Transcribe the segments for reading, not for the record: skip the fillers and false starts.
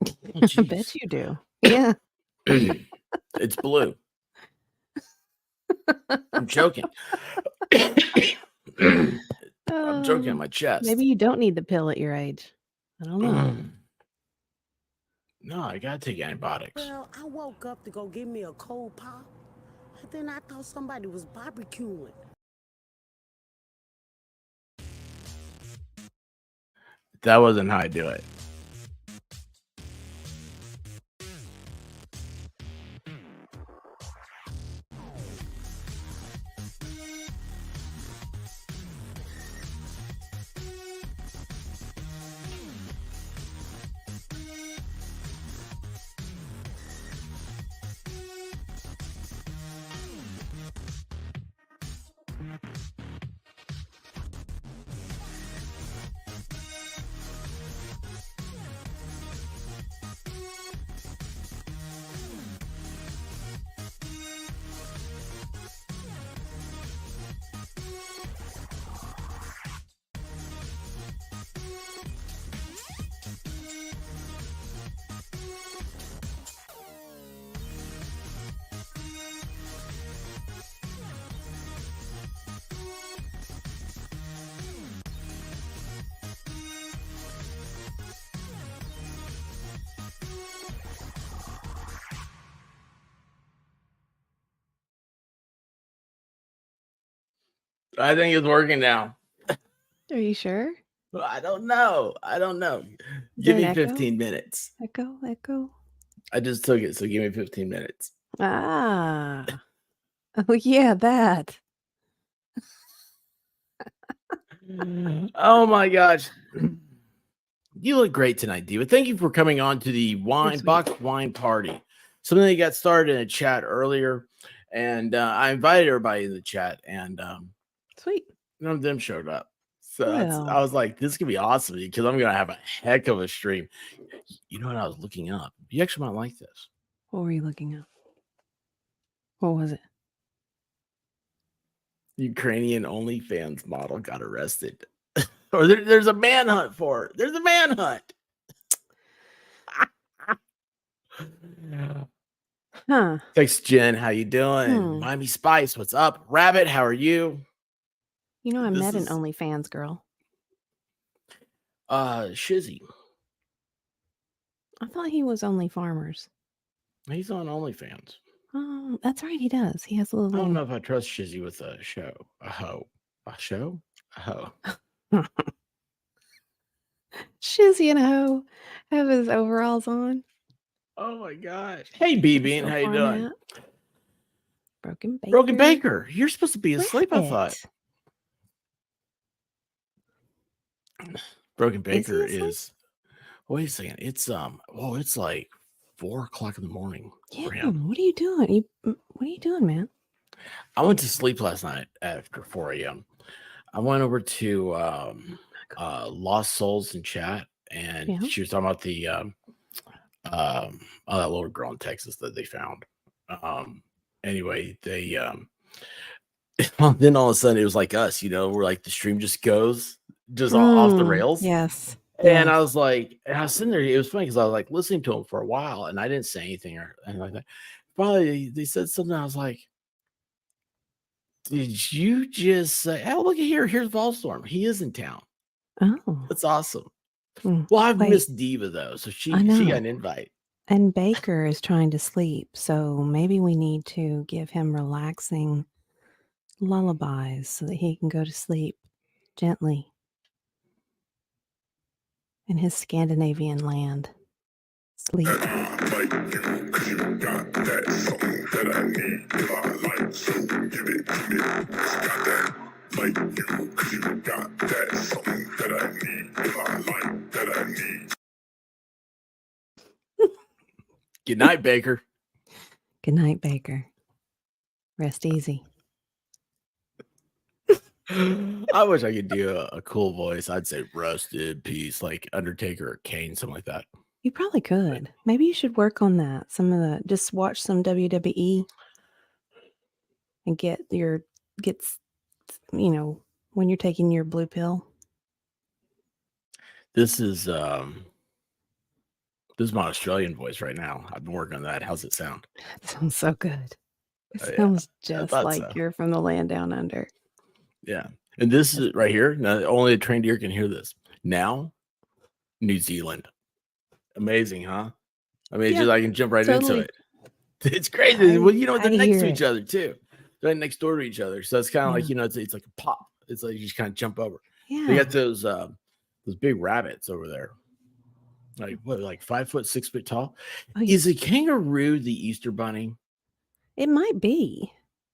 Oh, I bet jeez. you do. Yeah. It's blue. I'm choking. I'm choking on my Maybe chest. you don't need the pill at your age. I don't know. No, I gotta take antibiotics. Well, I woke up to go get me a cold pop, and then I thought somebody was barbecuing. That wasn't how I do it. I think it's working now. Are you sure? I don't know. Is Give there an me echo? 15 minutes. Echo. I just took it, so give me 15 minutes. Ah. Oh, yeah, that. Oh my gosh. You look great tonight, Diva. Thank you for coming on to the sweet. box wine party. Something that got started in a chat earlier, and I invited everybody in the chat, and Sweet. none of them showed up. So Well. I was like, this could be awesome because I'm gonna have a heck of a stream. You know what I was looking up? You actually might like this. What were you looking up? What was it? Ukrainian OnlyFans model got arrested. Or there's a manhunt for it. There's a manhunt. Huh. Thanks, Jen. How you doing? Miami Spice, what's up? Rabbit, how are you? You know, I met an OnlyFans girl. Shizzy. I thought he was Only Farmers. He's on OnlyFans. Oh, that's right, he does. He has a little. I don't know if I trust Shizzy with a show. A hoe. A show? A hoe. Shizzy and a hoe have his overalls on. Oh my gosh. Hey, B-Bean, how you doing? Hat. Broken Baker. Broken Baker. You're supposed to be asleep, I thought. Broken Baker is wait a second. It's it's like 4 o'clock in the morning for him. What are you doing? What are you doing, man? I went to sleep last night after 4 a.m. I went over to Lost Souls in chat, and she was talking about the that little girl in Texas that they found. Anyway, they then all of a sudden it was like us, where like the stream just goes off the rails. Yes. And I was like, and I was sitting there. It was funny because I was like listening to him for a while, and I didn't say anything or anything like that. Finally, they said something. I was like, "Did you just say? Oh, look at here. Here's Volstorm. He is in town. Oh, that's awesome." Well, I've missed Diva though, so she got an invite. And Baker is trying to sleep, so maybe we need to give him relaxing lullabies so that he can go to sleep gently in his Scandinavian land. Sleep. Good night, Baker. Good night, Baker. Rest easy. I wish I could do a cool voice. I'd say rest in peace, like Undertaker or Kane, something like that. You probably could. Maybe you should work on that. Just watch some WWE and get when you're taking your blue pill. This is This is my Australian voice right now. I've been working on that. How's it sound? Sounds so good. It Yeah, sounds I just thought like so. you're from the land down under. Yeah. And this is right here. Now, only a trained ear can hear this. Now, New Zealand. Amazing, huh? I mean, Yeah, just I can jump right into totally. it. It's crazy. Well, you know, I they're next hear to it. each other too. They're next door to each other. So it's kind of Yeah. like, you know, it's like a pop. It's like you just kind of jump over. They Yeah. got those big rabbits over there. Like what, like 5 foot, 6 foot tall? Oh, yeah. Is a kangaroo the Easter bunny? It might be.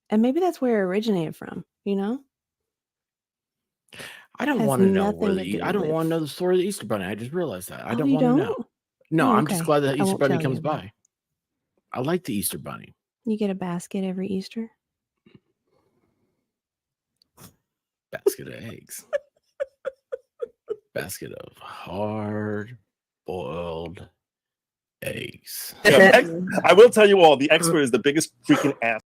And maybe that's where it originated from, you know? I don't Has want to know where nothing to I do don't want to with. know the story of the Easter bunny. I just realized that. I Oh, don't you want to know. don't? No, Oh, I'm just okay. glad that I Easter won't bunny tell comes you then. by. I like the Easter bunny. You get a basket every Easter? Basket of eggs. Basket of hard boiled eggs. Yeah, I will tell you all, the expert is the biggest freaking ass.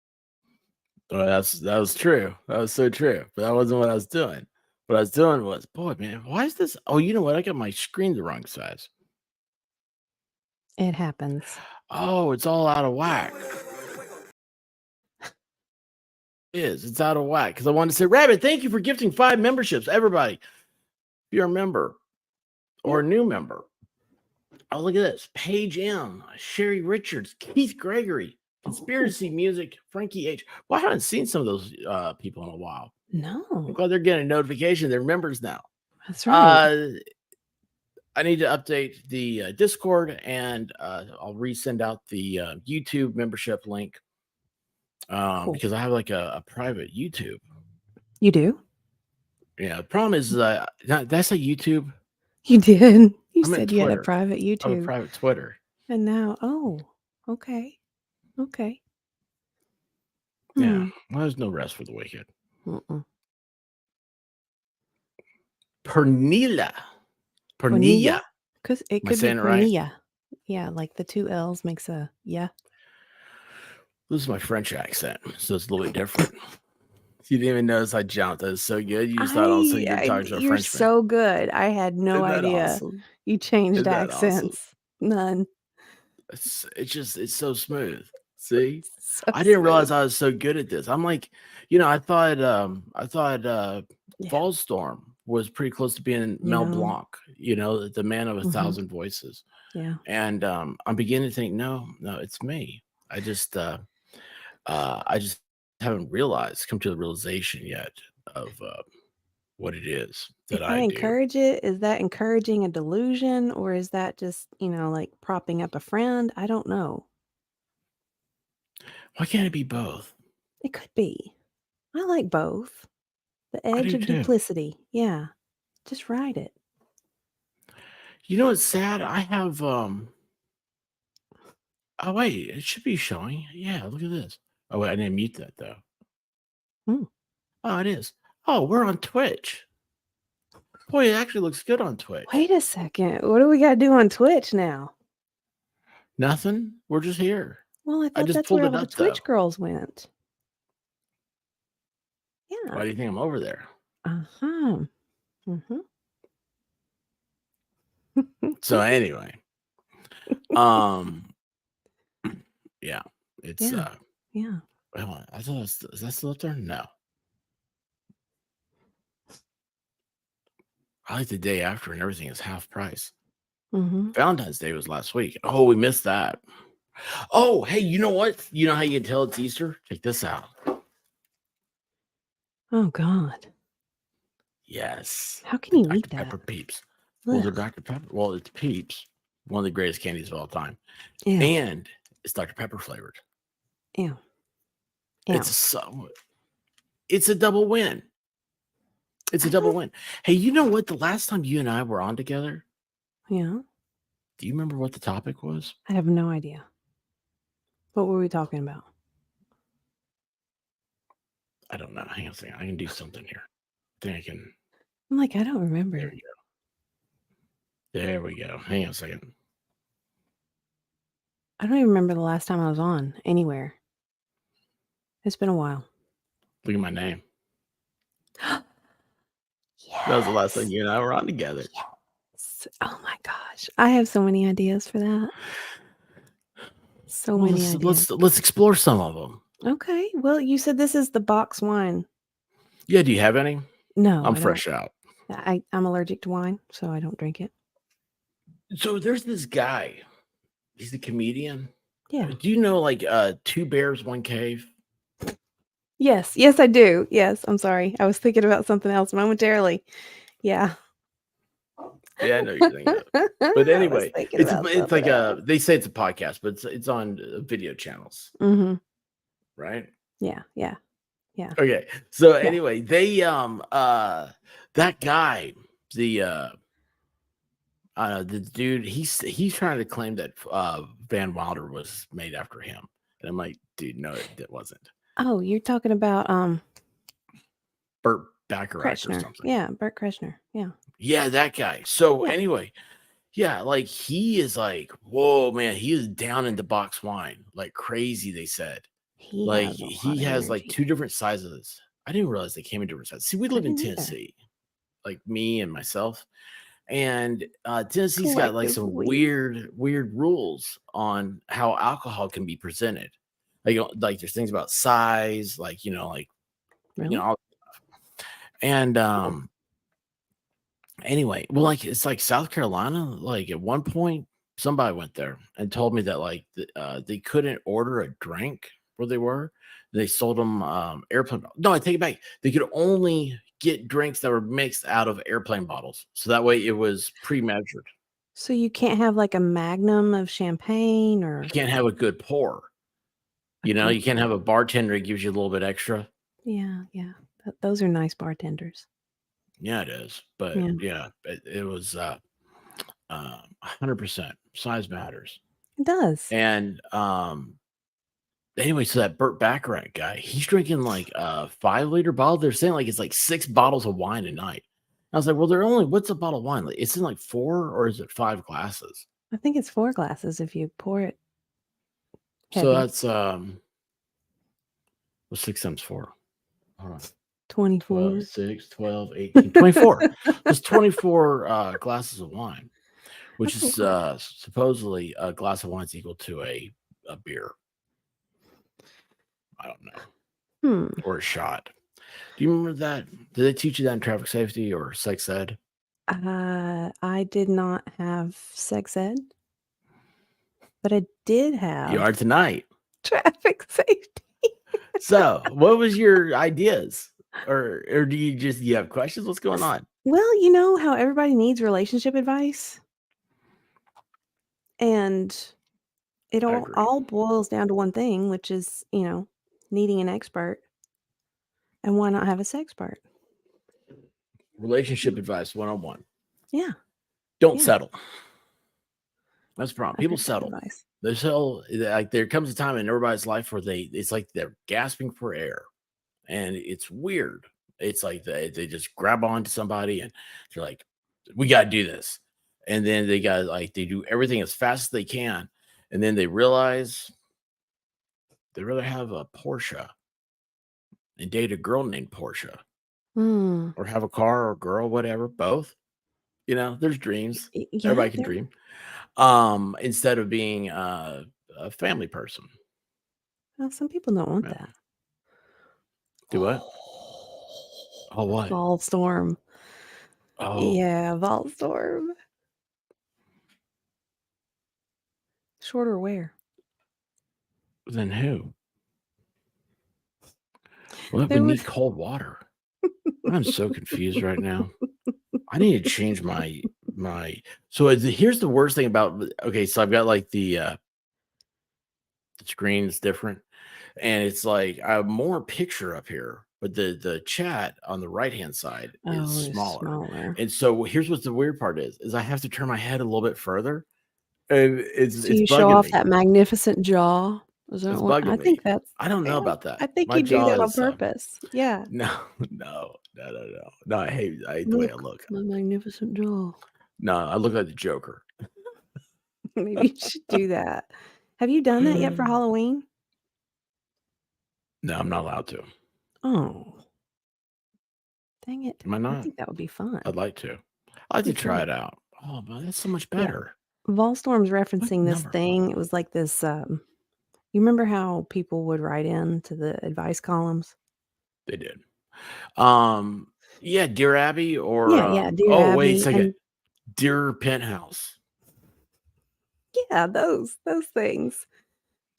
Well, that was true. That was so true. But that wasn't what I was doing. What I was doing was, boy, man, why is this? Oh, you know what? I got my screen the wrong size. It happens. Oh, it's all out of whack. It's out of whack. Because I wanted to say, Rabbit, thank you for gifting 5 memberships. Everybody, if you're a member or a new member. Oh, look at this. Paige M, Sherry Richards, Keith Gregory, Conspiracy Music, Frankie H. Well, I haven't seen some of those people in a while. I'm No, glad they're getting a notification. They're members now. that's right. I need to update the Discord, and I'll resend out the YouTube membership link Cool. because I have like a private YouTube. You do? Yeah, the problem is that's a YouTube. You did. You I'm at said you had a Twitter. private I have a YouTube. private Twitter. And now, oh, okay. Okay. Yeah, well, there's no rest for the wicked. Mm-mm. Pernilla. Pernilla? Because it Am I could be saying it right? Pernilla. Yeah, like the 2 L's makes a yeah. This is my French accent, so it's a little bit different. You didn't even notice I jumped. That was so good. You just thought all of a sudden you're talking to a You're Frenchman. so good. I had no Isn't that idea awesome? you changed Isn't that awesome? accents. None. It's so smooth. See? So I didn't smooth. realize I was so good at this. I'm like, you know, I thought Yeah. Fallstorm was pretty close to being Mel know. Blanc, you know, the man of a Mhm. thousand voices. Yeah. And I'm beginning to think, no, it's me. I just haven't come to the realization yet of what it is that If I I do. encourage it, is that encouraging a delusion or is that just, like propping up a friend? I don't know. Why can't it be both? It could be. I like both. The edge do of too. duplicity. Yeah. Just ride it. You know what's sad? I have oh wait, it should be showing. Yeah, look at this. Oh wait, I didn't mute that though. Hmm. Oh, it is. Oh, we're on Twitch. Boy, it actually looks good on Twitch. Wait a second. What do we got to do on Twitch now? Nothing. We're just here. Well, I thought just that's pulled where it all the up, though. Twitch girls went. Why Yeah. do you think I'm over there? Uh-huh. Mm-hmm. So anyway, yeah, it's Yeah. Yeah. hold on. I thought is that still up there? No. I like the day after and everything is half price. Mm-hmm. Valentine's Day was last week. Oh, we missed that. Oh, hey, you know what? You know how you can tell it's Easter? Check this out. Oh God. Yes. How can you Dr. eat that? Pepper Peeps. Well, they're Ugh. Dr. Pepper. Well, it's Peeps, one of the greatest candies of all time. Ew. And it's Dr. Pepper flavored. Ew. Ew. It's a double win. It's a double win. Hey, you know what? The last time you and I were on together, Yeah. do you remember what the topic was? I have no idea. What were we talking about? I don't know. Hang on a second. I can do something here. I think I can. I'm like, I don't There remember. we go. There we go. Hang on a second. I don't even remember the last time I was on anywhere. It's been a while. Look at my name. Yes. That was the last time you and I were on together. Yes. Oh my gosh. I have so many ideas for that. So Well, many ideas. let's explore some of them. Okay. Well, you said this is the box wine. Yeah, do you have any? No, I'm I don't. fresh out. I'm allergic to wine, so I don't drink it. So there's this guy. He's a comedian. Yeah. Do you know like Two Bears, One Cave? Yes. Yes, I do. Yes. I'm sorry. I was thinking about something else momentarily. Yeah. Yeah, I know you're thinking of it. I But was anyway, thinking it's about it's like something else. they say it's a podcast, but it's on video channels, Mm-hmm. right? Yeah. Yeah. Yeah. Okay. So Yeah. anyway, they that guy, the the dude, he's trying to claim that Van Wilder was made after him. And I'm like, dude, no, it wasn't. Oh, you're talking about Burt Bacharach or Kretschner. something. Yeah, Burt Kretschner. Yeah. Yeah, that guy. So Yeah. anyway, yeah, like he is like, whoa, man, he is down into box wine like crazy. They said He like has a lot he of has like energy. 2 different sizes. I didn't realize they came in different sizes. See, we I live in didn't either. Tennessee, like me and myself, and Tennessee's got like some Collectively. weird rules on how alcohol can be presented. Like there's things about size, like like Really? all and anyway, well, like it's like South Carolina. Like at one point, somebody went there and told me that like they couldn't order a drink where they were. They sold them airplane. No, I take it back. They could only get drinks that were mixed out of airplane bottles, so that way it was pre-measured. So you can't have like a magnum of champagne or You can't have a good pour. a You good can't have pour. a bartender that gives you a little bit extra. Yeah, yeah. Those are nice bartenders. Yeah, it is. But Yeah. yeah, it was 100% size matters. It does. And anyway, so that Burt Bacharach guy, he's drinking like a 5-liter bottle. They're saying like it's like 6 bottles of wine a night. I was like, well, what's a bottle of wine? Like, it's in like 4 or is it 5 glasses? I think it's 4 glasses if you pour it So heavy. that's what's 6 times 4? Hold on. 24. 12, 6, 12, 18, 24. There's 24 glasses of wine, which That's is a lot. supposedly a glass of wine is equal to a beer. I don't know. Or a shot. Do you remember that? Did they teach you that in traffic safety or sex ed? I did not have sex ed, but I did You have are tonight. traffic safety. So, what was your ideas? Or do you have questions? What's going on? Well, you know how everybody needs relationship advice? And it I all agree. boils down to one thing, which is, needing an expert. And why not have a sexpert? Relationship advice 101. Yeah. Don't Yeah. settle. That's the problem. I've People heard that settle. advice. They settle. Like there comes a time in everybody's life where it's like they're gasping for air, and it's weird. It's like they just grab onto somebody and they're like, "We got to do this," and then they do everything as fast as they can, and then they realize they'd rather have a Porsche and date a girl named Portia, Mm. or have a car or a girl, whatever, both. There's dreams. Yeah, Everybody can dream. Instead of being a family person. well, some people don't want Yeah. that. Do what? Oh, what? Volstorm. Oh, Yeah, Volstorm. Shorter wear. then who? Well, There we was need cold water. I'm so confused right now. I need to change my. So here's the worst thing about. Okay, so I've got like the screen is different, and it's like I have more picture up here, but the chat on the right hand side is it's smaller. smaller. And so here's what the weird part is I have to turn my head a little bit further, and it's So you show bugging off me. that magnificent jaw? Is that It's what bugging I me. think that's I don't know yeah, about that. I think My you do jaw that on is purpose. Yeah. no. I hate the way I look. My magnificent jaw. No, I look like the Joker. Maybe you should do that. Have you done that yet for Halloween? No, I'm not allowed to. Oh. Dang it. Am I I not? think that would be fun. I'd like to. I'd like to Be try fun. it out. Oh, man, that's so much Yeah. better. Volstorm's What referencing this number? thing. It was like this. You remember how people would write in to the advice columns? They did. Yeah, Dear Abby or Yeah, Dear oh, wait a Abby, second. and Dear Penthouse. yeah, those things.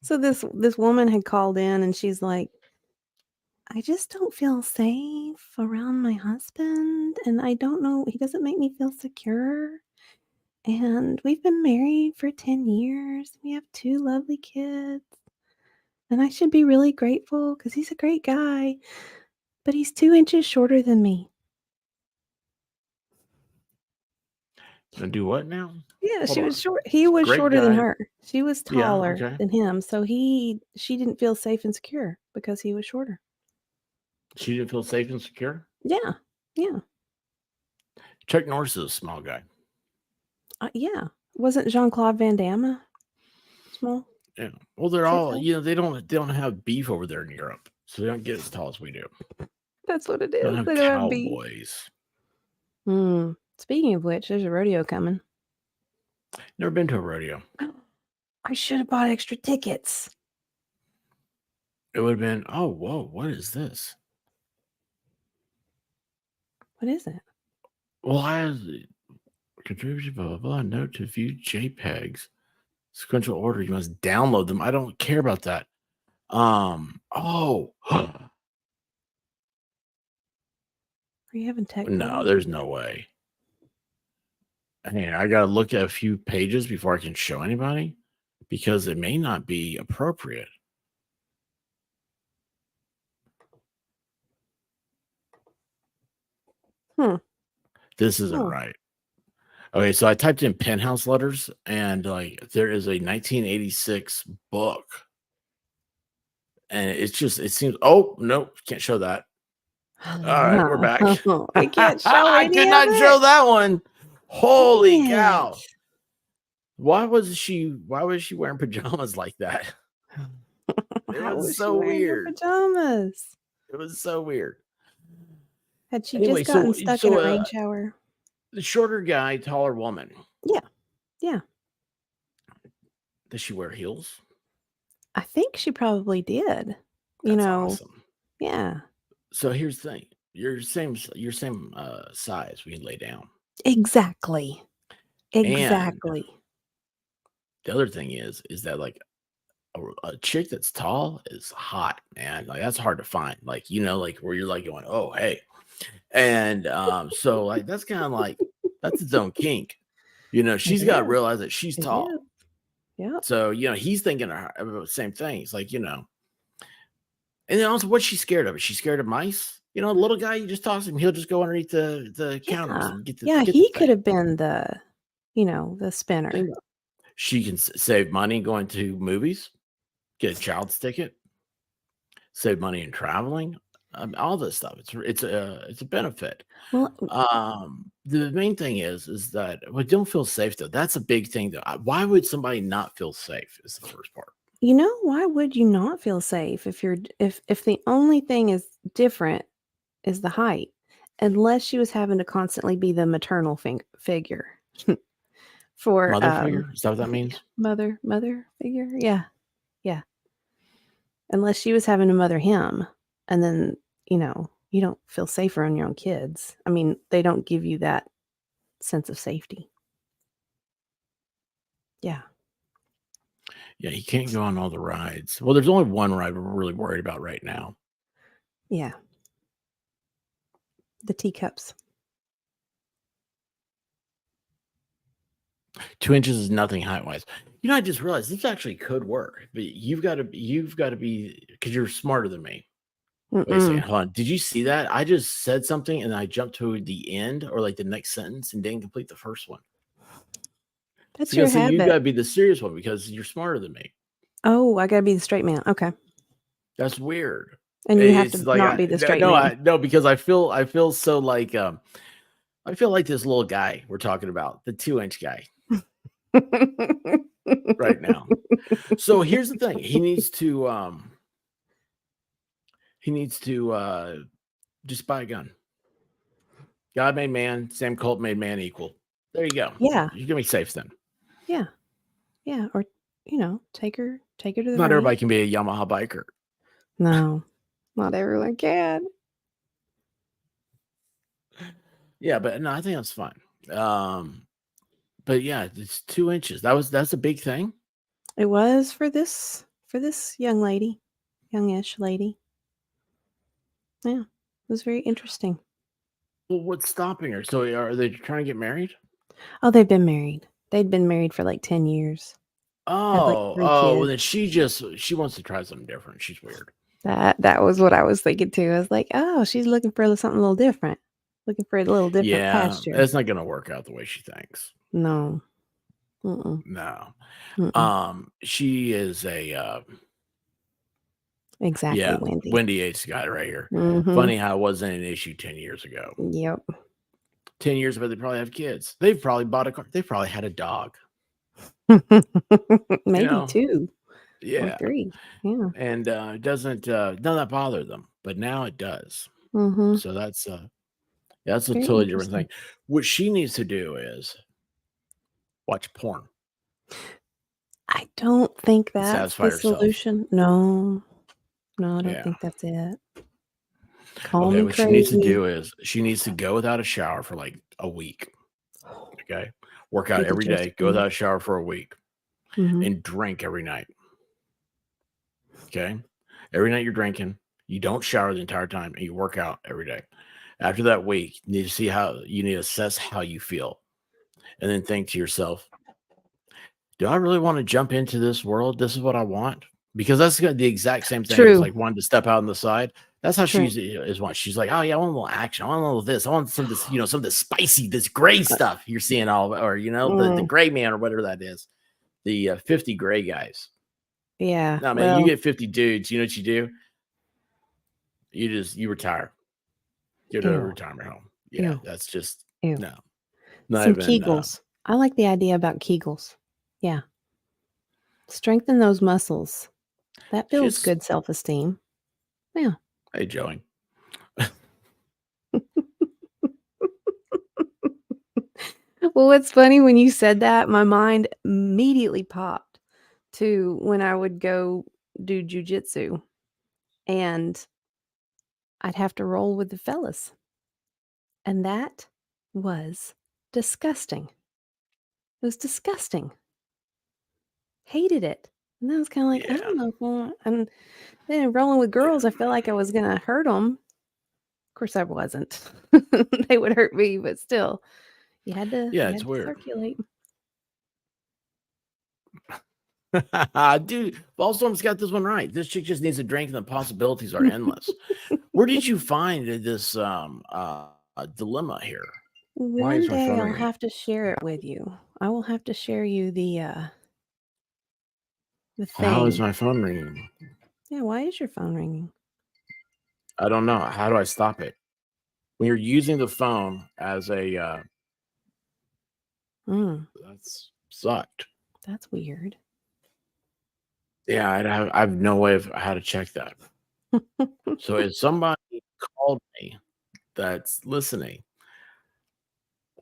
So this woman had called in, and she's like, I just don't feel safe around my husband, and I don't know, he doesn't make me feel secure. And we've been married for 10 years. We have 2 lovely kids. And I should be really grateful because he's a great guy, but he's 2 inches shorter than me. Gonna do what now? Yeah, Hold she was on. short. He was Great shorter than guy. her. She was Yeah, taller okay. than him, so she didn't feel safe and secure because he was shorter. She didn't feel safe and secure. Yeah, yeah, Chuck Norris is a small guy. yeah. Wasn't Jean-Claude Van Damme small? Yeah. Well, they're 6'5"? all, they don't have beef over there in Europe, so they don't get as tall as we do. That's what it They don't is. have They don't have beef. cowboys. Speaking of which, there's a rodeo coming. Never been to a rodeo. I should have bought extra tickets. It would have been, oh, whoa, what is this? What is it? Well, I contributed, blah, blah, blah. Note to view JPEGs. Sequential order. You must download them. I don't care about that. Oh, Are you having tech no, problems? there's no way. Hey, I got to look at a few pages before I can show anybody because it may not be appropriate. This isn't Oh. right. Okay, so I typed in Penthouse letters and like there is a 1986 book. And it seems, oh, nope, can't show that. All right, we're back. We can't show I any did of not it. show that one. Holy Dang cow. it. Why was she wearing pajamas like that? It How was was she so wearing her weird. pajamas? It was so weird. Had she Anyway, just gotten stuck in a rain shower? the shorter guy, taller woman. Yeah. Yeah. Does she wear heels? I think she probably did. That's awesome. Yeah. So here's the thing. You're same size we can lay down. Exactly. And Exactly. the other thing is that like a chick that's tall is hot, man. Like that's hard to find. Like, like where you're like going, oh, hey. And so like that's kind of like that's its own kink. She's got to is. realize that she's It tall. is. Yep. So, he's thinking about the same thing. It's like, and then also what's she scared of? Is she scared of mice? The little guy, you just toss him, he'll just go underneath the counters Yeah. and get the Yeah, get he the could thing. have been the spinner. Think about it. She can save money going to movies, get a child's ticket, save money in traveling, all this stuff. It's a benefit. Well, The main thing is that we don't feel safe though. That's a big thing though. Why would somebody not feel safe? Is the first part. why would you not feel safe if the only thing is different is the height, unless she was having to constantly be the maternal figure for Mother figure? Is that what that means? mother figure? Yeah. Yeah. Unless she was having to mother him, and then, you don't feel safe around your own kids. I mean, they don't give you that sense of safety. Yeah. Yeah, he can't go on all the rides. Well, there's only one ride we're really worried about right now. Yeah. The teacups. 2 inches is nothing height wise. I just realized this actually could work, but you've got to be because you're smarter than me. Wait a second, hold on. Did you see that? I just said something and I jumped to the end or like the next sentence and didn't complete the first one. That's your So you habit. got to be the serious one because you're smarter than me. Oh, I gotta be the straight man. Okay. That's weird. And you have It's to like not be the straight no, man. no, because I feel so like I feel like this little guy we're talking about, the 2-inch guy right now. So here's the thing. He needs to just buy a gun. God made man, Sam Colt made man equal. There you go. Yeah. You're gonna be safe then. Yeah. Yeah. Or, take her to the Not range. everybody can be a Yamaha biker. No, not everyone can. Yeah, but no, I think that's fine. But yeah, it's 2 inches. That's a big thing. It was for this young lady, youngish lady. Yeah, it was very interesting. Well, what's stopping her? So are they trying to get married? Oh, they've been married. They'd been married for like 10 years. Had like 3 Well, kids. then she wants to try something different. She's weird. That was what I was thinking too. I was like, oh, she's looking for something a little different. Looking for a little different Yeah, pasture. it's not gonna work out the way she thinks. No. Mm-mm. No. Mm-mm. She is a Exactly, yeah, Wendy. Wendy H. got it right here. Mhm. Funny how it wasn't an issue 10 years ago. Yep. 10 years ago, they probably have kids. They've probably bought a car. They probably had a dog. Maybe 2 or Yeah. 3. Yeah. And it doesn't none of that bother them, but now it does. Mm-hmm. So that's a Very totally different interesting. thing. What she needs to do is watch porn. I don't think that's Satisfy the herself. solution. No, I don't Yeah. think that's it. Call Okay, me what she needs to crazy. do is she needs to go without a shower for like a week. Okay. Work out Get the every day, go Josephine. without a shower for a week, Mhm. and drink every night. Okay. Every night you're drinking, you don't shower the entire time, and you work out every day. After that week, you need to assess how you feel. And then think to yourself, do I really want to jump into this world? This is what I want. Because that's the exact same thing as True. like wanting to step out on the side. That's how True. she is one. She's like, oh yeah, I want a little action. I want a little this. I want some of this, some of this spicy, this gray stuff you're seeing all, or the gray man or whatever that is. The 50 gray guys. Yeah. No, man, you Well, get 50 dudes. You know what you do? You retire. Go to a ew. retirement home. Yeah, Ew. that's just Ew. no. Not Some even Kegels. I like the idea about Kegels. Yeah. Strengthen those muscles. That builds just good self-esteem. Yeah. hey Joey. Well, what's funny when you said that, my mind immediately popped to when I would go do jujitsu and I'd have to roll with the fellas. And that was disgusting. It was disgusting. Hated it. And I was kind of like, I Yeah. don't know if I want. And then rolling with girls, I felt like I was going to hurt them. Of course, I wasn't. They would hurt me, but still, you had to, Yeah, you it's had to weird. circulate. Dude, Ballstorm's got this one right. This chick just needs a drink and the possibilities are endless. Where did you find this dilemma here? Why One is my day phone I'll ringing? have to share it with you. I will have to share you the How is thing. my phone ringing? Yeah, why is your phone ringing? I don't know. How do I stop it? When you're using the phone as a that's sucked. That's weird. Yeah, I have no way of how to check that. So if somebody called me that's listening,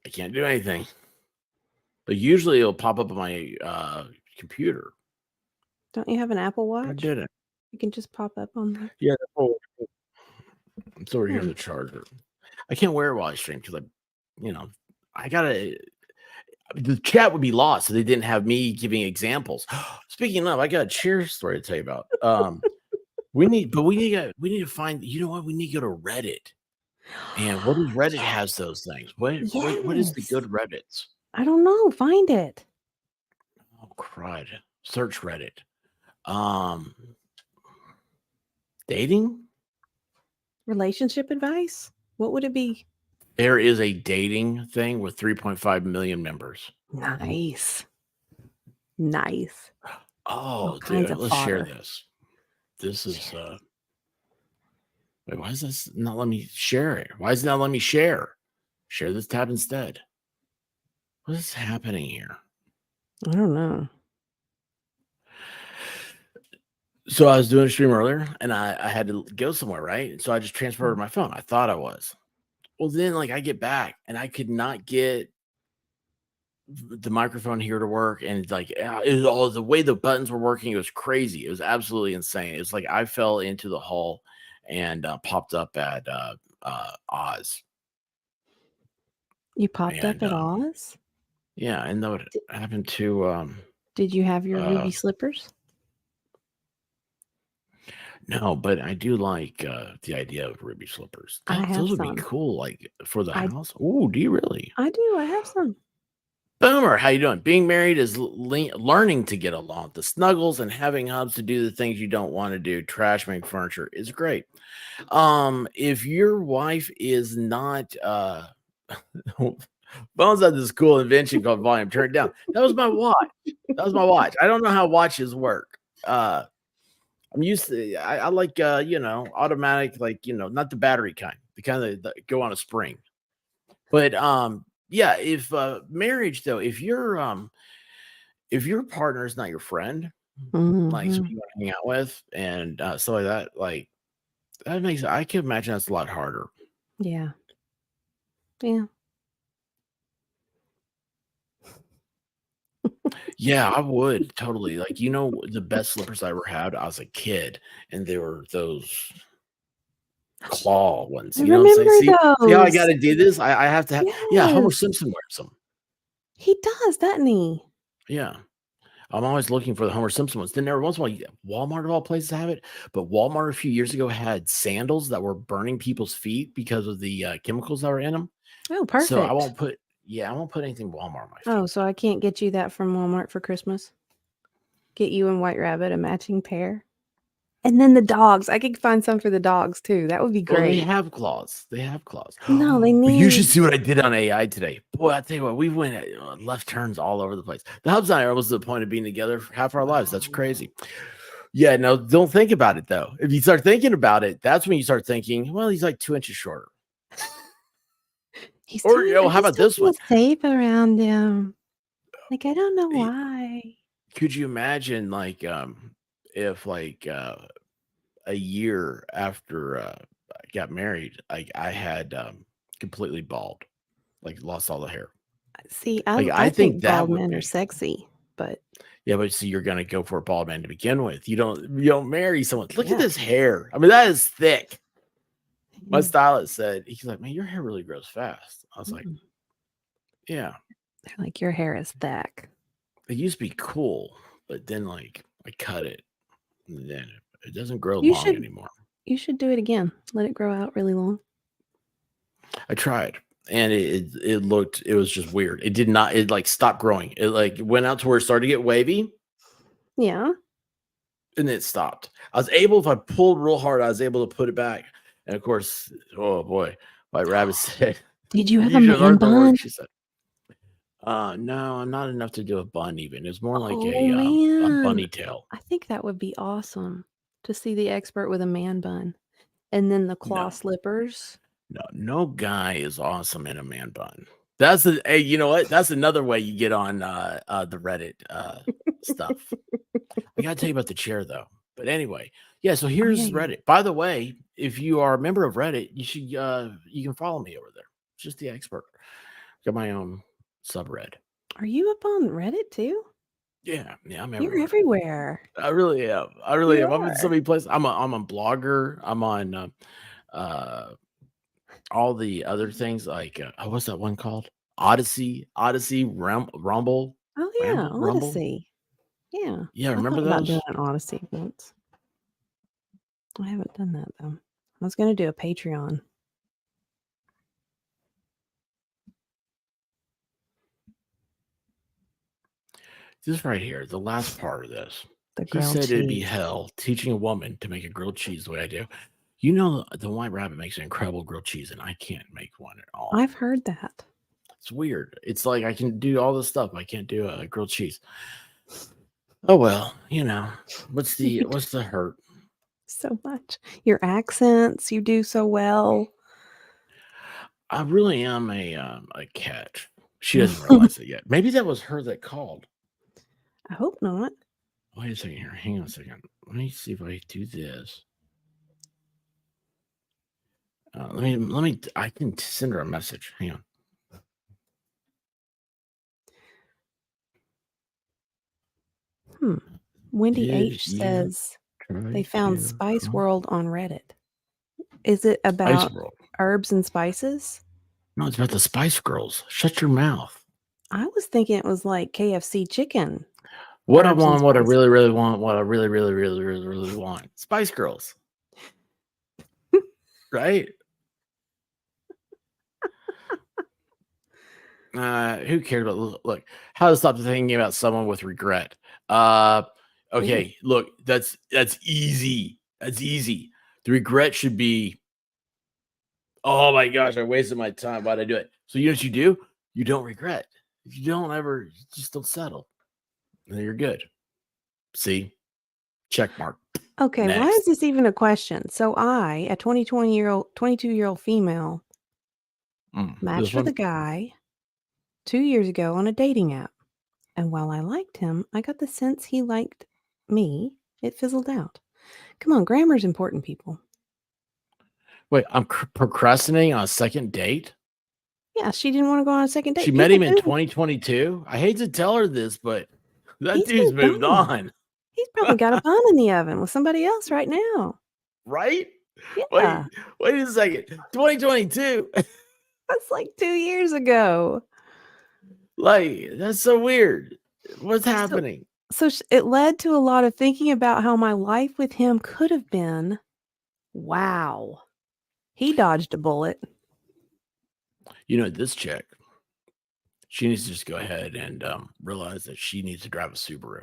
I can't do anything. But usually it'll pop up on my computer. Don't you have an Apple I Watch? didn't. You can just pop up on there. Yeah. It's over here in Hmm. the charger. I can't wear it while I stream because I gotta. The chat would be lost if they didn't have me giving examples. Speaking of, I got a cheer story to tell you about. We need to find. You know what? We need to go to Reddit. And what if Reddit has those things? What is the Yes. good Reddits? I don't know. Find it. Oh crud! Search Reddit. Dating. Relationship advice? What would it be? There is a dating thing with 3.5 million members. Nice. Nice. Oh, kinds dude, of let's share fodder. this. This is wait, why is this not let me share it? Why is it not let me share? Share this tab instead. What is happening here? I don't know. So I was doing a stream earlier and I had to go somewhere, right? So I just transferred my phone. I thought I was. Well, then like I get back and I could not get the microphone here to work, and like it was all the way the buttons were working. It was crazy. It was absolutely insane. It was like I fell into the hall and popped up at Oz. You popped up And at Oz? yeah, and that would happen to Did you have your uh, ruby slippers? no, but I do like the idea of ruby slippers. I have Those would some. be cool, like for the I house. Oh, do you really? I do. I have some. Boomer, how you doing? Being married is learning to get along. The snuggles and having hubs to do the things you don't want to do. Trash, make furniture is great. If your wife is not Bones had this cool invention called volume turn it down. That was my watch. That was my watch. I don't know how watches work. I'm used to I like automatic, like not the battery kind, the kind that go on a spring. But yeah, if marriage though, if your partner is not your friend, like somebody Mhm. you want to hang out with and stuff like that, like that makes I can imagine that's a lot harder. Yeah. Yeah. Yeah, I would totally. Like, the best slippers I ever had, I was a kid, and they were those claw ones. I You know what I'm saying? remember See how I those. got to do this? I have to have. Yeah, Homer Yes. Simpson wears them. He does, doesn't he? Yeah. I'm always looking for the Homer Simpson ones. Then every once in a while, Walmart of all places have it. But Walmart a few years ago had sandals that were burning people's feet because of the chemicals that were in them. Oh, So I perfect. won't put anything Walmart on my feet. Oh, so I can't get you that from Walmart for Christmas? Get you and White Rabbit a matching pair? And then the dogs. I could find some for the dogs too. That would be Well, they great. have claws. They have claws. No, they But you should need. see what I did on AI today. Boy, I tell you what, we went left turns all over the place. The hubs and I are almost to the point of being together for half our lives. That's crazy. Yeah, no, don't think about it though. If you start thinking about it, that's when you start thinking, well, he's like 2 inches shorter. He's Or, doing. I how just about don't this one? feel safe around him. Like I don't know Hey, why. could you imagine, like, if like a year after I got married, I had completely bald, like lost all the hair. See, Like, I I think think that bald would men are be. sexy, but Yeah, but see, you're gonna go for a bald man to begin with. You don't marry someone. Look at yeah. this hair. I mean, that is thick. My Mm, stylist said, he's like, man, your hair really grows fast. I was like, mm. yeah, They're like your hair is thick. it used to be cool, but then like I cut it, and then it doesn't grow You long should anymore. do it again. Let it grow out really long. I tried, and it was just weird. It did not. It like stopped growing. It like went out to where it started to get wavy, Yeah. and it stopped. If I pulled real hard, I was able to put it back. And of course, oh boy, White Rabbit said, Did you have "You a should man learn the bun? work." She said, no, not enough to do a bun. Even it's more like Oh a man. bunny tail. I think that would be awesome to see the expert with a man bun and then the claw No, slippers. no guy is awesome in a man bun. Hey, you know what? That's another way you get on the Reddit stuff. I gotta tell you about the chair though. But anyway, yeah. So Oh yeah, here's yeah. Reddit. By the way, if you are a member of Reddit, you can follow me over there. Just the expert. Got my own subred. Are you up on Reddit too? Yeah, I'm You're everywhere. everywhere. I really am. You I'm in so are. many places. I'm a blogger. I'm on all the other things like what's that one called? Odyssey, Rumble, Oh yeah, Rumble. Odyssey. Yeah. Yeah, I remember thought about those? doing an Odyssey once. I haven't done that though. I was gonna do a Patreon. This right here, the last part of this. The He grilled said it'd be cheese. hell teaching a woman to make a grilled cheese the way I do. You know, the White Rabbit makes an incredible grilled cheese, and I can't make one at all. I've heard that. It's weird. It's like I can do all this stuff. I can't do a grilled cheese. Oh well, what's You the hurt? so much. Your accents, you do so well. I really am a catch. She doesn't realize it yet. Maybe that was her that called. I hope not. Wait a second here. Hang on a second. Let me see if I do this. Let me. I can send her a message. Hang on. Wendy Did H you says try they found to Spice call World on Reddit. Is it Spice about World? herbs and spices? No, it's about the Spice Girls. Shut your mouth. I was thinking it was like KFC chicken. What I Herbs and want, what I spices. really, really want, what I really, really, really, really, really want. Spice Girls. Right? Who cares about look, how to stop thinking about someone with regret. Okay, look, that's easy. That's easy. The regret should be, oh my gosh, I wasted my time. Why'd I do it? So you know what you do? You don't regret. If you don't ever, just don't settle. Then you're good. See? Check mark. Okay, why Next. is this even a question? So I, a 22-year-old female, matched This with a one? guy 2 years ago on a dating app. And while I liked him, I got the sense he liked me. It fizzled out. Come on, grammar's important, people. Wait, I'm procrastinating on a second date? Yeah, she didn't want to go on a second date. She met him in People do. 2022. I hate to tell her this, but that He's dude's moved on. on, He's probably got a bun in the oven with somebody else right now. right? Yeah, Wait a second. 2022. that's like 2 years ago. Like, that's so weird. What's So- happening? So it led to a lot of thinking about how my life with him could have been. Wow. He dodged a bullet. You know, this chick, she needs to just go ahead and realize that she needs to drive a Subaru.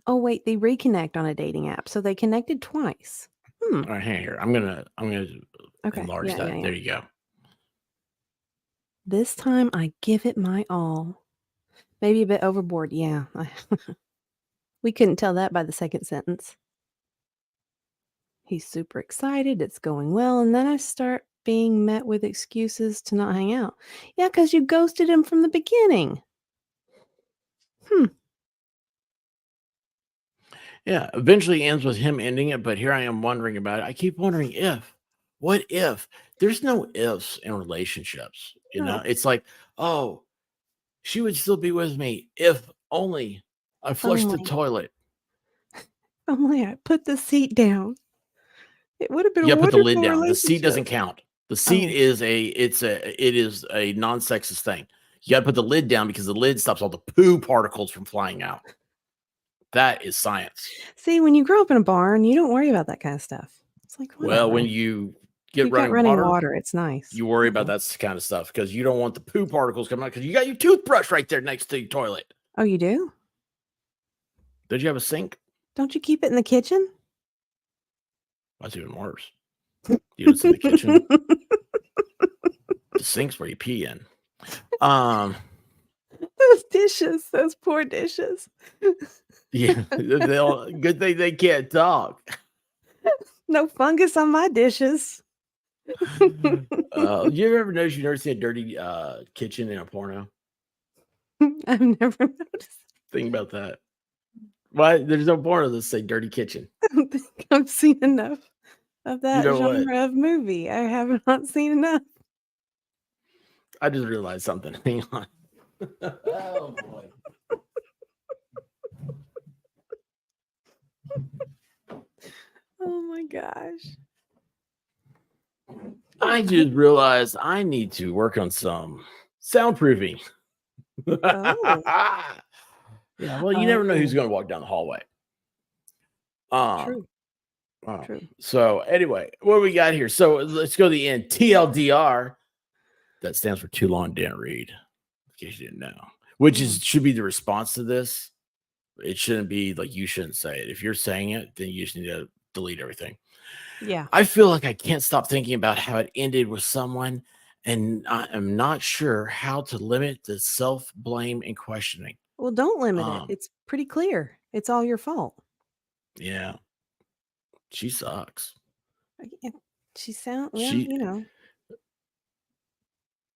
Oh, wait, they reconnect on a dating app. So they connected twice. All right, hang here. I'm gonna Okay. enlarge yeah, that. yeah, yeah. There you go. This time I give it my all. Maybe a bit overboard. Yeah. We couldn't tell that by the second sentence. He's super excited. It's going well. And then I start being met with excuses to not hang out. Yeah, because you ghosted him from the beginning. Yeah, eventually ends with him ending it, but here I am wondering about it. I keep wondering what if? There's no ifs in relationships, you know? No. It's like, oh, she would still be with me if only I flushed the only. toilet. Only I put the seat down. It would have been Yeah, a put the lid wonderful down. The seat doesn't relationship. count. The seat Oh. it is a non-sexist thing. You got to put the lid down because the lid stops all the poo particles from flying out. That is science. See, when you grow up in a barn, you don't worry about that kind of stuff. It's like, Well, when whatever. you get You've got running, running water, water, it's nice. you worry about that kind of stuff because you don't want the poo particles coming out because you got your toothbrush right there next to your toilet. Oh, you do? Did you have a sink? Don't you keep it in the kitchen? That's even worse. You know, it's in the kitchen. The sink's where you pee in. Those dishes, those poor dishes. Yeah. Good thing they can't talk. No fungus on my dishes. You ever noticed you never see a dirty kitchen in a porno? I've never noticed. Think about that. Why there's no porno that say dirty kitchen? I don't think I've seen enough of that know what? genre of movie. I have not seen enough. I just realized something. Hang on. Oh boy. Oh my gosh. I just realized I need to work on some soundproofing. Oh. Yeah, well, you never know who's going to walk down the hallway. True. Wow. True. So anyway, what do we got here? So let's go to the end. TLDR. That stands for too long didn't read. In case you didn't know, which is should be the response to this. It shouldn't be like you shouldn't say it. If you're saying it, then you just need to delete everything. Yeah. I feel like I can't stop thinking about how it ended with someone, and I am not sure how to limit the self-blame and questioning. Well, don't limit Um, it. It's pretty clear. It's all your fault. Yeah. She sucks. She sounds, well, She- you know.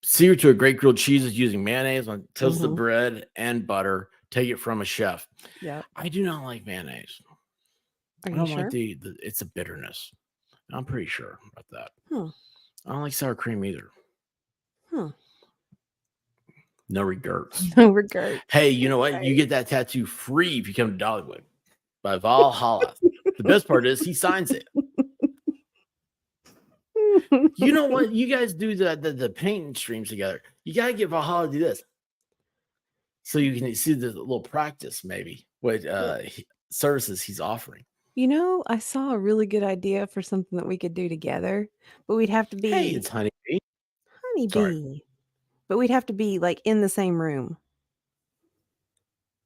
Sear to a great grilled cheese using mayonnaise on toasted Mhm. bread and butter. Take it from a chef. Yeah. I do not like mayonnaise. Are I you don't sure? like it's a bitterness. I'm pretty sure about that. Hmm. I don't like sour cream either. Hmm. No regrets. No regret. Hey, you know what? You get that tattoo free if you come to Dollywood by Valhalla. The best part is he signs it. You know what? You guys do the painting streams together. You gotta get Valhalla to do this. So you can see the little practice, maybe what services he's offering. You know, I saw a really good idea for something that we could do together, but we'd have to be Hey, it's Honeybee. honeybee. But we'd have to be like in the same room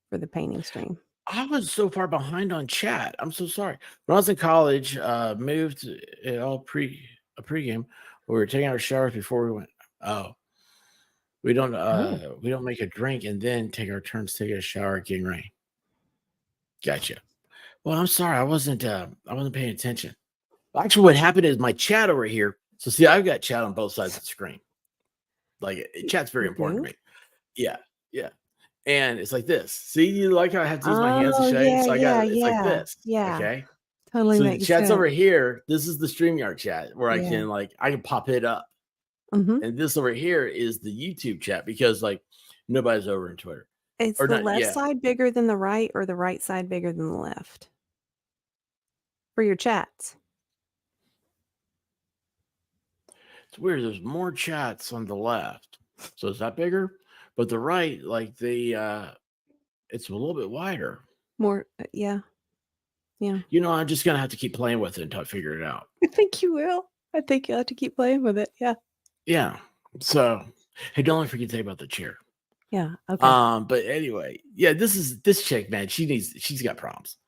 for the painting stream. I was so far behind on chat. I'm so sorry. When I was in college, moved it all a pregame. We were taking our showers before we went. Oh, we don't make a drink and then take our turns taking a shower, getting ready. Gotcha. Well, I'm sorry, I wasn't paying attention. Actually, what happened is my chat over here. So see, I've got chat on both sides of the screen. Like chat's very important to me. Yeah, yeah. And it's like this. See, you like how I have to use my hands to Oh, show you? yeah, So I got it's yeah, like this. yeah. Okay. Totally So the makes chat's sense. over here. This is the StreamYard chat where Yeah. I can pop it up. Mhm. And this over here is the YouTube chat because like nobody's over in Twitter. Is Or the not left yet. side bigger than the right or the right side bigger than the left? For your chats. It's weird. There's more chats on the left. So is that bigger? But the right, like it's a little bit wider. More yeah. Yeah. You know, I'm just gonna have to keep playing with it until I figure it out. I think you will. I think you'll have to keep playing with it. Yeah. Yeah. So hey, don't forget to say about the chair. Yeah. Okay. But anyway, yeah, this chick, man. She's got problems.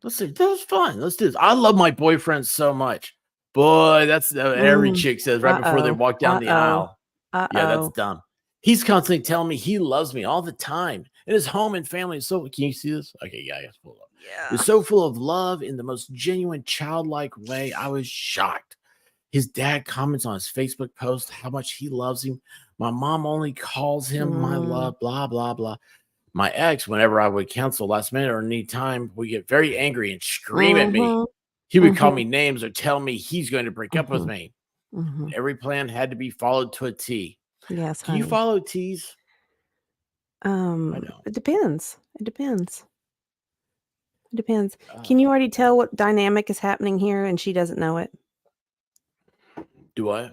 Let's see. That was fun. Let's do this. I love my boyfriend so much. Boy, that's every chick says right before they walk down the aisle. Yeah, that's dumb. He's constantly telling me he loves me all the time. And his home and family is so. Can you see this? Okay, yeah, it's full of. Yeah. It's so full of love in the most genuine, childlike way. I was shocked. His dad comments on his Facebook post how much he loves him. My mom only calls him my love, blah, blah, blah. My ex, whenever I would cancel last minute or need time, would get very angry and scream at me. He would call me names or tell me he's going to break up with me. Every plan had to be followed to a T. Yes, Can honey. you follow T's? It depends. It depends. It depends. Can you already tell what dynamic is happening here and she doesn't know it? Do I?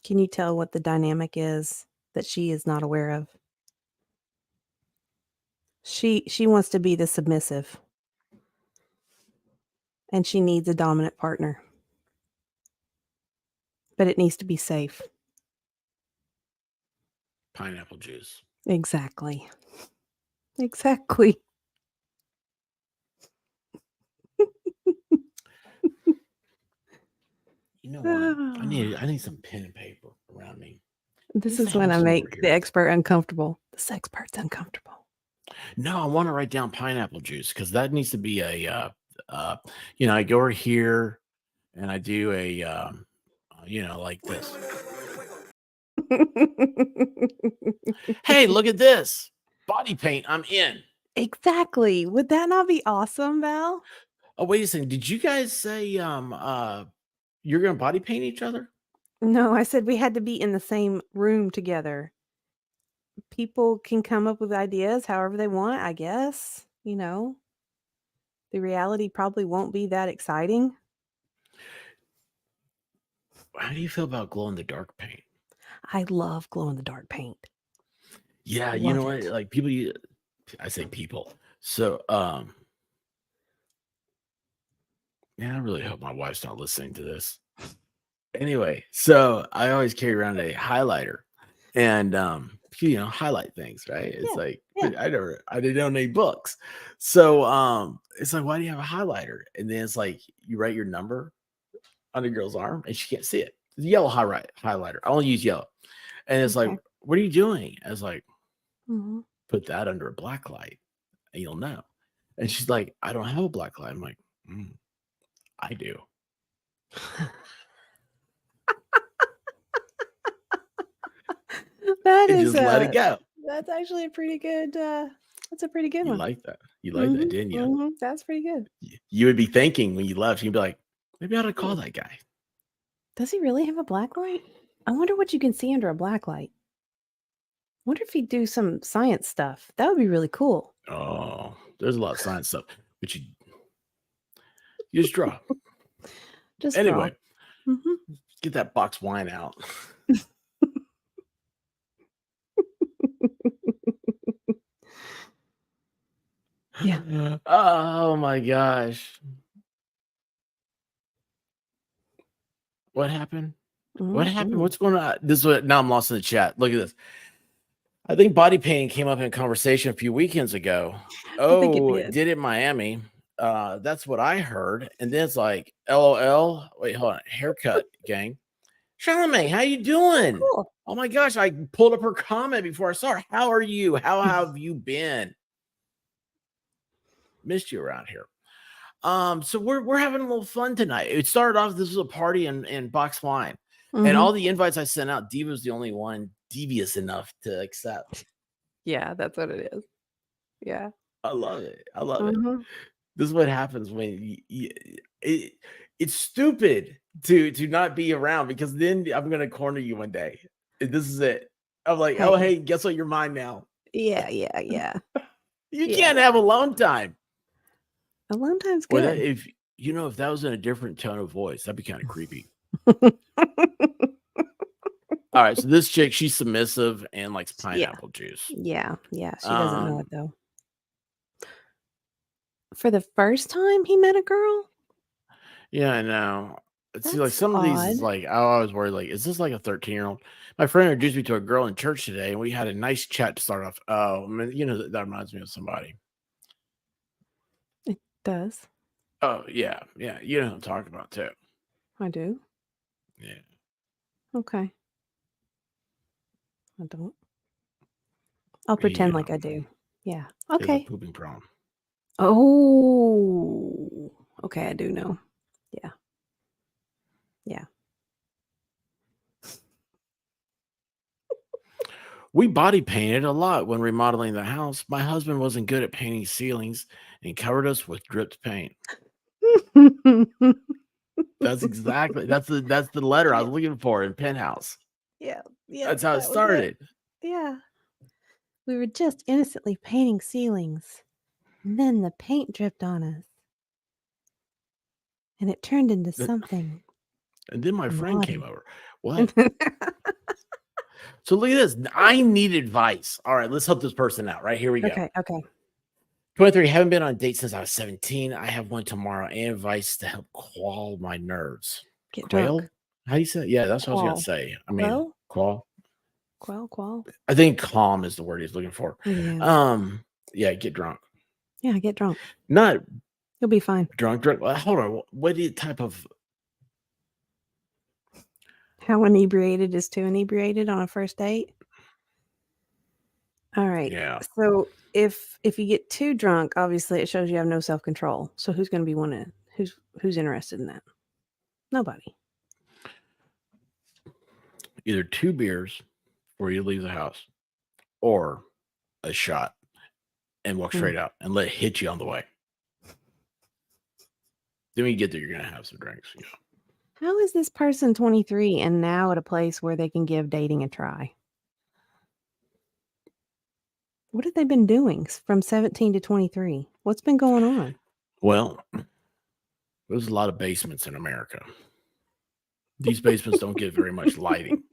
Can you tell what the dynamic is that she is not aware of? She wants to be the submissive. And she needs a dominant partner. But it needs to be safe. Pineapple juice. Exactly. Exactly. You know what? I need some pen and paper around me. This Who's is the when I house over make the here? expert uncomfortable. This expert's uncomfortable. No, I want to write down pineapple juice because that needs to be a I go over here and I do a like this. Hey, look at this. Body paint. I'm in. Exactly. Would that not be awesome, Val? Oh, wait a second. Did you guys say you're gonna body paint each other? No, I said we had to be in the same room together. People can come up with ideas however they want, I guess. You know, the reality probably won't be that exciting. How do you feel about glow in the dark paint? I love glow in the dark paint. Yeah, you know Love what? it. Like I say people. So I really hope my wife's not listening to this. Anyway, so I always carry around a highlighter and highlight things, right? It's Yeah, like yeah. I didn't own any books. So it's like, why do you have a highlighter? And then it's like you write your number on a girl's arm and she can't see it. It's a yellow highlighter. I only use yellow. And it's Okay. like, what are you doing? I was like, Mhm. put that under a black light and you'll know. And she's like, I don't have a black light. I'm like, I do. That And is just let it go. That's actually a pretty good that's a pretty good You one. like that. You like that, didn't you? Mhm. That's pretty good. You would be thinking when you left, you'd be like, maybe I ought to call that guy. Does he really have a black light? I wonder what you can see under a black light. Wonder if he'd do some science stuff. That would be really cool. Oh, there's a lot of science stuff, but you just draw. Just Anyway, draw. Mhm. get that box wine out. Yeah. Oh my gosh. What happened? What happened? Mhm. What's going on? This is what now I'm lost in the chat. Look at this. I think body painting came up in conversation a few weekends ago. I think it Oh, did. did it in Miami? That's what I heard. And then it's like, LOL. Wait, hold on. Haircut gang. Charlamagne, how you doing? Cool. Oh my gosh, I pulled up her comment before I saw her. How are you? How have you been? Missed you around here. So we're having a little fun tonight. It started off, this was a party in Box Wine. And Mhm. all the invites I sent out, Diva was the only one devious enough to accept. Yeah, that's what it is. Yeah. I love it. I love it. Mhm. This is what happens when it's stupid to not be around, because then I'm gonna corner you one day. This is it. I'm like, oh Hey. hey, guess what? You're mine now. Yeah. You Yeah. can't have alone time. Alone time's Or that, good. if that was in a different tone of voice, that'd be kind of creepy. All right, so this chick, she's submissive and likes pineapple juice. Yeah. She doesn't know Um, it though. For the first time he met a girl? Yeah, I know. See, like That's some of these is odd. like, I always worry, like, is this like a 13-year-old? My friend introduced me to a girl in church today, and we had a nice chat to start off. Oh, man, that reminds me of somebody. It does. Oh, yeah, you know who I'm talking about too. I do. Yeah. Okay. I don't. I'll You pretend like know, I do. Yeah. he has a Okay. pooping problem. Oh. Okay, I do know. Yeah. We body painted a lot when remodeling the house. My husband wasn't good at painting ceilings and covered us with dripped paint. That's the letter I was looking for in Penthouse. Yeah. That's how it that was it. started. Yeah. We were just innocently painting ceilings. And then the paint dripped on us. And it turned into Th- something And then my friend came naughty. over. What? So look at this. I need advice. All right, let's help this person out. Right, here we go. Okay. 23, haven't been on a date since I was 17. I have one tomorrow, and advice to help quell my nerves. Get Quail? drunk. How do you say it? Yeah, that's what I was Quell. gonna say. I mean, Quell? quell. Quell. I think calm is the word he's looking for. Yeah. Yeah, get drunk. Yeah, get drunk. Not You'll be fine. drunk. Well, hold on. What type of? How inebriated is too inebriated on a first date? All right. Yeah. So if you get too drunk, obviously it shows you have no self-control. So who's going to be who's interested in that? Nobody. Either 2 beers before you leave the house, or a shot and walk straight out and let it hit you on the way. Then when you get there, you're gonna have some drinks. You know. How is this person 23 and now at a place where they can give dating a try? What have they been doing from 17 to 23? What's been going on? Well, there's a lot of basements in America. These basements don't get very much lighting.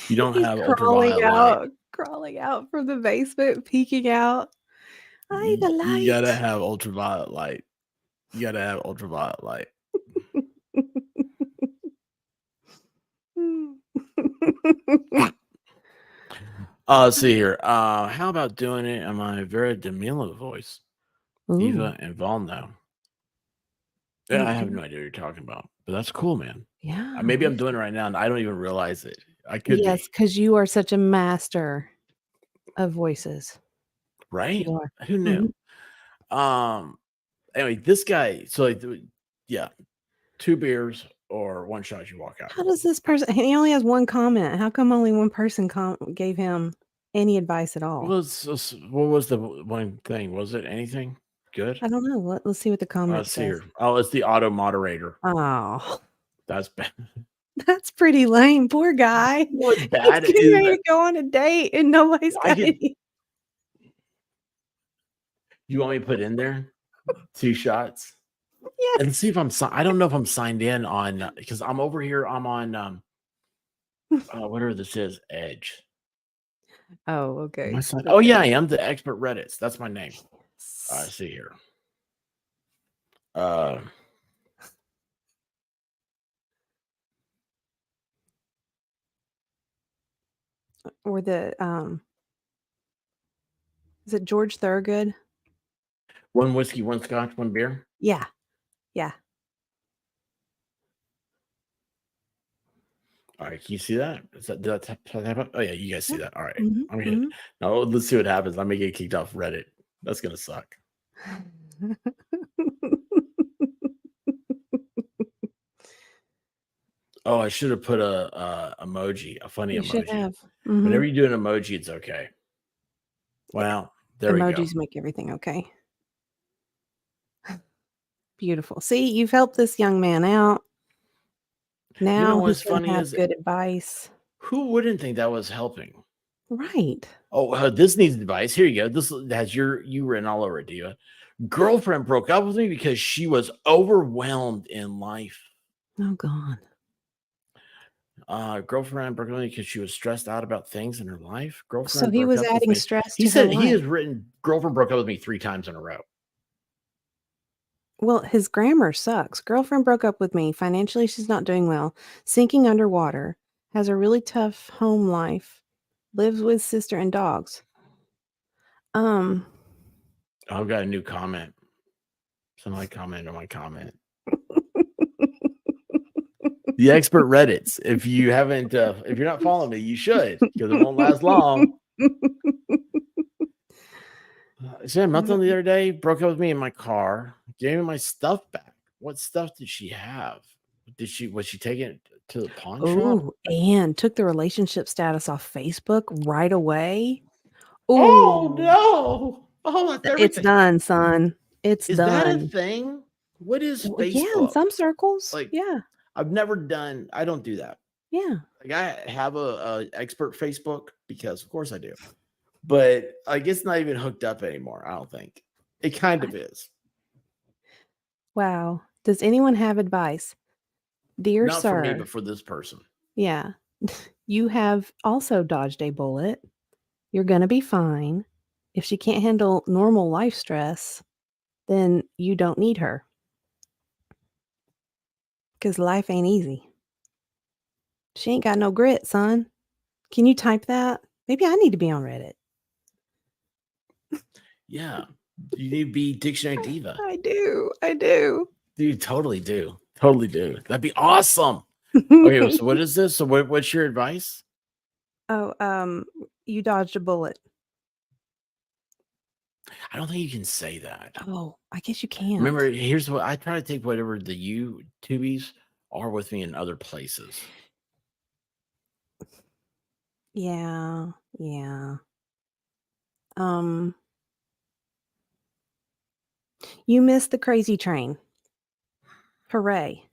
You don't have ultraviolet light. Crawling out from the basement, peeking out. Hi, the light. You gotta have ultraviolet light. Let's see here. How about doing it in my Vera Demila voice? Eva and Volno. Yeah, I have no idea what you're talking about, but that's cool, man. Yeah. Maybe I'm doing it right now and I don't even realize it. I could Yes, be. because you are such a master of voices. Right? You are. Who knew? Anyway, this guy, so like, yeah, 2 beers or 1 shot, you walk out. How does this person? He only has 1 comment. How come only 1 person gave him any advice at all? What was the one thing? Was it anything good? I don't know. Let's see what the comment Let's see says. here. Oh, it's the auto moderator. Oh, That's bad. That's pretty lame. Poor guy. What's He's bad getting is ready that to go on a date and nobody's I got could. any. You want me to put in there 2 shots Yeah. and see if I'm. I don't know if I'm signed in on because I'm over here. I'm on whatever this is, Edge. Oh, Am okay. I signed? Oh Okay. yeah, I am the expert Reddits. That's my name. I Yes. see here. Uh, Or the is it George Thorogood? 1 whiskey, 1 scotch, 1 beer. Yeah. Yeah. All right, can you see that? Is that did that happen? Oh yeah, you guys see Yeah. that. All right, Mhm. I'm gonna now let's see what happens. I may get kicked off Reddit. That's gonna suck. Mhm. Oh, I should have put a emoji, a funny You should emoji. have. Mhm. Whenever you do an emoji, it's okay. Well, there we go. Emojis make everything okay. Beautiful. See, you've helped this young man out. Now what's he's gonna funny have is good advice. who wouldn't think that was helping? Right. Oh, this needs advice. Here you go. This has you written all over it, Diva. Girlfriend broke up with me because she was overwhelmed in life. Oh God. Girlfriend broke up with me because she was stressed out about things in her life. So Girlfriend he broke was up with adding me. stress He to her said he life. has written girlfriend broke up with me 3 times in a row. Well, his grammar sucks. Girlfriend broke up with me. Financially, she's not doing well. Sinking underwater. Has a really tough home life. Lives with sister and dogs. I've got a new comment. Somebody commented on my comment. The expert Reddits. If you haven't, if you're not following me, you should because it won't last long. She had nothing the other day. Broke up with me in my car. Gave me my stuff back. What stuff did she have? Was she taking it to the pawn shop? Oh, and took the relationship status off Facebook right away. Oh Ooh, no! Oh, that's it's everything. done, son. It's Is that a done. thing? What is Well, yeah, in Facebook? some circles. Like, Yeah, I've never done. I don't do that. yeah. Like, I have a expert Facebook because, of course, I do. But I guess not even hooked up anymore. I don't think it kind of is. Wow. Does anyone have advice? Dear Not for me, sir, but for this person. yeah, you have also dodged a bullet. You're gonna be fine. If she can't handle normal life stress, then you don't need her. Because life ain't easy. She ain't got no grit, son. Can you type that? Maybe I need to be on Reddit. Yeah, you need to be Dictionary Diva. I do. I do. You totally do. Totally do. That'd be awesome. Okay, so what is this? So what's your advice? Oh, you dodged a bullet. I don't think you can say that. Oh, I guess you can't. Remember, here's what I try to take whatever the YouTubies are with me in other places. Yeah, yeah. You missed the crazy train. Hooray.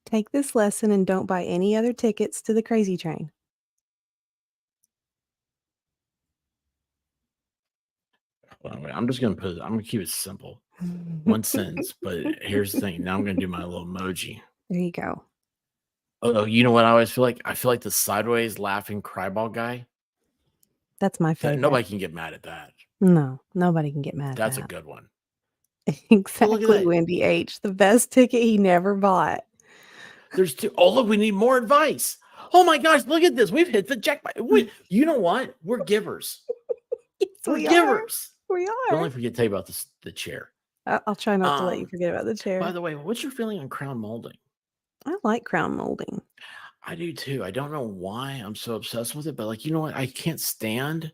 Take this lesson and don't buy any other tickets to the crazy train. Well, I'm just gonna I'm gonna keep it simple. One sentence, but here's the thing. Now I'm gonna do my little emoji. There you go. Oh, you know what I always feel like? I feel like the sideways laughing cryball guy. That's my favorite. Nobody can get mad at that. No, nobody can get mad That's at a that. good one. Exactly, that. Wendy H. The best ticket he never bought. There's 2. Oh, look, we need more advice. Oh my gosh, look at this. We've hit the jackpot. You know what? We're givers. Yes, We're we are. givers. We Don't are. let me forget to tell you about the chair. I'll try not to let you Um, forget about the chair. By the way, what's your feeling on crown molding? I like crown molding. I do too. I don't know why I'm so obsessed with it, but like, you know what? I can't stand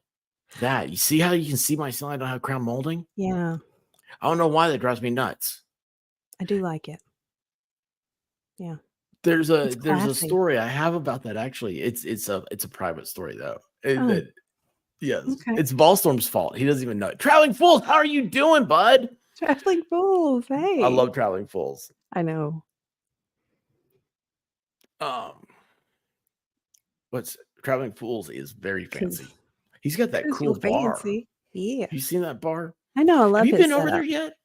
that. You see how you can see my ceiling? I don't have crown molding. Yeah, I don't know why that drives me nuts. I do like it. Yeah. There's It's a classy. story I have about that actually. It's a private story though. Oh. That Yes. Okay. It's Ballstorm's fault. He doesn't even know it. Traveling Fools, how are you doing, bud? Traveling Fools. Hey. I love Traveling Fools. I know. What's Traveling Fools is very 'Cause- fancy. He's got that 'cause cool you're bar. fancy. Yeah. Have you seen that bar? I know. I love Have you his been over setup. there yet?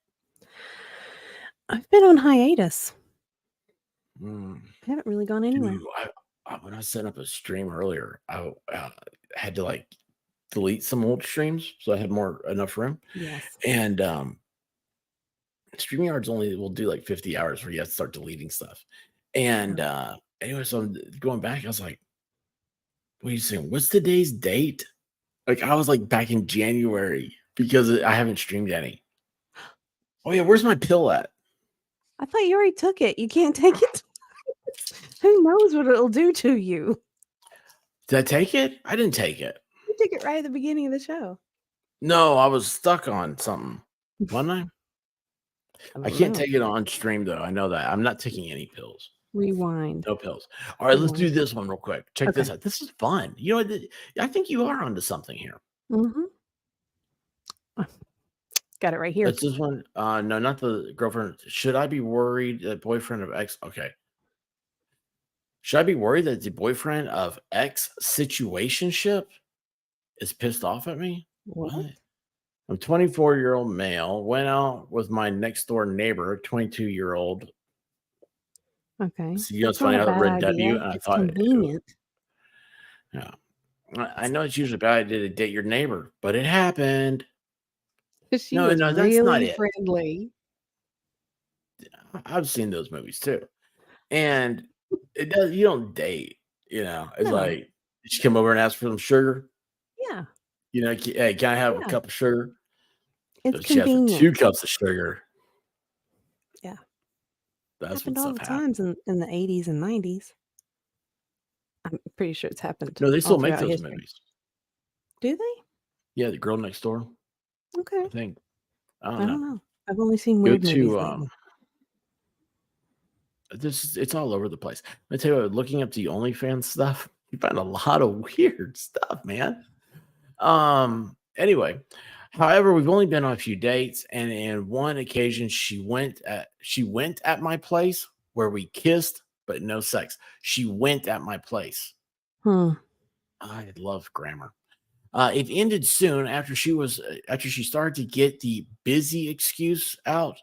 I've been on hiatus. Mm, I haven't really gone anywhere. dude, when I set up a stream earlier, I had to like delete some old streams so I had enough room. Yes. And StreamYards only will do like 50 hours where you have to start deleting stuff. And anyway, so I'm going back. I was like, what are you saying? What's today's date? Like I was like back in January because I haven't streamed any. Oh yeah, where's my pill at? I thought you already took it. You can't take it. Who knows what it'll do to you? Did I take it? I didn't take it. You took it right at the beginning of the show. No, I was stuck on something. Wasn't I? I can't know. take it on stream though. I know that. I'm not taking any pills. Rewind. No pills. All right, let's do Rewind. this one real quick. Check this Okay. out. This is fun. You know what? I think you are onto something here. Mm-hmm. Got it right here. That's this one. No, not the girlfriend. Should I be worried that boyfriend of ex? Okay. Should I be worried that the boyfriend of ex situationship is pissed off at me? What? I'm 24-year-old male. Went out with my next door neighbor, 22-year-old. Okay. So you know, it's It's not funny a how the bad red idea. W. And I It's thought, convenient. yeah, I know it's usually a bad idea to date your neighbor, but it happened. She No, was no, that's not really it. friendly. I've seen those movies too, and it does. You don't date, you know. It's No. like did she come over and ask for some sugar. Yeah. You know, hey, can I have a Yeah. cup of sugar? It's So she asked for convenient. 2 cups of sugar. Yeah. That's Happened when all stuff the happens. times in the 80s and 90s. I'm pretty sure it's happened. No, they all still make throughout those history. movies. Do they? Yeah, The Girl Next Door. Okay. I think. I I don't don't know. know. I've only seen Go weird movies to lately. it's all over the place. Let me tell you what, looking up the OnlyFans stuff, you find a lot of weird stuff, man. Anyway, however, we've only been on a few dates, and in one occasion she went at my place where we kissed, but no sex. She went at my place. I love grammar. It ended soon after she started to get the busy excuse out.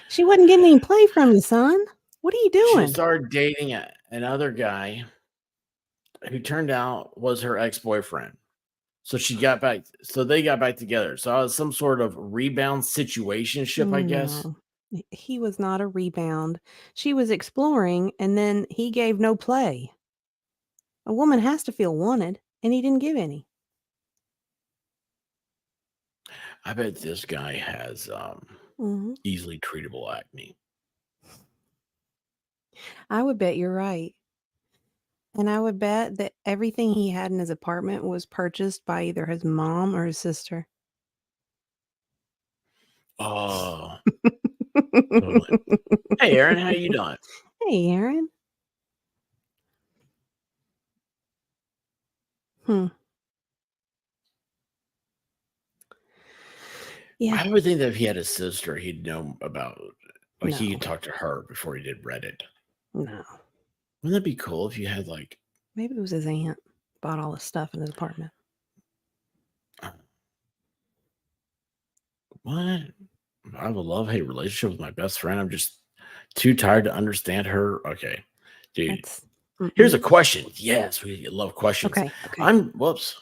She wasn't getting any play from you, son. What are you She doing? started dating another guy who turned out was her ex-boyfriend. So they got back together. So it was some sort of rebound situationship, I guess. No, he was not a rebound. She was exploring, and then he gave no play. A woman has to feel wanted, and he didn't give any. I bet this guy has Mhm. easily treatable acne. I would bet you're right. And I would bet that everything he had in his apartment was purchased by either his mom or his sister. Oh, totally. Hey, Aaron, how you doing? Hey, Aaron. Yeah. I would think that if he had a sister, he'd know about, like, he No. could talk to her before he did Reddit. No. Wouldn't that be cool if you had, like, Maybe it was his aunt bought all the stuff in his apartment. what? I have a love-hate relationship with my best friend. I'm just too tired to understand her. Okay, dude. That's Here's a question. Yes, we love questions. okay. Okay. Whoops.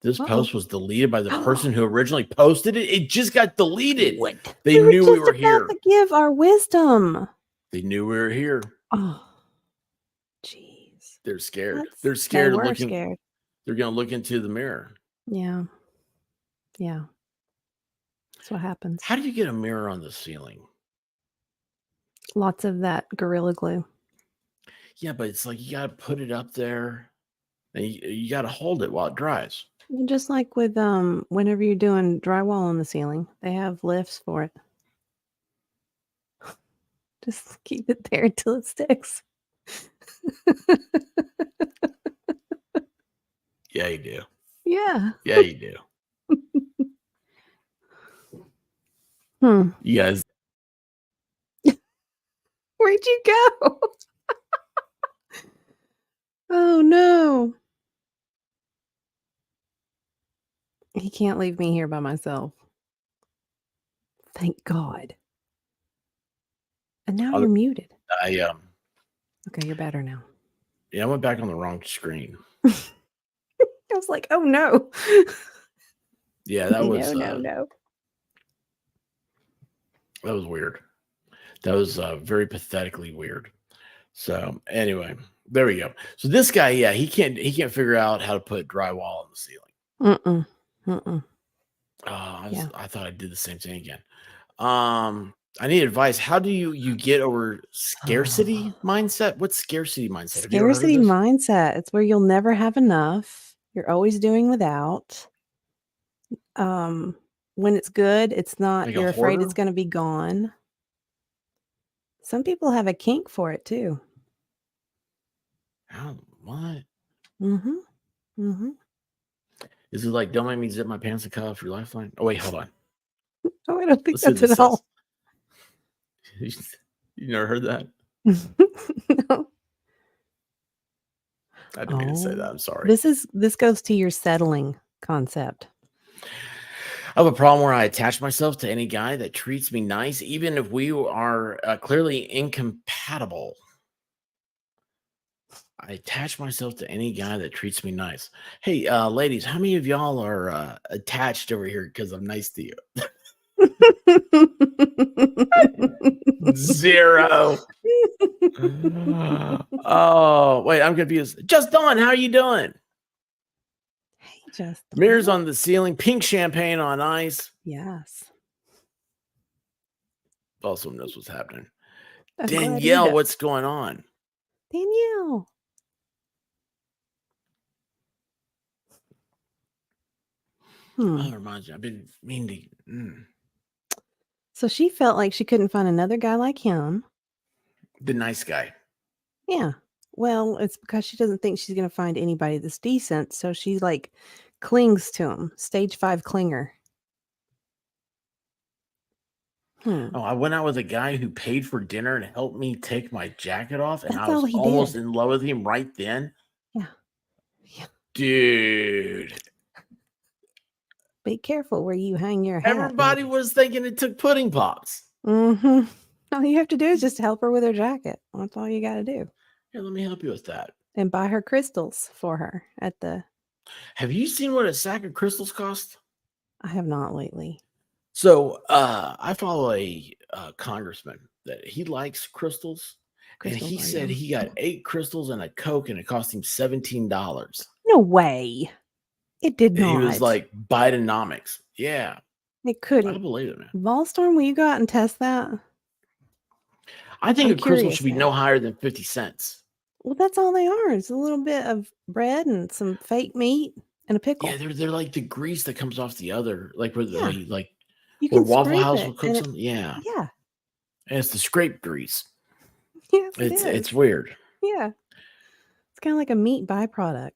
This Uh-oh. post was deleted by the person who originally posted it. It just got deleted. What? They knew we were just here. about to give our wisdom. They knew we were here. Oh, jeez. They're scared. That's- They're They scared of were looking. scared. They're gonna look into the mirror. Yeah. Yeah. That's what happens. How do you get a mirror on the ceiling? Lots of that Gorilla Glue. Yeah, but it's like you gotta put it up there, and you gotta hold it while it dries. Just like with whenever you're doing drywall on the ceiling, they have lifts for it. Just keep it there until it sticks. Yeah, you do. Yeah. Yeah, you do. Hmm. You guys, Where'd you go? Oh no. He can't leave me here by myself. Thank God. And now Other- you're muted. I Okay, you're better now. yeah, I went back on the wrong screen. I was like, oh no. Yeah, that was no. that was weird. That was very pathetically weird. So anyway, there we go. So this guy, yeah, he can't figure out how to put drywall on the ceiling. Mm-mm. Mm-mm. Yeah. I thought I did the same thing again. I need advice. How do you get over scarcity mindset? What's scarcity mindset? Have you ever heard of Scarcity this? mindset. It's where you'll never have enough. You're always doing without. When it's good, it's not, Like a you're afraid it's hoarder? going to be gone. Some people have a kink for it too. What? Mm-hmm. Mm-hmm. Is it like don't make me zip my pants and cut off your lifeline? Oh wait, hold on. Oh, I don't think Let's see what that's this at all. says. You never heard that? No. I didn't mean to say Oh. that. I'm sorry. This goes to your settling concept. I have a problem where I attach myself to any guy that treats me nice, even if we are clearly incompatible. I attach myself to any guy that treats me nice. Hey, ladies, how many of y'all are attached over here because I'm nice to you? 0. Oh, wait, I'm confused. Just Dawn, how are you doing? Hey, just Mirrors on the ceiling, pink champagne on ice. Yes. Also knows what's happening. I'm glad he Danielle, does. what's going on? Danielle. Oh, that reminds me. I've been meaning to. So she felt like she couldn't find another guy like him. The nice guy. Yeah. Well, it's because she doesn't think she's going to find anybody that's decent. So she like clings to him. Stage 5 clinger. Oh, I went out with a guy who paid for dinner and helped me take my jacket off, and That's I all was he almost did. in love with him right then. Yeah. Yeah. Dude. Be careful where you hang your hat. Everybody was thinking it took pudding pops. Mm-hmm. All you have to do is just help her with her jacket. That's all you got to do. Here, let me help you with that. And buy her crystals for her at the. Have you seen what a sack of crystals cost? I have not lately. So I follow a congressman that he likes crystals. Crystals And he are said yum. he got 8 crystals and a Coke, and it cost him $17. No way. It did And not. he was like, Bidenomics. Yeah, It I couldn't. don't believe it, man. Volstorm, will you go out and test that? I think I'm a crystal curious should be now. no higher than 50 cents. Well, that's all they are. It's a little bit of bread and some fake meat and a pickle. Yeah, they're like the grease that comes off the other, like where Yeah. like You where can Waffle scrape House it will cook and it, them. Yeah, yeah. and it's the scrape grease. Yes, It's weird. Yeah. It's kind of like a meat byproduct.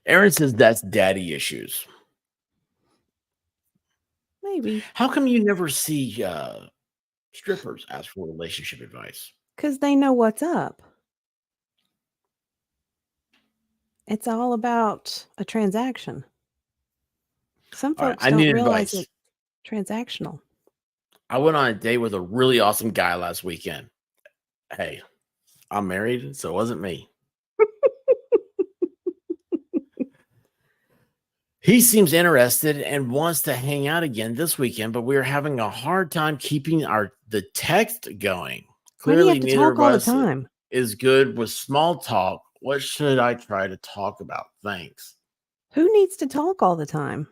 Aaron says that's daddy issues. Maybe. How come you never see strippers ask for relationship advice? Because they know what's up. It's all about a transaction. Some All right, folks I don't need realize advice. it's transactional. I went on a date with a really awesome guy last weekend. Hey, I'm married, so it wasn't me. He seems interested and wants to hang out again this weekend, but we're having a hard time keeping the text going. Why do you Clearly, have to neither talk of all the us time? is good with small talk. What should I try to talk about? Thanks. Who needs to talk all the time?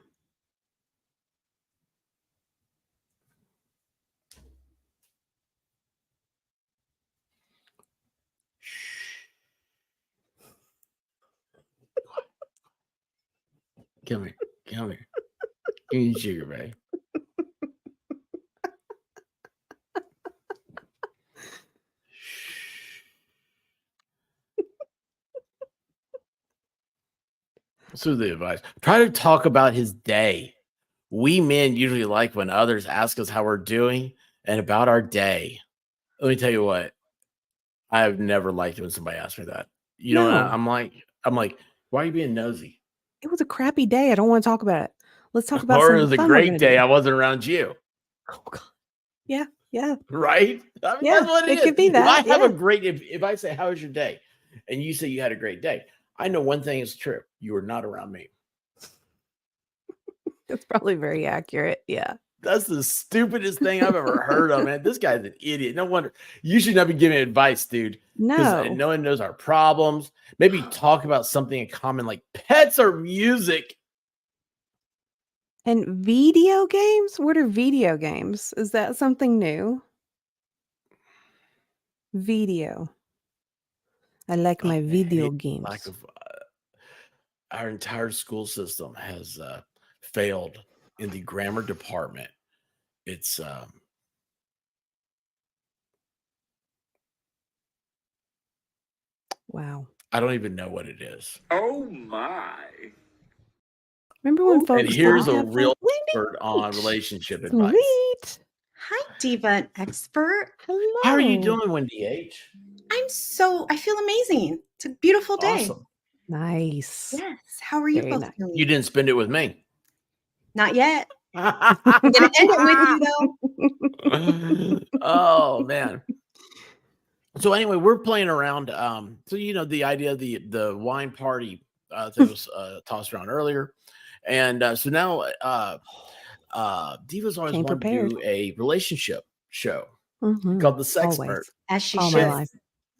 Come here. Come here. Give me sugar, babe. So the advice: try to talk about his day. We men usually like when others ask us how we're doing and about our day. Let me tell you what, I have never liked it when somebody asks me that. You know, No. I'm like, why are you being nosy? It was a crappy day. I don't want to talk about it. Let's talk about Or it something was a fun we're great gonna day. do. I wasn't around you, Oh God. Yeah, yeah, right? I mean, yeah. that's what It it could be is. If I that. have Yeah. a great, if I say, "How was your day?" and you say you had a great day, I know one thing is true: you were not around me. That's probably very accurate. Yeah. That's the stupidest thing I've ever heard of, man. This guy's an idiot. No wonder you should not be giving advice, dude. Because No. no one knows our problems. Maybe talk about something in common like pets or music. And video games? What are video games? Is that something new? Video. I like my I video hate games. lack of our entire school system has failed in the grammar department. It's Wow. I don't even know what it is. Oh my. Remember when Oh, folks And didn't here's a have phones? real Wendy, expert on relationship advice. Sweet. hi, Diva and Expert. Hello. How are you doing, Wendy H? I feel amazing. It's a beautiful day. Awesome. Nice. Yes. How are you Very both nice. feeling? You didn't spend it with me. Not yet. I'm gonna end it with you though. Oh man. So anyway, we're playing around. So you know the idea of the wine party that was tossed around earlier, and so now Diva's always Came wanted prepared. to do a relationship show Mhm. called the Sexpert. Always. As she All my should. life.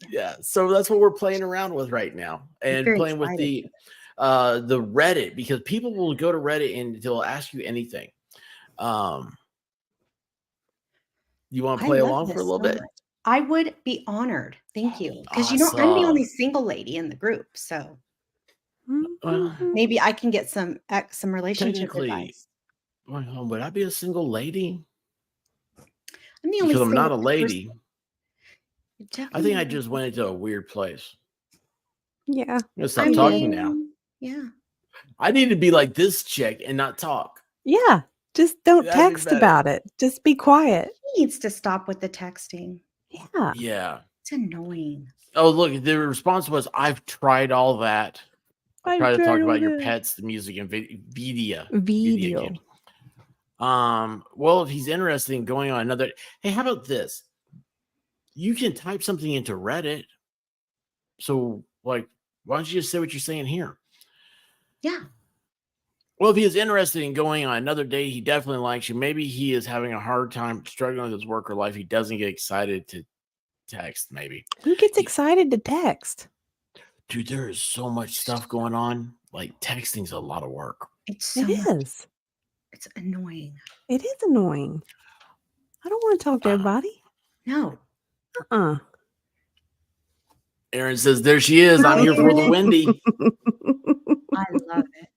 Yeah, so that's what we're playing around with right now, and Very playing with the Reddit, because people will go to Reddit and they'll ask you anything. You want to I play love along this for a little so bit? much. I would be honored. Thank you. Because I'm the Awesome. only single lady in the group. So Well, Mhm. maybe I can get some relationship technically, advice. well, would I be a single lady? I'm the only Because I'm single not a lady. person. You're I think definitely I not just a went lady. into a weird place. Yeah. I'm gonna I stop talking now. mean, yeah. I need to be like this chick and not talk. Yeah. Just don't That'd be text better. about it. Just be quiet. He needs to stop with the texting. Yeah. Yeah. It's annoying. Oh, look, the response was, "I've tried all that. I've tried to talk about your pets. pets, the music, and video Video. games." Well, if he's interested in going on another, hey, how about this? You can type something into Reddit. So, like, why don't you just say what you're saying here? Yeah. Well, if he is interested in going on another date, he definitely likes you. Maybe he is having a hard time struggling with his work or life. He doesn't get excited to text, maybe. Who gets excited to text? Dude, there is so much stuff going on. Like, texting's a lot of work. It's so It much. is. It's annoying. It is annoying. I don't want to talk to everybody. No. Uh-uh. Aaron says, there she is. I'm here for the Wendy. I love it.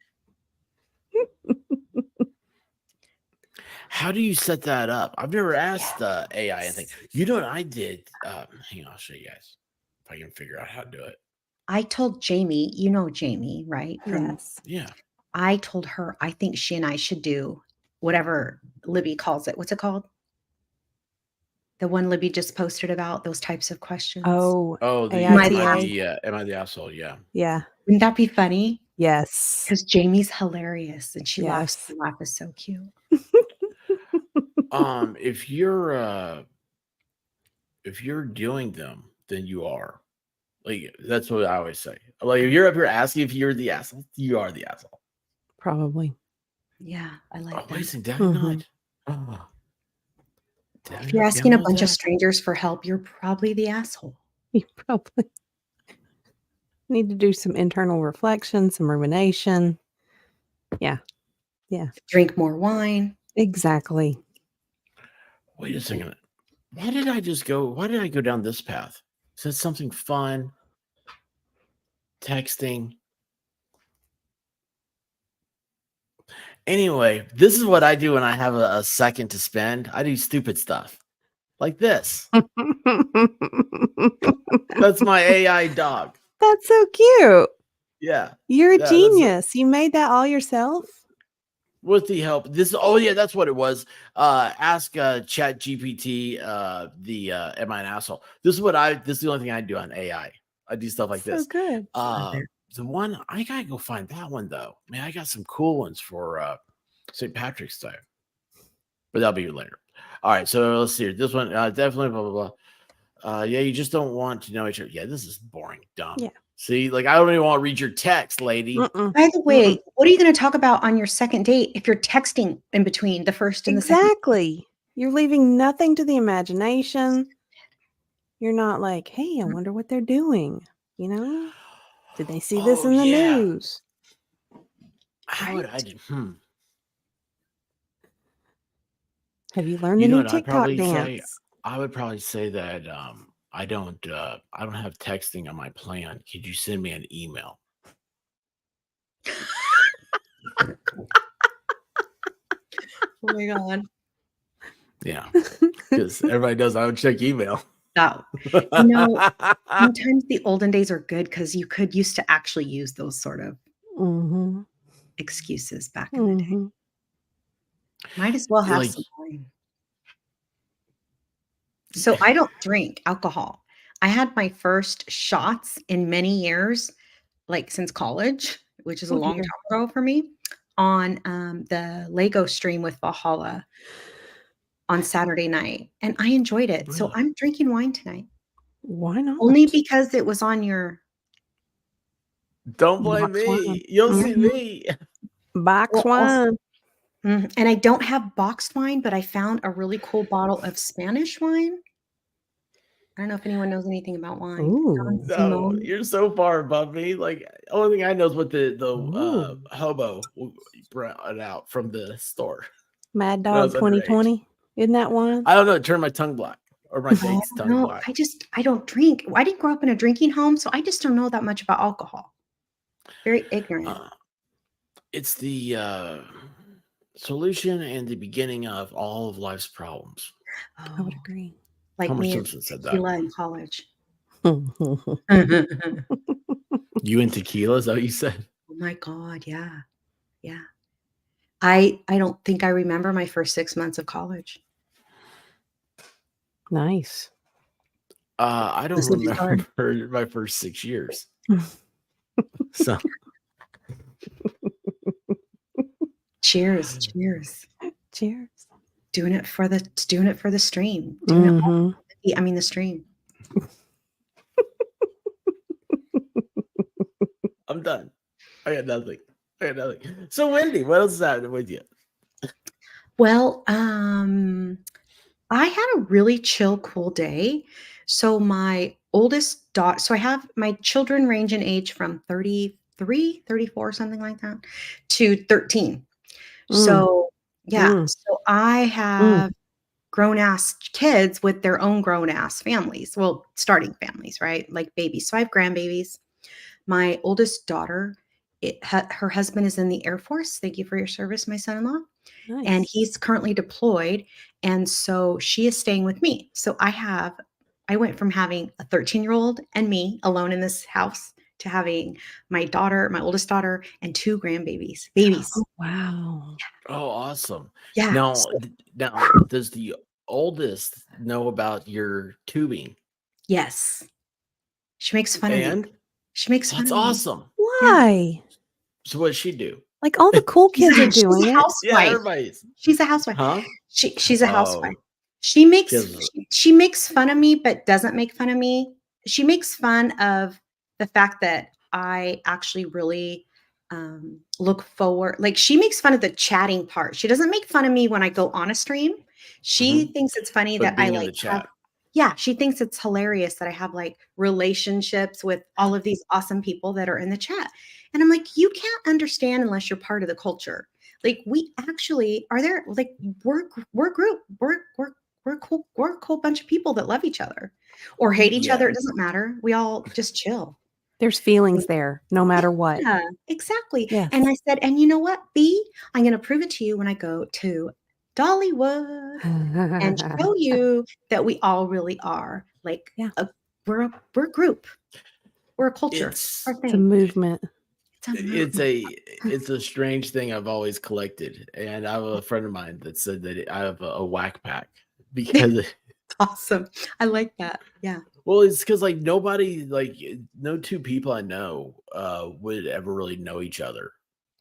How do you set that up? I've never asked AI anything. You know what I did? Hang on, I'll show you guys if I can figure out how to do it. I told Jamie, you know Jamie, right? Yes. Yeah. I told her I think she and I should do whatever Libby calls it. What's it called? The one Libby just posted about those types of questions. Oh, Oh, the AI am I the asshole? Yeah. yeah. Wouldn't that be funny? Yes. Because Jamie's hilarious and she laughs. Yes. The laugh is so cute. If you're doing them, then you are. Like, that's what I always say. Like, if you're up here asking if you're the asshole, you are the asshole. Probably. Yeah, I like Oh, that. wait a second, did I Mhm. not? Oh. Did I If you're not asking a download bunch of that? strangers for help, you're probably the asshole. You probably need to do some internal reflection, some rumination. Yeah. Yeah. Drink more wine. Exactly. Wait a second. Why did I go down this path? Is that something fun? Texting. Anyway, this is what I do when I have a second to spend. I do stupid stuff like this. That's my AI dog. That's so cute. Yeah. You're a Yeah, that's it. genius. You made that all yourself? With the help, oh yeah, that's what it was. Ask Chat GPT. Am I an asshole? This is the only thing I do on AI. I do stuff like So this. good. The one I gotta go find that one though. Man, I got some cool ones for St. Patrick's Day, but that'll be later. All right, so let's see. This one definitely blah blah blah. Yeah, you just don't want to know each other. Yeah, this is boring, dumb. Yeah. See, like I don't even want to read your text, lady. Mm-mm. By the way, what are you going to talk about on your second date if you're texting in between the first and the second? Exactly. You're leaving nothing to the imagination. You're not like, hey, I wonder what they're doing. You know? Did they see this Oh, in the yeah. news? How would I do? Have you learned You the know new what I'd TikTok probably say? dance? I would probably say that I don't have texting on my plan. Could you send me an email? Oh my God. Yeah, because everybody knows I would check email. That, sometimes the olden days are good because you used to actually use those sort of Mm-hmm. excuses back in the day. Mm-hmm. Might as well have Like- some wine. So I don't drink alcohol. I had my first shots in many years, like since college, which is a Oh, long dear. time ago for me, on the Lego stream with Valhalla on Saturday night. And I enjoyed it. So Really? I'm drinking wine tonight. Why not? Only because it was on your Don't blame Box wine. me. You'll see Mhm. me. Box Well, also- wine. And I don't have boxed wine, but I found a really cool bottle of Spanish wine. I don't know if anyone knows anything about wine. Ooh. No, Simone. you're so far above me. Like only thing I know is what the Ooh. hobo brought out from the store. Mad When I Dog was underage. 2020. Isn't that one? I don't know. It turned my tongue black or my face tongue No, black. I don't drink. I didn't grow up in a drinking home, so I just don't know that much about alcohol. Very ignorant. It's the solution and the beginning of all of life's problems. I would Oh, agree. like Homer me and Simpson said that. tequila in college. Oh You and tequila? Is that what you said? Oh my God, yeah. Yeah. I don't think I remember my first 6 months of college. Nice. I don't This would be hard. remember my first 6 years. So Cheers. Cheers. Cheers. Doing it for the stream. Doing it all, Mhm. the stream. I'm done. I got nothing. So Wendy, what else is happening with you? Well, I had a really chill, cool day. So my oldest daughter, so I have my children range in age from 33, 34, something like that, to 13. So yeah, so I have grown ass kids with their own grown ass families. Well, starting families, right? Like babies. So I have grandbabies. My oldest daughter, her husband is in the Air Force. Thank you for your service, my son-in-law. Nice. And he's currently deployed. And so she is staying with me. So I went from having a 13-year-old and me alone in this house to having my daughter, my oldest daughter, and 2 grandbabies. Babies. Oh, wow. Oh, awesome. Yeah. Now does the oldest know about your tubing? Yes. She makes fun of me. And She makes fun that's of me. awesome. Why? So what does she do? Like all the cool kids are She's doing a it. housewife. Yeah, everybody's. She's a housewife. Huh? She's a housewife. Oh. She makes Yes. she makes fun of me, but doesn't make fun of me. She makes fun of the fact that I actually really look forward. Like she makes fun of the chatting part. She doesn't make fun of me when I go on a stream. She thinks it's funny But that I being in the like chat. yeah, she thinks it's hilarious that I have like relationships with all of these awesome people that are in the chat. And I'm like, you can't understand unless you're part of the culture. Like we actually are there. Like we're a group. We're a cool bunch of people that love each other or hate each other. It doesn't matter. We all just chill. There's feelings there, no matter what. Yeah, exactly. Yes. And I said, and you know what, B, I'm going to prove it to you when I go to Dollywood and show you that we all really are like Yeah. we're a group. We're a culture. It's Our It's a thing. movement. it's a strange thing I've always collected, and I have a friend of mine that said that I have a whack pack because Awesome. I like that. Yeah. well, it's because like nobody like no two people I know would ever really know each other.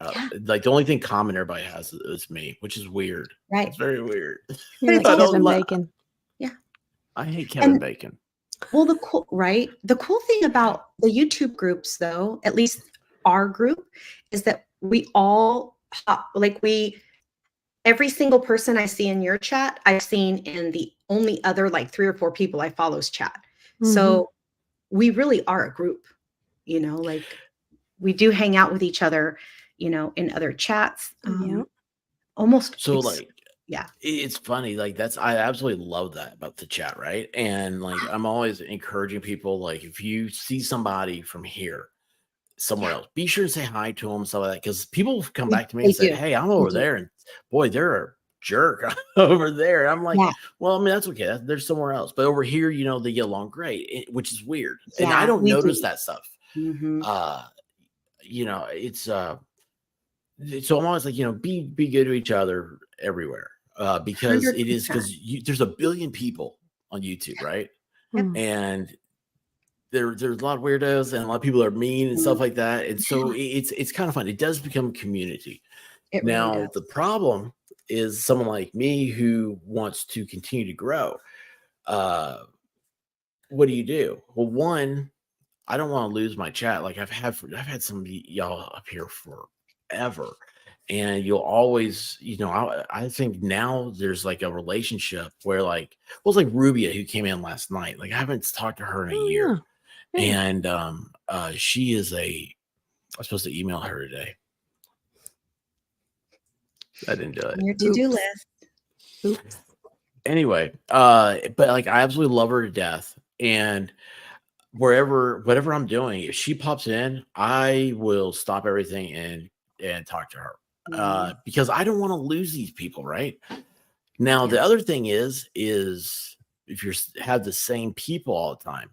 Yeah. Like the only thing common everybody has is me, which is weird. Right. It's very weird. You're like I don't Kevin li- Bacon. I hate Kevin And Bacon. well, the cool thing about the YouTube groups, though, at least our group, is that we all every single person I see in your chat, I've seen in the only other like 3 or 4 people I follow's chat. Mhm. So we really are a group, like we do hang out with each other, in other chats. Yeah. Almost So it's- like yeah. it's funny, like I absolutely love that about the chat, right? And like I'm always encouraging people, like if you see somebody from here somewhere else, be sure to say hi to them, stuff like that. Because people come back to me They and say, do. "Hey, I'm They over do. there," and boy, they're a jerk over there. I'm like, Yeah. well, I mean, that's okay. They're somewhere else, but over here, they get along great, which is weird, and I Yeah, don't we notice do. that stuff. Mhm. It's so I'm always like, be good to each other everywhere, because it is 100%. because there's a billion people on YouTube, right? Yep. Mm. And there's a lot of weirdos and a lot of people are mean and stuff like that, and so it's kind of fun. It does become community. It really Now does. the problem is someone like me who wants to continue to grow. What do? Well, one, I don't want to lose my chat. Like I've had some of y'all up here forever, and you'll always, I think now there's like a relationship where like, well, it's like Rubia who came in last night. Like I haven't talked to her in a Oh, year, yeah. Yeah. and she is I was supposed to email her today. I didn't do it. On your to-do Oops. list. Oops. Anyway, but like I absolutely love her to death, and whatever I'm doing, if she pops in, I will stop everything and talk to her, Mhm. because I don't want to lose these people. Right now, the Yeah. other thing is if you have the same people all the time,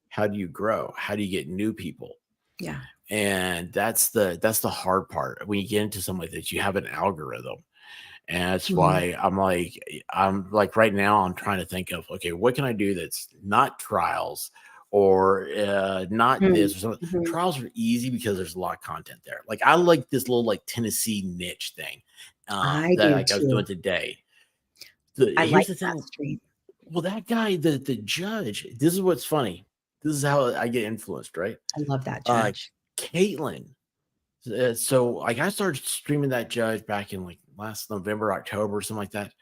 how do you grow? How do you get new people? Yeah. And that's the hard part when you get into something like this. You have an algorithm. And that's Mhm. why I'm like right now I'm trying to think of, okay, what can I do that's not trials or not this or something. Mhm. Trials are easy because there's a lot of content there. Like I like this little like Tennessee niche thing I that do like I was doing too. today. I Here's like the that thing. stream. Well, that guy, the judge, this is what's funny. This is how I get influenced, right? I love that Uh, judge. Caitlin. So like I started streaming that judge back in like last November, October, something like that.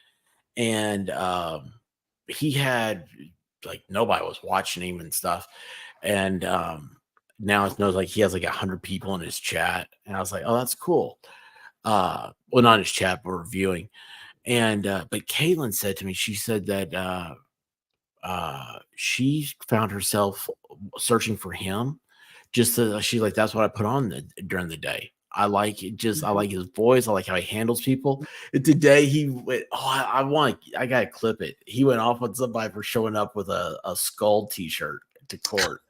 And he had like nobody was watching him and stuff. And now it knows like he has like 100 people in his chat. And I was like, oh, that's cool. Well, not his chat, but reviewing. And but Caitlin said to me, she said that she found herself searching for him. She's like, that's what I put on during the day. I like it. I like his voice. I like how he handles people. And today he went, oh, I gotta clip it. He went off on somebody for showing up with a skull t-shirt to court.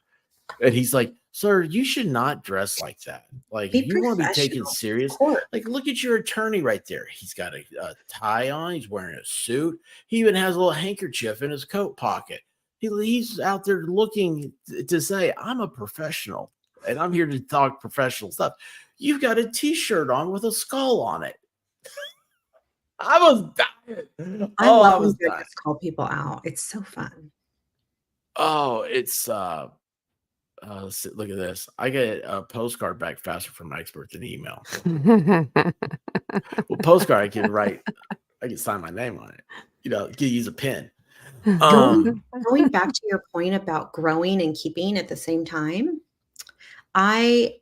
And he's like, sir, you should not dress like that. Like, Be if you want to be taken professional. serious, Court. like, look at your attorney right there. He's got a tie on. He's wearing a suit. He even has a little handkerchief in his coat pocket. He's out there looking to say, I'm a professional and I'm here to talk professional stuff. You've got a t-shirt on with a skull on it. I was dying. I I love was when dying. judges call people out. It's so fun. Oh, it's look at this. I get a postcard back faster from my expert than email. Well, postcard I can sign my name on it. You can use a pen. Going back to your point about growing and keeping at the same time, I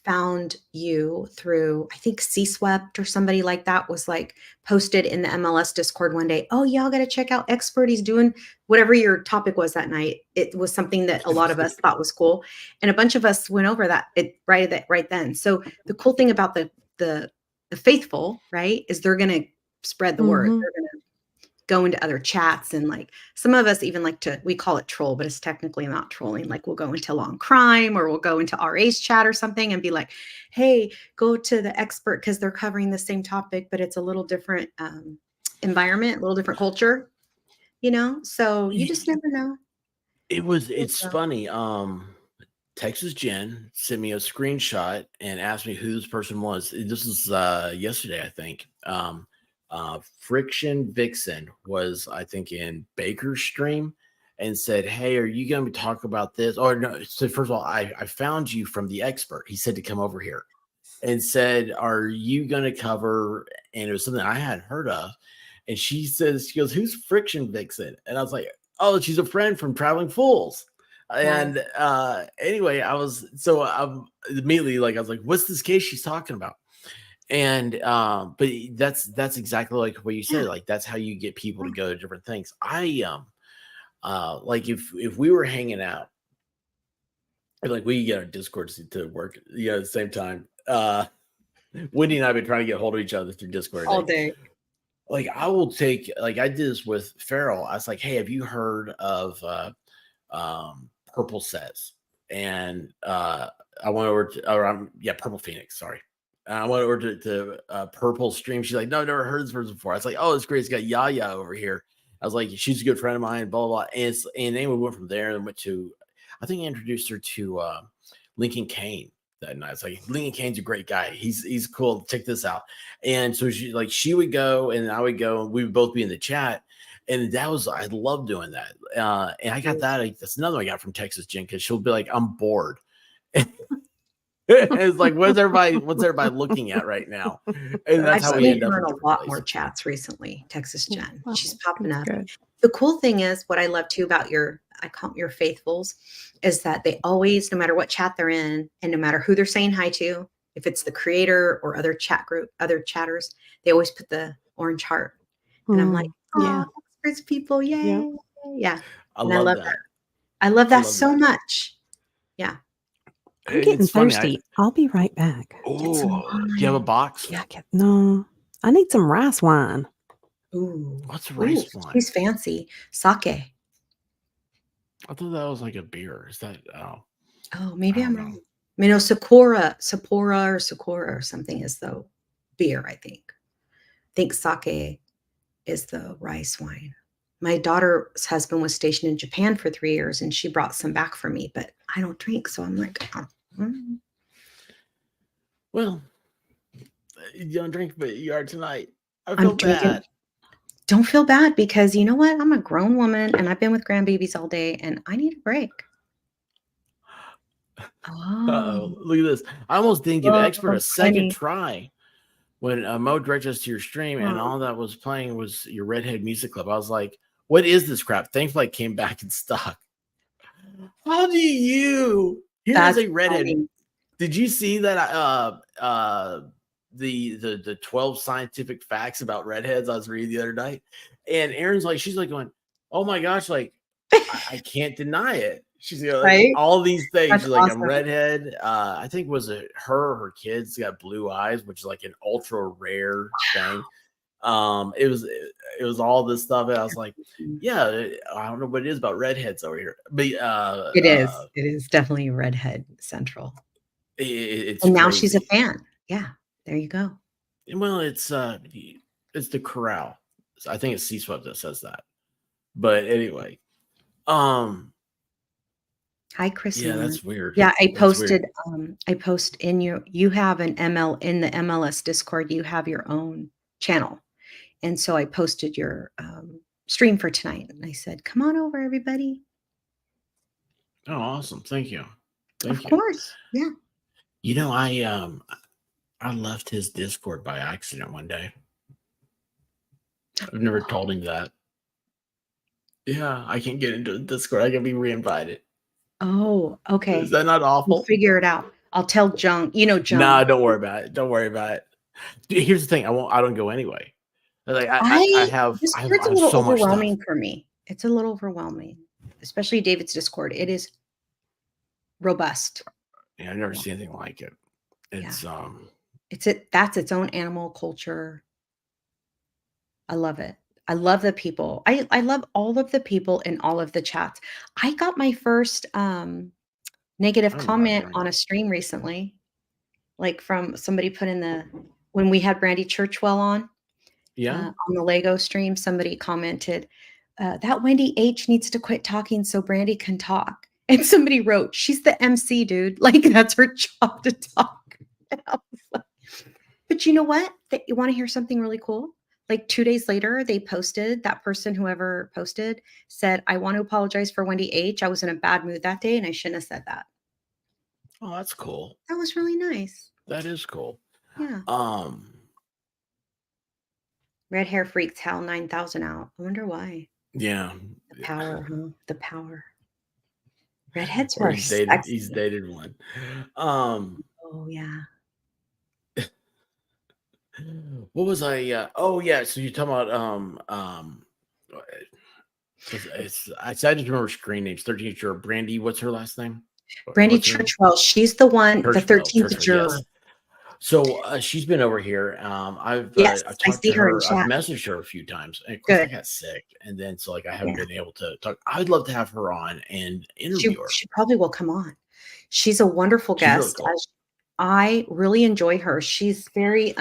found you through, I think C-Swept or somebody like that was like posted in the MLS Discord one day. Oh, y'all got to check out Expert. He's doing whatever your topic was that night. It was something that a lot of us thought was cool. And a bunch of us went over that right then. So the cool thing about the faithful, right, is they're going to spread the word. Mhm. They're going to go into other chats, and like some of us even like to, we call it troll, but it's technically not trolling. Like we'll go into long crime, or we'll go into RA's chat or something and be like, hey, go to the expert because they're covering the same topic, but it's a little different environment, a little different culture, so you just never know. It's So, funny. Texas Jen sent me a screenshot and asked me who this person was. This is yesterday, I think. Friction Vixen was, I think, in Baker's stream and said, hey, are you going to talk about this? Or no, so first of all, I found you from the expert. He said to come over here and said, are you going to cover? And it was something I hadn't heard of. And she goes, who's Friction Vixen? And I was like, oh, she's a friend from Traveling Fools. And anyway, I'm immediately like, I was like, what's this case she's talking about? And but that's exactly like what you said. Like that's how you get people to go to different things. Like if we were hanging out, like we get our Discord to work, at the same time. Wendy and I have been trying to get hold of each other through Discord all day. Like I will take, like I did this with Farrell. I was like, hey, have you heard of Purple Says? And I went over to, Purple Phoenix, sorry. I went over to Purple stream. She's like, no, never heard this person before. I was like, oh, it's great. It's got Yaya over here. I was like, she's a good friend of mine, blah, blah, blah. And then we went from there and went to, I think I introduced her to Lincoln Kane that night. It's like, Lincoln Kane's a great guy. He's cool. Check this out. And so she would go and I would go and we would both be in the chat. And I love doing that. And I got that. That's another one I got from Texas Jen, because she'll be like, I'm bored. It's like, what's everybody looking at right now? And that's how I've we seen end up her in a different lot places. more chats recently, Texas Jen. Oh, She's popping up. good. The cool thing is, what I love too about I call them your faithfuls, is that they always, no matter what chat they're in, and no matter who they're saying hi to, if it's the creator or other chatters, they always put the orange heart. And I'm like, yeah. oh, experts people, yay. Yeah. I And love that. I love that love so that. much. Yeah. I'm getting It's funny, thirsty. I'll be right back. do you have a box? Yeah, no. I need some rice wine. Ooh. What's rice wine? She's fancy. Sake. I thought that was like a beer. Is that Oh, maybe I I'm don't wrong. know. Sapporo or something is the beer, I think. I think sake is the rice wine. My daughter's husband was stationed in Japan for 3 years, and she brought some back for me, but I don't drink, so I'm like, Well, you don't drink, but you are tonight. I I'm feel drinking. bad. Don't feel bad, because you know what? I'm a grown woman and I've been with grandbabies all day and I need a break. Uh-oh, look at this. I almost didn't give Oh, Expert a second funny. try when Mo directed us to your stream, and all that was playing was your Redhead Music Club. I was like, what is this crap? Thankfully, it came back in stock. How do you? Here's a Redhead. funny. Did you see that? The 12 scientific facts about redheads I was reading the other night, and Erin's like, she's like going, oh my gosh, like I can't deny it. She's like, Right? all these things. That's She's like, awesome. I'm redhead. I think was it her or her kids got blue eyes, which is like an ultra rare thing. It was all this stuff, and I was like, yeah, I don't know what it is about redheads over here, but It is definitely redhead central. it's And now crazy. she's a fan. Yeah, there you go. Well, it's the corral. I think it's C-Swept that says that. But anyway, Hi, Chris. yeah, that's weird. Yeah, I That's posted. weird. I post in you have an in the MLS Discord. You have your own channel, and so I posted your stream for tonight, and I said, "Come on over, everybody." Oh, awesome! Thank you. Of course, yeah. You know, I left his Discord by accident one day. I've never told him that. Yeah, I can't get into the Discord. I can be reinvited. Oh, okay. Is that not awful? We'll figure it out. I'll tell Joan. You know Joan. Nah, don't worry about it. Don't worry about it. Dude, here's the thing. I don't go anyway. Like I have Discord's a I have little so much stuff. overwhelming for me. It's a little overwhelming, especially David's Discord. It is robust. Yeah, I've never seen anything like it. It's That's its own animal culture. I love it. I love the people. I love all of the people in all of the chats. I got my first negative I'm comment wondering. on a stream recently, like from somebody put in the when we had Brandy Churchwell Yeah. on the Lego stream, somebody commented, that Wendy H needs to quit talking so Brandy can talk. And somebody wrote, she's the MC, dude. Like that's her job to talk. And I was like, but you know what? You want to hear something really cool? Like 2 days later, they posted, that person, whoever posted, said, I want to apologize for Wendy H. I was in a bad mood that day and I shouldn't have said that. Oh, that's cool. That was really nice. That is cool. Yeah. Um, Red hair freaks Hal 9000 out. I wonder why. yeah. The power, huh? The power. Redheads Or are he's dated sexy. one. Oh, yeah. What was I oh yeah, so you're talking about I just remember her screen names. 13th juror Brandy, what's her last name? Brandy What's her name? Churchwell. She's the one, the Churchwell, 13th juror. yes. So she's been over here. I've Yes, I've I talked see to her in her. I've chat. messaged her a few times, and of course I Good. got sick, and then so like I haven't Yeah. been able to talk. I'd love to have her on and interview her. She probably will come on. She's a wonderful She's really guest. cool. I really enjoy her. She's very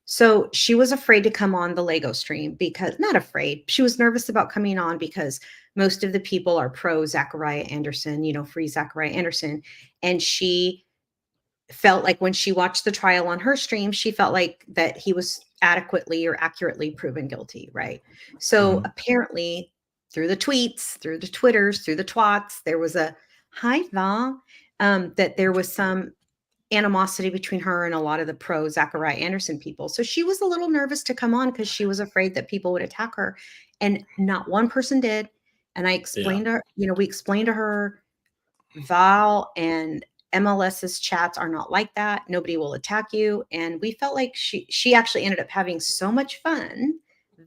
so she was afraid to come on the Lego stream because not afraid. She was nervous about coming on because most of the people are pro Zachariah Anderson, you know, free Zachariah Anderson. And she felt like when she watched the trial on her stream, she felt like that he was adequately or accurately proven guilty, right? So Mhm. apparently through the tweets, through the Twitters, through the twats, there was a hi Val, that there was some animosity between her and a lot of the pro Zachariah Anderson people. So she was a little nervous to come on because she was afraid that people would attack her. And not one person did. And I explained to her, you know, we explained to her Val and MLS's chats are not like that. Nobody will attack you. And we felt like she actually ended up having so much fun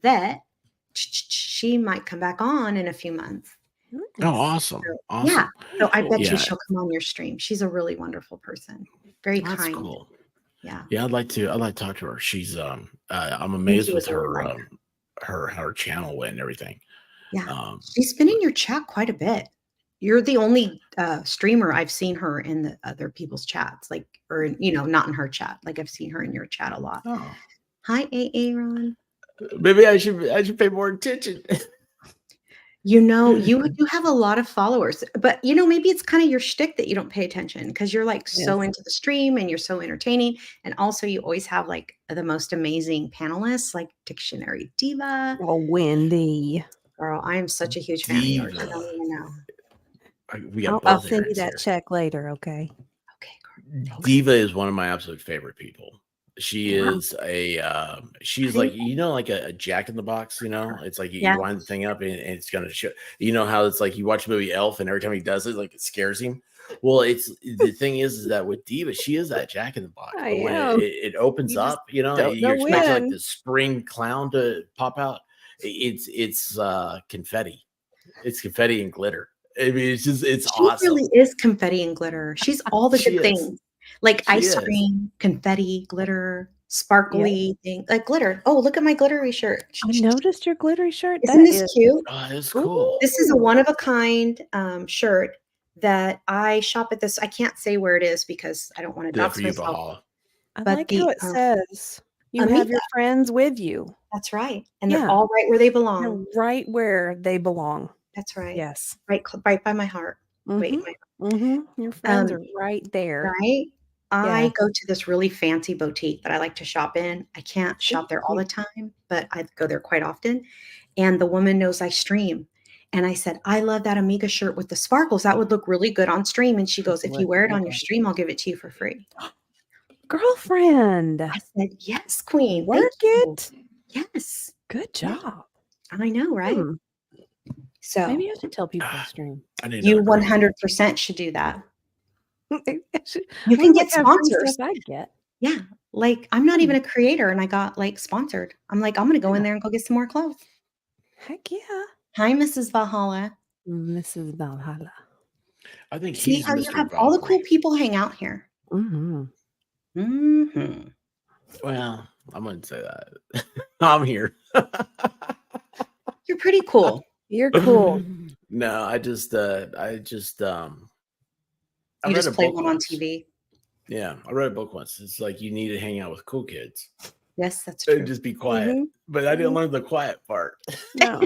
that she might come back on in a few months. Oh, Nice. awesome. So, Awesome. yeah. So I Cool. bet you Yeah. she'll come on your stream. She's a really wonderful person. Very That's kind. cool. Yeah. Yeah, I'd like to talk to her. She's I'm amazed with would really her like her channel and everything. Yeah. She's been in your chat quite a bit. You're the only streamer I've seen her in the other people's chats, like, or, you know, not in her chat. Like I've seen her in your chat a lot. Oh. Hi, Aaron. Maybe I should pay more attention. You know, you do have a lot of followers, but you know, maybe it's kind of your shtick that you don't pay attention because you're like so Yes. into the stream and you're so entertaining. And also you always have like the most amazing panelists like Dictionary Diva. Oh, Wendy. Girl, I am such a huge fan of yours. I Diva. don't even know. We got I'll both send you Aarons that here. check later, okay? Okay, girl. Diva is one of my absolute favorite people. She Wow. is a she's I like, think- you know, like a Jack in the Box, you know, it's like you Yeah. wind the thing up and it's gonna show, you know how it's like you watch the movie Elf and every time he does it, like it scares him. Well, it's the thing is that with Diva, she is that Jack in the Box. I But when am. it opens You just up, you know, don't you're know expecting like when. the spring clown to pop out. It's confetti. It's confetti and glitter. I mean, it's She awesome. really is confetti and glitter. She's all the She good is. things. Like She ice is. cream, confetti, glitter, sparkly thing. Like glitter. Oh, look at my glittery shirt. I noticed your glittery shirt. Isn't That this is cute? Oh, it's cool. This is a one of a kind shirt that I shop at this. I can't say where it is because I don't want to Did that dox for you, myself. Bahala. I but like the, how it says you have Amita. your friends with you. That's right. And they're Yeah. all right where they They're belong. right where they belong. That's right. Yes. Right by my heart. Wait, Mhm. Your friends are right there. right? I Yeah. go to this really fancy boutique that I like to shop in. I can't shop there all the time, but I go there quite often. And the woman knows I stream. And I said, I love that Amiga shirt with the sparkles. That would look really good on stream. And she goes, if you wear it on your stream, I'll give it to you for free. Girlfriend. I said, yes, queen. Work Thank you." it. Yes. Good Yeah. job. I know, right? Hmm. So Maybe I should tell people to stream. I need you another crazy. 100% should do that. You You can get sponsors. I get. Yeah. Like I'm not even a creator and I got like sponsored. I'm like, I'm going to go in there and go get some more clothes. Heck yeah. Hi, Mrs. Valhalla. Mrs. Valhalla. I think See he's how you Mr. have all the Valkyrie. cool people hang out here. Mm-hmm. Mm-hmm. Well, I wouldn't say that. I'm here. You're pretty cool. You're cool. No, I read You just a played book one on once. TV. Yeah, I read a book once. It's like you need to hang out with cool kids Yes, that's and true. just be quiet. Mhm. But I didn't learn the quiet part. No.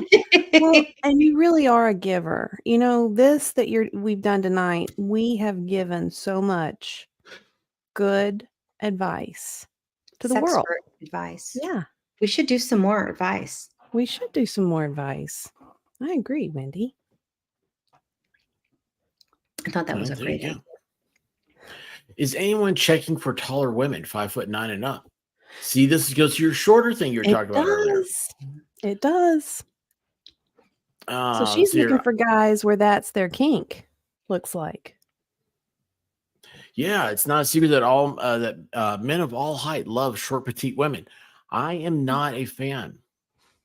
Well, and you really are a giver. You know, this that we've done tonight, we have given so much good advice to the world. Sexpert advice. Yeah, We should do some more advice. we should do some more advice. I agree, Wendy. I thought that was a There you great go. idea. Is anyone checking for taller women, 5'9" and up? See, this goes to your shorter thing you were It talking about earlier. does. It does. So she's let's see looking here. for guys where that's their kink. Looks like. Yeah, it's not a secret that all men of all height love short, petite women. I am not a fan.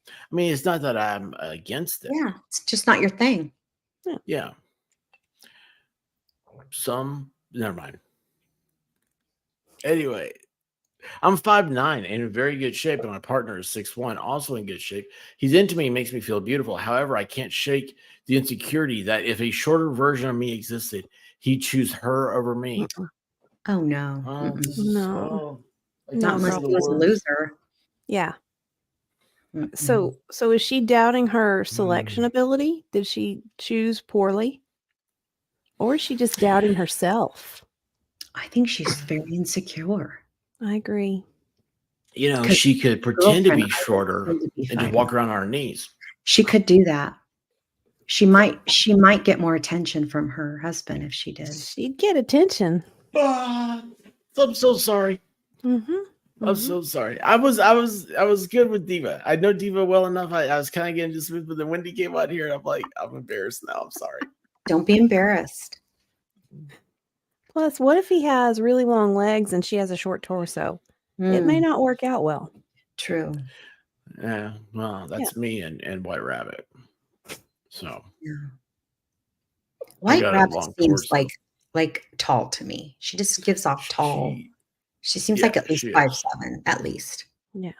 I mean, it's not that I'm against it. Yeah, it's just not your thing. Yeah. Never mind. Anyway, I'm 5'9" and in very good shape, and my partner is 6'1", also in good shape. He's into me and makes me feel beautiful. However, I can't shake the insecurity that if a shorter version of me existed, he'd choose her over me. Oh no. This Mm-mm. is No. like, No, Not unless the he was a worst. loser. Yeah. Mm-mm. So is she doubting her selection ability? Did she choose poorly? Or is she just doubting herself? I think she's very insecure. I agree. You know, 'Cause she could pretend to be girlfriend, I would shorter pretend to be and just 5'9". walk around on her knees. She could do that. She might get more attention from her husband if she did. She'd get attention. I'm so sorry. Mm-hmm. I'm so sorry. I was good with Diva. I know Diva well enough. I was kind of getting just smooth, but then Wendy came out here and I'm like, I'm embarrassed now. I'm sorry. Don't be embarrassed. Plus, what if he has really long legs and she has a short torso? It may Mm, not work out well. true. Yeah, well, that's me and White Rabbit. So Yeah. White got a Rabbit long seems torso. like tall to me. She just gives off tall. She seems yeah, like at least she is. 5'7", at least. Yeah.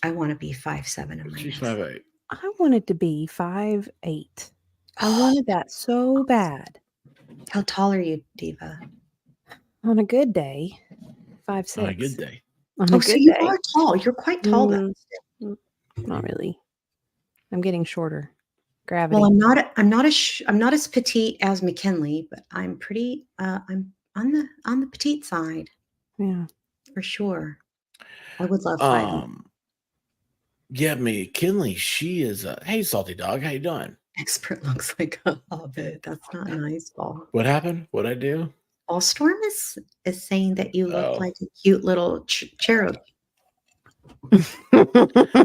I want to be 5'7" in my She's house. 5'8". I wanted to be 5'8". I wanted that so bad. How tall are you, Diva? On a good day, 5'6". On a good day. On a Oh, good so you day. are tall. You're quite tall then. Not really. I'm getting shorter. Gravity. Well, I'm not as petite as McKinley, but I'm pretty. I'm on the petite side Yeah. for sure. I would love 5. Yeah, McKinley, she is hey, Salty Dog, how you doing? Expert looks like a hobbit. That's not nice, Paul. What happened? What'd I do? Allstorm is saying that you look Oh. like a cute little cherub. And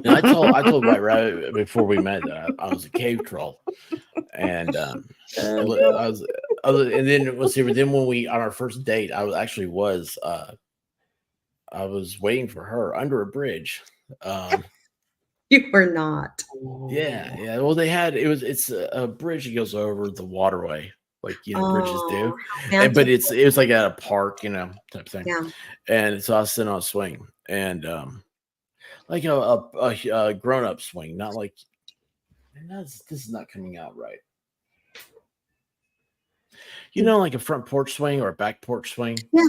I told White Rabbit before we met that I was a cave troll, and and then let's see. But then when we on our first date, I was waiting for her under a bridge. You were not. Yeah. Well, it's a bridge that goes over the waterway, like bridges do. But it was like at a park, type thing. Yeah. And so I was sitting on a swing, and like a grown up swing, not like. This is not coming out right. Like a front porch swing or a back porch swing. Yeah.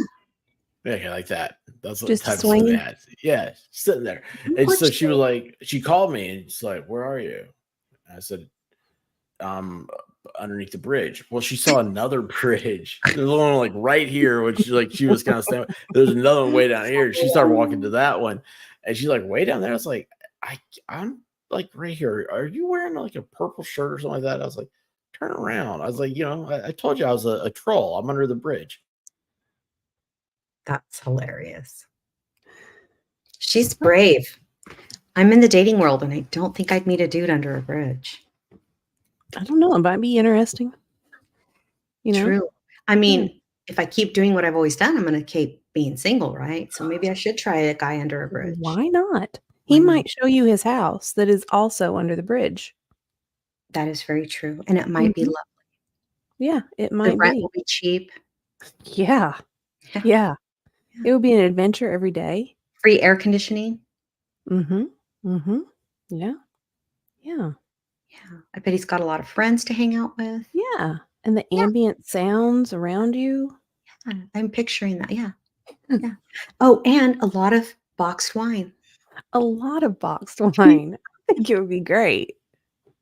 Yeah, like that. That's what Just type of swinging? swing they had. Yeah, sitting there. And so she was like, she called me and she's like, "Where are you?" I said, underneath the bridge. Well, she saw another bridge. There's one like right here, which she was kind of standing. There's another one way down here. She started walking to that one, and she's like, "Way down there." I was like, I'm like right here. Are you wearing like a purple shirt or something like that? I was like, turn around. I was like, I told you I was a troll. I'm under the bridge. That's hilarious. She's brave. I'm in the dating world, and I don't think I'd meet a dude under a bridge. I don't know. It might be interesting. True. I mean, if I keep doing what I've always done, I'm going to keep being single, right? So maybe I should try a guy under a bridge. Why not? He might show you his house that is also under the bridge. That is very true. And it might be lovely. Yeah, it The might rent be. will be cheap. Yeah. Yeah. It would be an adventure every day. Free air conditioning. Mm-hmm. Mm-hmm. Yeah. Yeah. Yeah. I bet he's got a lot of friends to hang out with. Yeah. And the Yeah. ambient sounds around you. I'm picturing that. Yeah. Yeah. Oh, and a lot of boxed wine. A lot of boxed wine. I think it would be great.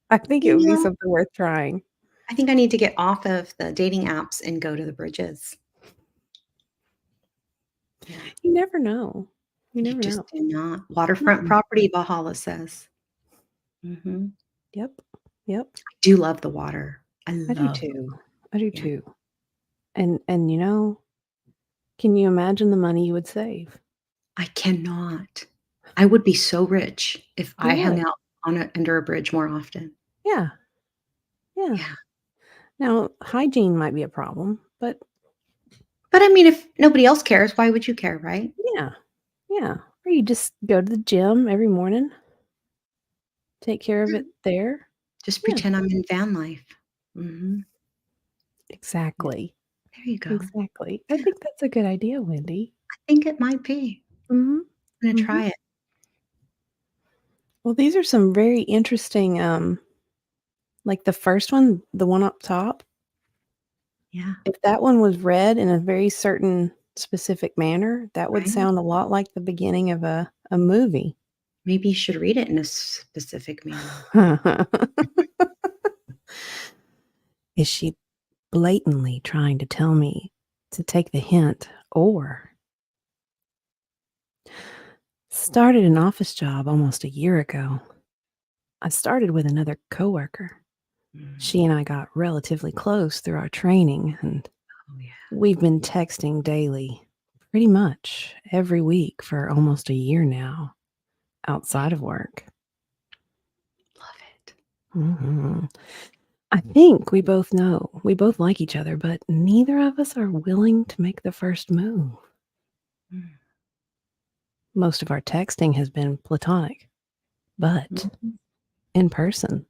I think it You would be know, something worth trying. I think I need to get off of the dating apps and go to the bridges. Yeah. You never know. You You never just know. do not. Waterfront Mm-mm. property, Valhalla says. I Yep. Yep. do love the water. I I do love. too. I do Yeah. too. And can you imagine the money you would save? I cannot. I would be so rich if You I hung would. out under a bridge more often. Yeah. Yeah. Yeah. Now, hygiene might be a problem, but But I mean, if nobody else cares, why would you care, right? yeah. Yeah. Or you just go to the gym every morning, take care of Yeah. it there. Just Yeah. pretend I'm in van life. Mhm. Exactly. There you go. Exactly. I Yeah. think that's a good idea, Wendy. I think it might be. Mm-hmm. I'm gonna Mm-hmm. try it. Well, these are some very interesting, like the first one, the one up top, Yeah. if that one was read in a very certain specific manner, that would Right? sound a lot like the beginning of a movie. Maybe you should read it in a specific manner. Is she blatantly trying to tell me to take the hint, or started an office job almost a year ago? I started with another coworker. Mm. She and I got relatively close through our training, and Oh, yeah. we've been texting daily, pretty much every week for almost a year now, outside of work. Love it. Mhm. I think we both know we both like each other, but neither of us are willing to make the first move. Mm. Most of our texting has been platonic, but Mhm. in person,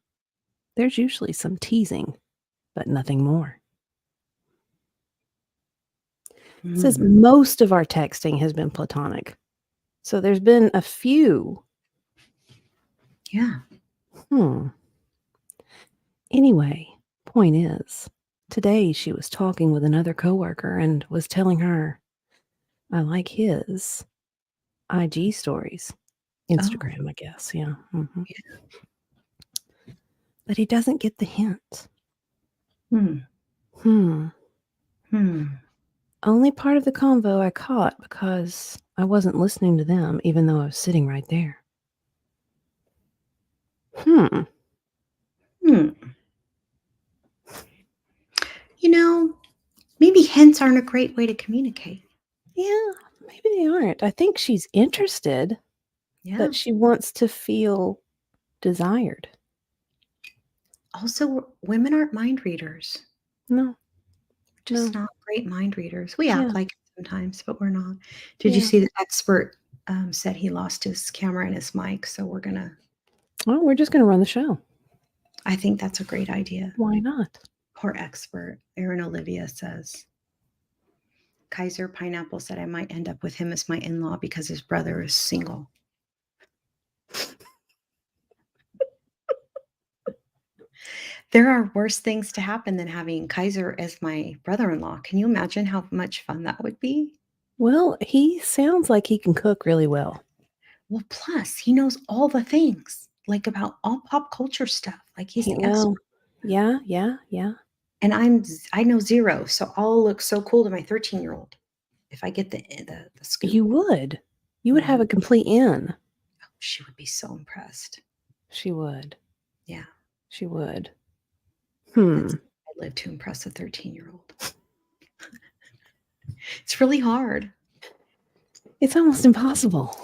there's usually some teasing, but nothing more. It says Mm. most of our texting has been platonic. So there's been a few. Yeah. Anyway, point is, today she was talking with another coworker and was telling her, I like his IG stories. Oh. Instagram, I guess. Yeah. Mhm. Yeah. But he doesn't get the hint. Hmm. Hmm. Hmm. Only part of the convo I caught because I wasn't listening to them, even though I was sitting right there. Hmm. You know, maybe hints aren't a great way to communicate. Yeah, maybe they aren't. I think she's interested, Yeah. but she wants to feel desired. Also, women aren't mind readers. No. Just No. not great mind readers. We Yeah. act like it sometimes, but we're not. Did you Yeah. see the expert said he lost his camera and his mic? So we're gonna. Well, we're just going to run the show. I think that's a great idea. Why not? Poor expert. Erin Olivia says. Kaiser Pineapple said I might end up with him as my in-law because his brother is single. There are worse things to happen than having Kaiser as my brother-in-law. Can you imagine how much fun that would be? Well, he sounds like he can cook really well. Well, plus he knows all the things, like about all pop culture stuff. Like he's the expert. Well, yeah. And I know zero, so I'll look so cool to my 13-year-old if I get the scoop. You would. You would have a complete in. Oh, she would be so impressed. She would. Yeah. She would. I'd live to impress a 13-year-old. It's really hard. It's almost impossible.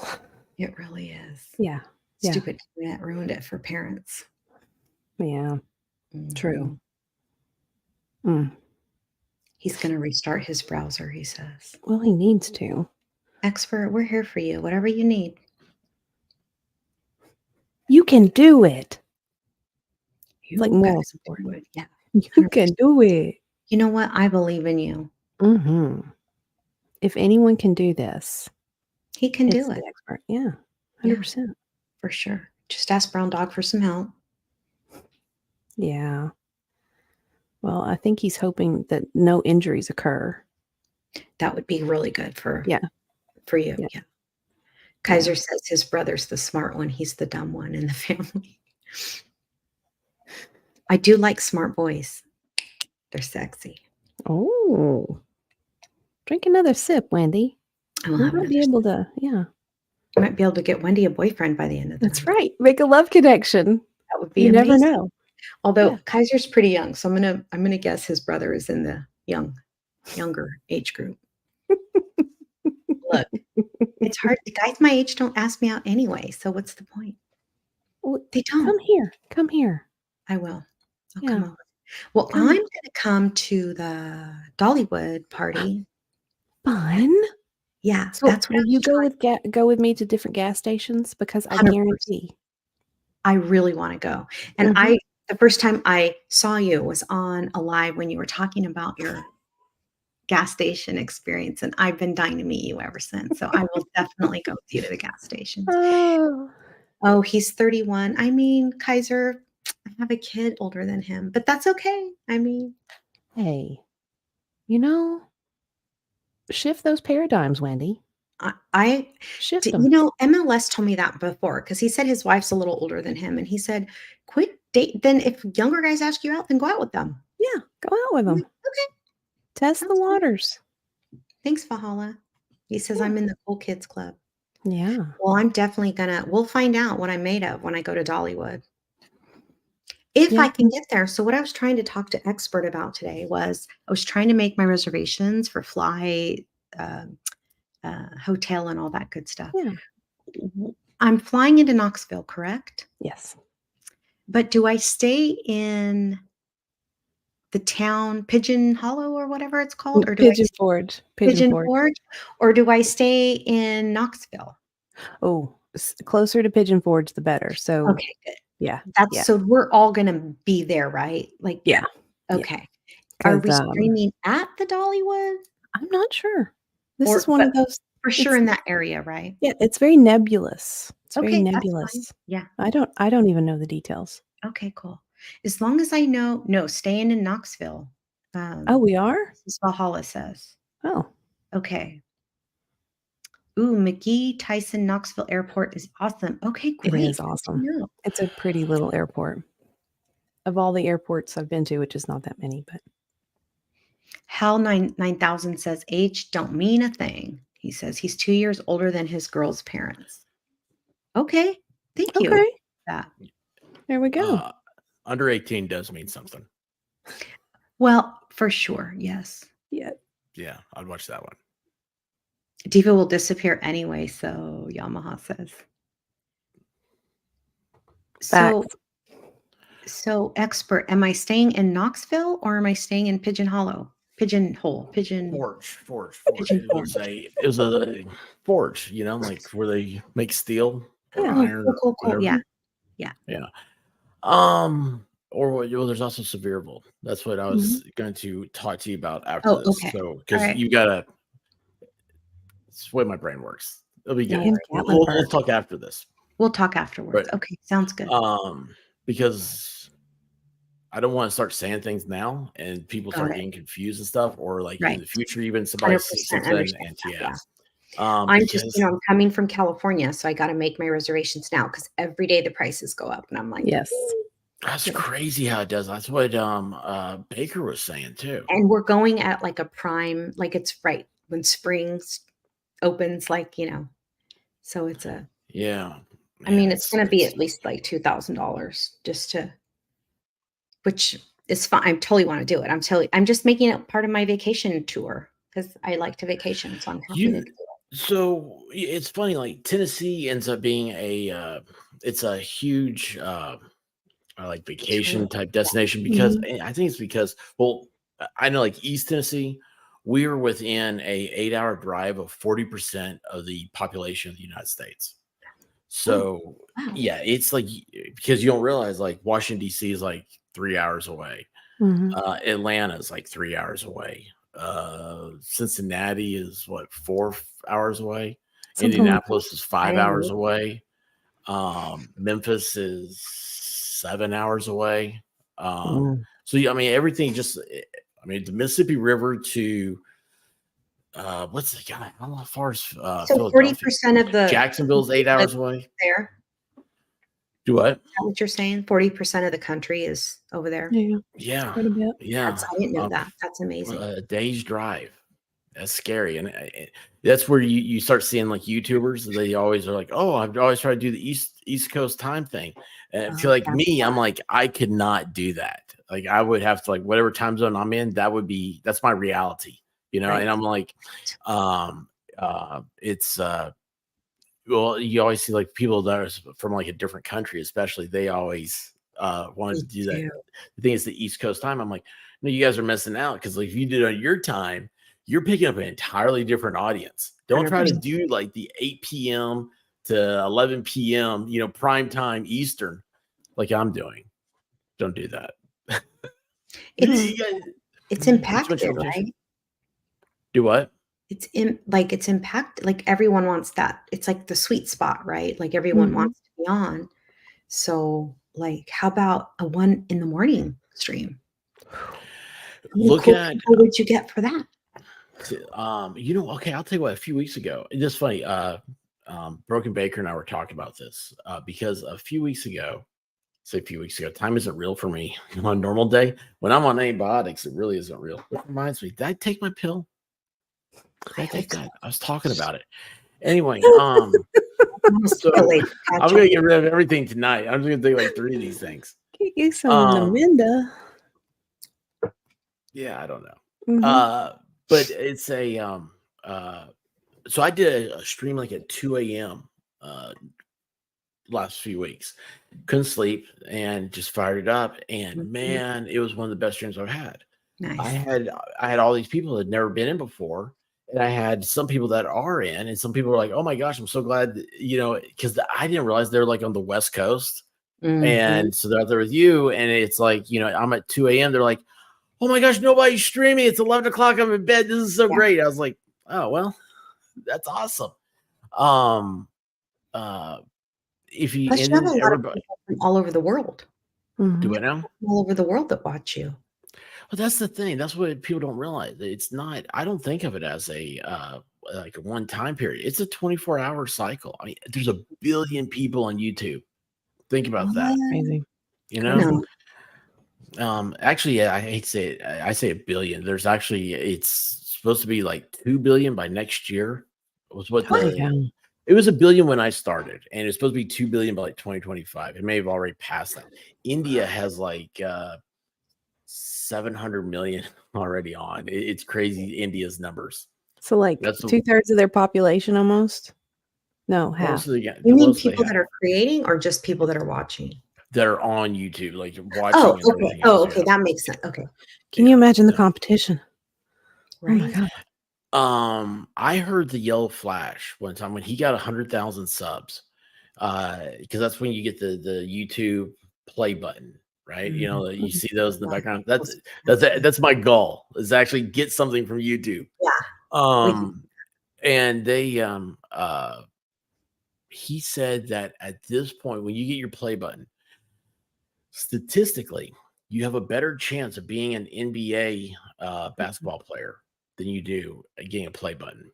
It really is. Yeah. Yeah. Stupid internet ruined it for parents. Yeah. True. He's going to restart his browser, he says. Well, he needs to. Expert, we're here for you. Whatever you need. You can do it. You Like moral guys support. do it. Yeah. You 100%. can do it. You know what? I believe in you. If anyone can do this, He can It's do it the expert. Yeah, Yeah. 100%. for sure. Just ask Brown Dog for some help. Yeah. Well, I think he's hoping that no injuries occur. That would be really good for Yeah. you. Yeah. Yeah. Kaiser says his brother's the smart one. He's the dumb one in the family. I do like smart boys. They're sexy. Oh. Drink another sip, Wendy. I will We have might another be able sip. to, yeah. I might be able to get Wendy a boyfriend by the end of the That's night. right. Make a love connection. That would be You never amazing. know. Although Yeah. Kaiser's pretty young, so I'm gonna guess his brother is in the younger age group. Look, it's hard. The guys my age don't ask me out anyway, so what's the point? Well, They don't. come here. Come here. I will. I'll Yeah. come over. Well, Come. I'm gonna come to the Dollywood party. Fun. Yeah, So that's what will I you was go trying. with go with me to different gas stations? Because I 100%. guarantee. I really want to go. And Mhm. the first time I saw you was on a live when you were talking about your gas station experience, and I've been dying to meet you ever since. So I will definitely go with you to the gas stations. Oh. Oh, he's 31. I mean, Kaiser, I have a kid older than him, but that's okay. I mean, Hey. You know, shift those paradigms, Wendy. I Shift you them. know, MLS told me that before because he said his wife's a little older than him, and he said, "Quit date. Then if younger guys ask you out, then go out with them." Yeah, go out with I'm them. like, okay, Test the sounds good. waters. Thanks, Fahala. He says Yeah. I'm in the cool kids club. Yeah. Well, I'm definitely we'll find out what I'm made of when I go to Dollywood. If Yeah. I can get there. So what I was trying to talk to expert about today was I was trying to make my reservations for flight, hotel, and all that good stuff. Yeah. I'm flying into Knoxville, correct? Yes. But do I stay in the town Pigeon Hollow or whatever it's called, or do I Pigeon stay Forge. Pigeon Forge, or do I stay in Knoxville? Oh, closer to Pigeon Forge, the better. So, Okay, good. yeah. That's Yeah. so we're all gonna be there, right? Like, Yeah. Yeah. okay. Are 'Cause, we streaming at the Dollywood? I'm not sure. This Or is one but of those. for sure It's in that area, right? yeah, it's very nebulous. It's very Okay, that's fine. nebulous. Yeah. I don't even know the details. Okay, cool. As long as I know no, staying in Knoxville. Oh, we are? This is Valhalla says. Oh. Okay. Ooh, McGee Tyson Knoxville Airport is awesome. Okay, It great. is Good to awesome. know. It's a pretty little airport. Of all the airports I've been to, which is not that many, but Hal 9000 says age don't mean a thing. He says he's 2 years older than his girl's parents. Okay. Thank you. okay. That. There we go. Under 18 does mean something. Well, for sure. Yes. Yeah. Yeah, I'd watch that one. Diva will disappear anyway, so Yamaha says. Facts. So expert, am I staying in Knoxville or am I staying in Pigeonhole? Forge. Pigeon It was a forge, you know, like where they make steel or Yeah. iron. or Cool. whatever. Yeah. Or well, there's also Sevierville. That's what I was going to talk to you about after Oh, this. okay. So, because Alright. you gotta, it's the way my brain works. It'll be good. And We'll Gatlinburg. talk after this. We'll talk afterwards. Right. Okay. Sounds good. Because I don't want to start saying things now and people Got start it. getting confused and stuff, or like Right. in the future, even somebody 100% sees something understand and that, yeah. I'm just, Because I'm coming from California, so I got to make my reservations now because every day the prices go up, and I'm like, Yes. that's Yeah. crazy how it does. That's what Baker was saying too. and we're going at like a prime, like it's right when spring opens, like so it's a. Yeah. I mean, it's going to be at least like $2,000 just to, which is fine. I totally want to do it. I'm just making it part of my vacation tour because I like to vacation, so I'm happy to do it. So it's funny, like Tennessee ends up being it's a huge like vacation type destination because I think it's because, well, I know like East Tennessee, we're within a 8-hour drive of 40% of the population of the United States. So Wow. yeah, it's like, because you don't realize like Washington DC is like 3 hours away. Atlanta is like 3 hours away. Cincinnati is what, 4 hours away. Something like Indianapolis is I 5 hours know. away. Memphis is 7 hours away. Mm. So I mean, everything just. I mean, the Mississippi River to what's the guy? How far is So Philadelphia? 40% of the Jacksonville's 8 hours away. there. Do what? Is that what you're saying? 40% of the country is over there. Yeah, Yeah, quite a bit. yeah. I didn't know that. That's amazing. A day's drive. That's scary, and that's where you start seeing like YouTubers. They always are like, "Oh, I've always tried to do the East Coast time thing." And I feel like that's me, I'm like, I could not do that. Like, I would have to, like, whatever time zone I'm in, that's my reality, Right. And I'm like, it's well, you always see like people that are from like a different country, especially, they always wanted to do that. too. The thing is the East Coast time. I'm like, no, you guys are missing out, because like if you did it on your time, you're picking up an entirely different audience. Don't try to 100%. do like the 8 p.m. to 11 p.m. Prime time Eastern, like I'm doing. Don't do that. It's It's impacted, your right? Do what? It's impacted. Like everyone wants that. It's like the sweet spot, right? Like everyone Mhm. wants to be on. So, like, how about a 1 a.m. stream? How many Look cool at people would you get for that? okay, I'll tell you what, a few weeks ago, and this is funny, Broken Baker and I were talking about this, because a few weeks ago, time isn't real for me on a normal day. When I'm on antibiotics, it really isn't real. It reminds me, did I take my pill? Did I take that? I was talking about it. Anyway, so I'm gonna get rid of everything tonight. I'm just gonna take like 3 of these things. Get you some Namenda. Yeah, I don't know. Mhm. But it's a so I did a stream like at 2 a.m. Last few weeks. Couldn't sleep and just fired it up. And man, it was one of the best streams I've had. Nice. I had all these people that had never been in before, and I had some people that are in, and some people were like, "Oh my gosh, I'm so glad," because I didn't realize they're like on the West Coast, and so they're out there with you, and it's like, I'm at 2 a.m. They're like, "Oh my gosh, nobody's streaming. It's 11 o'clock. I'm in bed. This is so great." I was like, "Oh well, that's awesome." If you Plus, you have a lot of everybody people from all over the world. do it now. All over the world that watch you. Well, that's the thing. That's what people don't realize. It's not. I don't think of it as a like a one time period. It's a 24-hour cycle. I mean, there's a billion people on YouTube. Think about that. Crazy. Actually, yeah, I hate to say it. I say a billion. There's actually, it's supposed to be like 2 billion by next year. Was what it was a billion when I started, and it's supposed to be 2 billion by like 2025. It may have already passed that. India has like 700 million already on. It's crazy. India's numbers. So like That's 2/3 of their population almost? No, half. You mean people that are creating or just people that are watching? That are on YouTube, like watching. Oh, okay. Oh, okay. That makes sense. Okay. Can you imagine the competition? Right. Oh my God. I heard the Yellow Flash one time when he got 100,000 subs, because that's when you get the YouTube play button, right? You see those in the background. That's my goal, is actually get something from YouTube. Yeah. And they he said that at this point, when you get your play button, statistically, you have a better chance of being an NBA basketball player than you do getting a play button.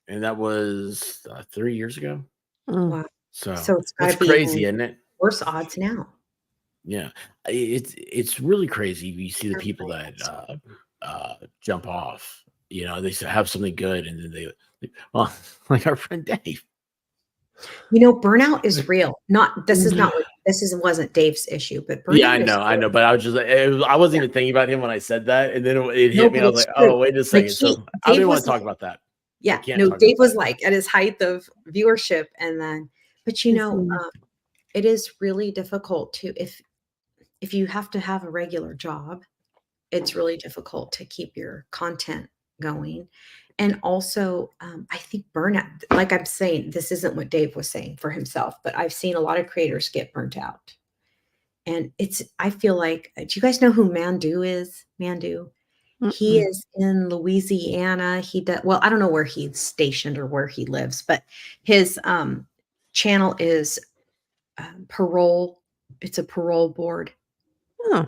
And that was 3 years ago. Wow. So it's crazy, isn't it? Worse odds now. Yeah, it's really crazy. You see the people that jump off. They have something good, and then they like our friend Dave. Burnout is real. Wasn't Dave's issie, but burnout. Yeah, I know, but I was just, I wasn't even thinking about him when I said that, and then it hit me. I was like, oh, wait a second. So I didn't want to talk about that. Yeah, Dave was like at his height of viewership, and then, but it is really difficult to if you have to have a regular job, it's really difficult to keep your content going. And also, I think burnout, like I'm saying, this isn't what Dave was saying for himself, but I've seen a lot of creators get burnt out. And I feel like, do you guys know who Mandu is? Mandu. He Mm-mm. is in Louisiana. He does well, I don't know where he's stationed or where he lives, but his channel is parole. It's a parole board. Oh,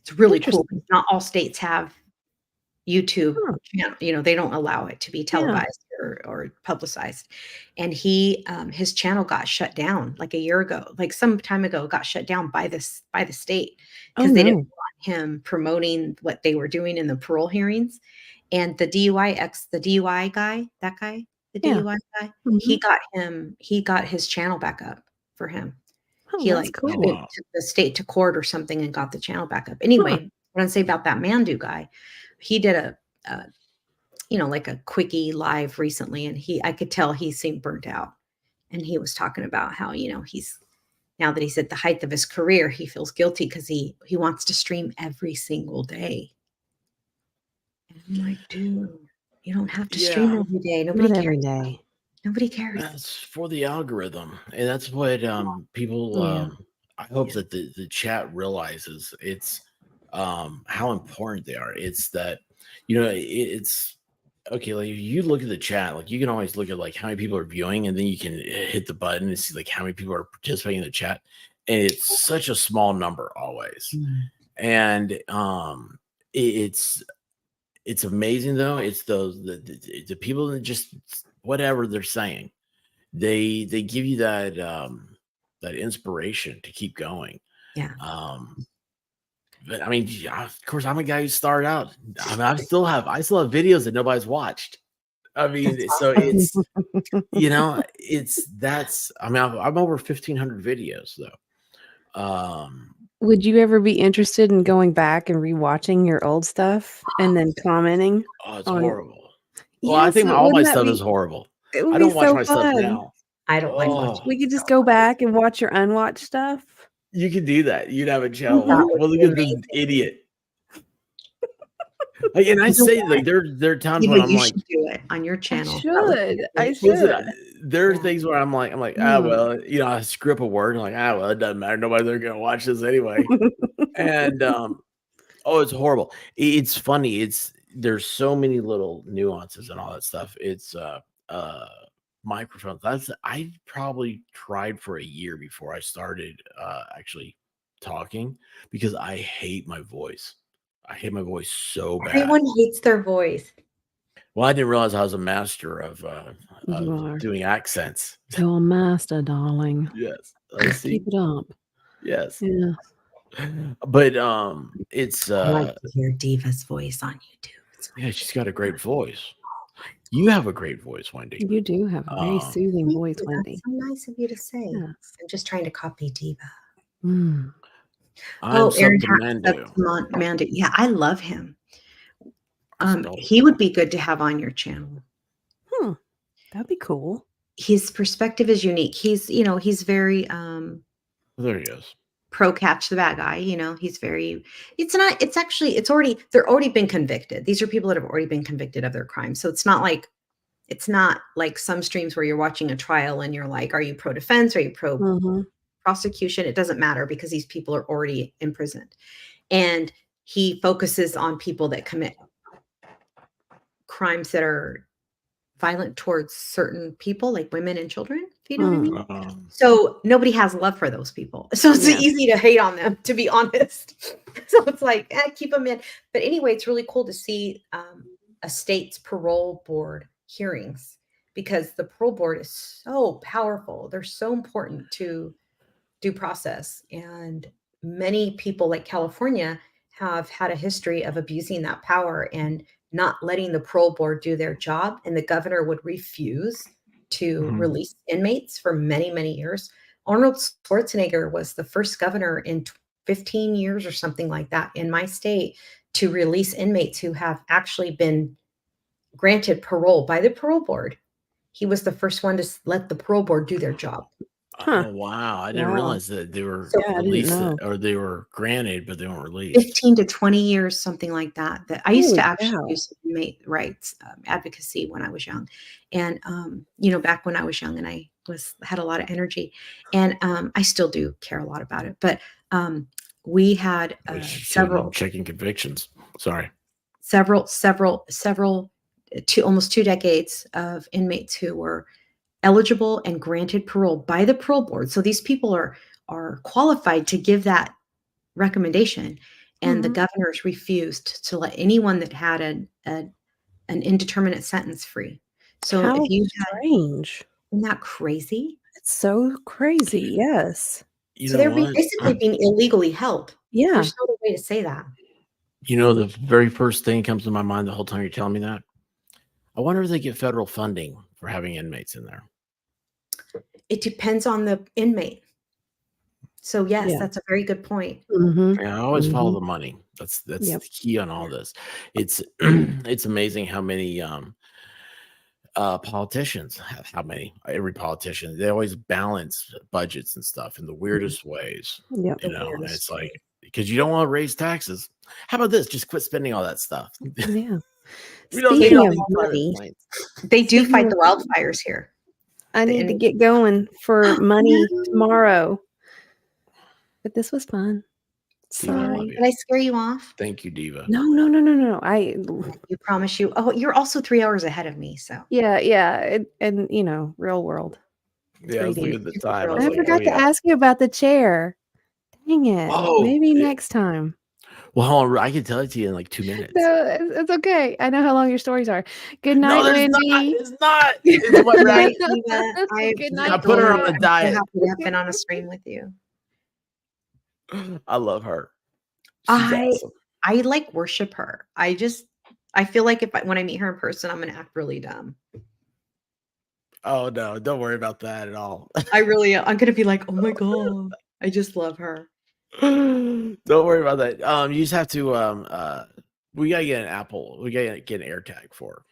It's really cool. interesting. Not all states have YouTube Oh, channel, they don't allow it to be yeah. televised or publicized. And his channel got shut down like a year ago, like some time ago, got shut down by the state Oh, because they didn't no. want him promoting what they were doing in the parole hearings. And the DUI guy, that guy, the Yeah. DUI guy, Mhm. he got his channel back up for him. Oh, He that's like Oh, took cool. wow. the state to court or something and got the channel back up. Huh. Anyway, what I'm saying about that Mandu guy, he did a like a quickie live recently, and I could tell he seemed burnt out. And he was talking about how, he's now that he's at the height of his career, he feels guilty because he wants to stream every single day. And I'm like, dude, you don't have to stream Yeah, every day. Nobody Not every cares. day. Nobody cares. that's for the algorithm, and that's what people. Yeah. I hope Yeah. that the chat realizes it's how important they are. It's that it's okay. Like if you look at the chat, like you can always look at like how many people are viewing, and then you can hit the button and see like how many people are participating in the chat, and it's such a small number always. And it's amazing though. It's those the people that just whatever they're saying, they give you that that inspiration to keep going. Yeah. But I mean, yeah, of course, I'm a guy who started out. I mean, I still have videos that nobody's watched. I mean, That's so awesome. it's that's. I mean, I'm over 1,500 videos though. Would you ever be interested in going back and rewatching your old stuff and then commenting Oh, it's on? horrible. Well, I Yes, think but all my wouldn't that stuff be? is horrible. It would I be don't watch so my stuff fun. now. I don't like Oh, watching. We could just go back and watch your unwatched stuff. you could do that. You'd have a channel. That Mhm. would Well, look be at this amazing. idiot. Like, and I You know say what? like there are times when I'm You like, should do it on your I channel. That would be should. I amazing. listen, should. there are Yeah. things where I'm like, Mm. well, I script a word, I'm like, well, it doesn't matter. Nobody's ever gonna watch this anyway. And oh, it's horrible. It's funny. There's so many little nuances and all that stuff. It's microphones. I probably tried for a year before I started actually talking because I hate my voice. I hate my voice so bad. Everyone hates their voice. Well, I didn't realize I was a master of You are. doing accents. You're a master, darling. Yes. Let's see. Keep it up. Yes. Yeah. But it's I like to hear Diva's voice on YouTube. It's yeah, she's got a great voice. You have a great voice, Wendy. You do have a very soothing Thank voice, you. Wendy. That's so nice of you to say. Yes. I'm just trying to copy Diva. Mm. I'm Aaron sub to Mandu. Mandu. Yeah, I love him. Spelled He would be good to have on your channel. That'd be cool. His perspective is unique. He's very There he is. pro catch the bad guy. He's very, they're already been convicted. These are people that have already been convicted of their crimes. So it's not like some streams where you're watching a trial and you're like, are you pro defense? Are you pro Mhm. prosecution? It doesn't matter because these people are already imprisoned. And he focuses on people that commit crimes that are violent towards certain people, like women and children, if you know what I mean. So nobody has love for those people. So it's Yeah. easy to hate on them, to be honest. So it's like, keep them in. But anyway, it's really cool to see a state's parole board hearings because the parole board is so powerful. They're so important to due process. And many people like California have had a history of abusing that power and not letting the parole board do their job. And the governor would refuse to release inmates for many, many years. Arnold Schwarzenegger was the first governor in 15 years or something like that in my state to release inmates who have actually been granted parole by the parole board. He was the first one to let the parole board do their job. Huh. Oh wow! I didn't Wow. realize that they were So- Yeah, I didn't released know. or they were granted, but they weren't released. 15 to 20 years, something like that. That I used Holy to actually cow. do some inmate rights advocacy when I was young, and back when I was young, and I had a lot of energy, and I still do care a lot about it. But we had Which several. checking convictions. Sorry. almost 2 decades of inmates who were eligible and granted parole by the parole board. So these people are qualified to give that recommendation, and the Mhm. governors refused to let anyone that had an indeterminate sentence free. So if How you had, strange. isn't that crazy? It's so crazy. Yes. You So know they're what? basically being illegally held. Yeah. There's no other way to say that. You know, the very first thing that comes to my mind the whole time you're telling me that. I wonder if they get federal funding for having inmates in there. It depends on the inmate. So yes, Yeah. that's a very good point. Mhm. Yeah, I always follow Mhm. the money. That's Yep. the key on all this. It's it's amazing how many politicians have how many every politician they always balance budgets and stuff in the weirdest ways. Yep. The And weirdest it's way. like because you don't want to raise taxes. How about this? Just quit spending all that stuff. Yeah. We don't need Speaking all of these private money, planes. They do speaking fight of the wildfires here. I The need to in- get going for money No. tomorrow. But this was fun. Diva, I love Sorry. you. Did I scare you off? Thank you, Diva. No, no, no, no, no. You promise you. Oh, you're also 3 hours ahead of me. So Yeah, yeah. And real world. Yeah, let's look Greetings. at the Super time. I thrilled was I like, here. oh forgot to yeah. ask you about the chair. Dang it. Oh, Maybe yeah. next time. Well, hold on, I can tell it to you in like 2 minutes. No, it's okay. I know how long your stories are. Good night, No, there's not. Wendy. It's not. It's what Good Rabbit. night, Eva. Good I night, put her on Diva. the I'm so diet. happy to have been on a stream with you. I love her. She's I awesome. like worship her. I feel like when I meet her in person, I'm gonna act really dumb. Oh no, don't worry about that at all. I'm gonna be like, oh my God. I just love her. Don't worry about that. You just have to we gotta get an Apple. We gotta get an AirTag for her.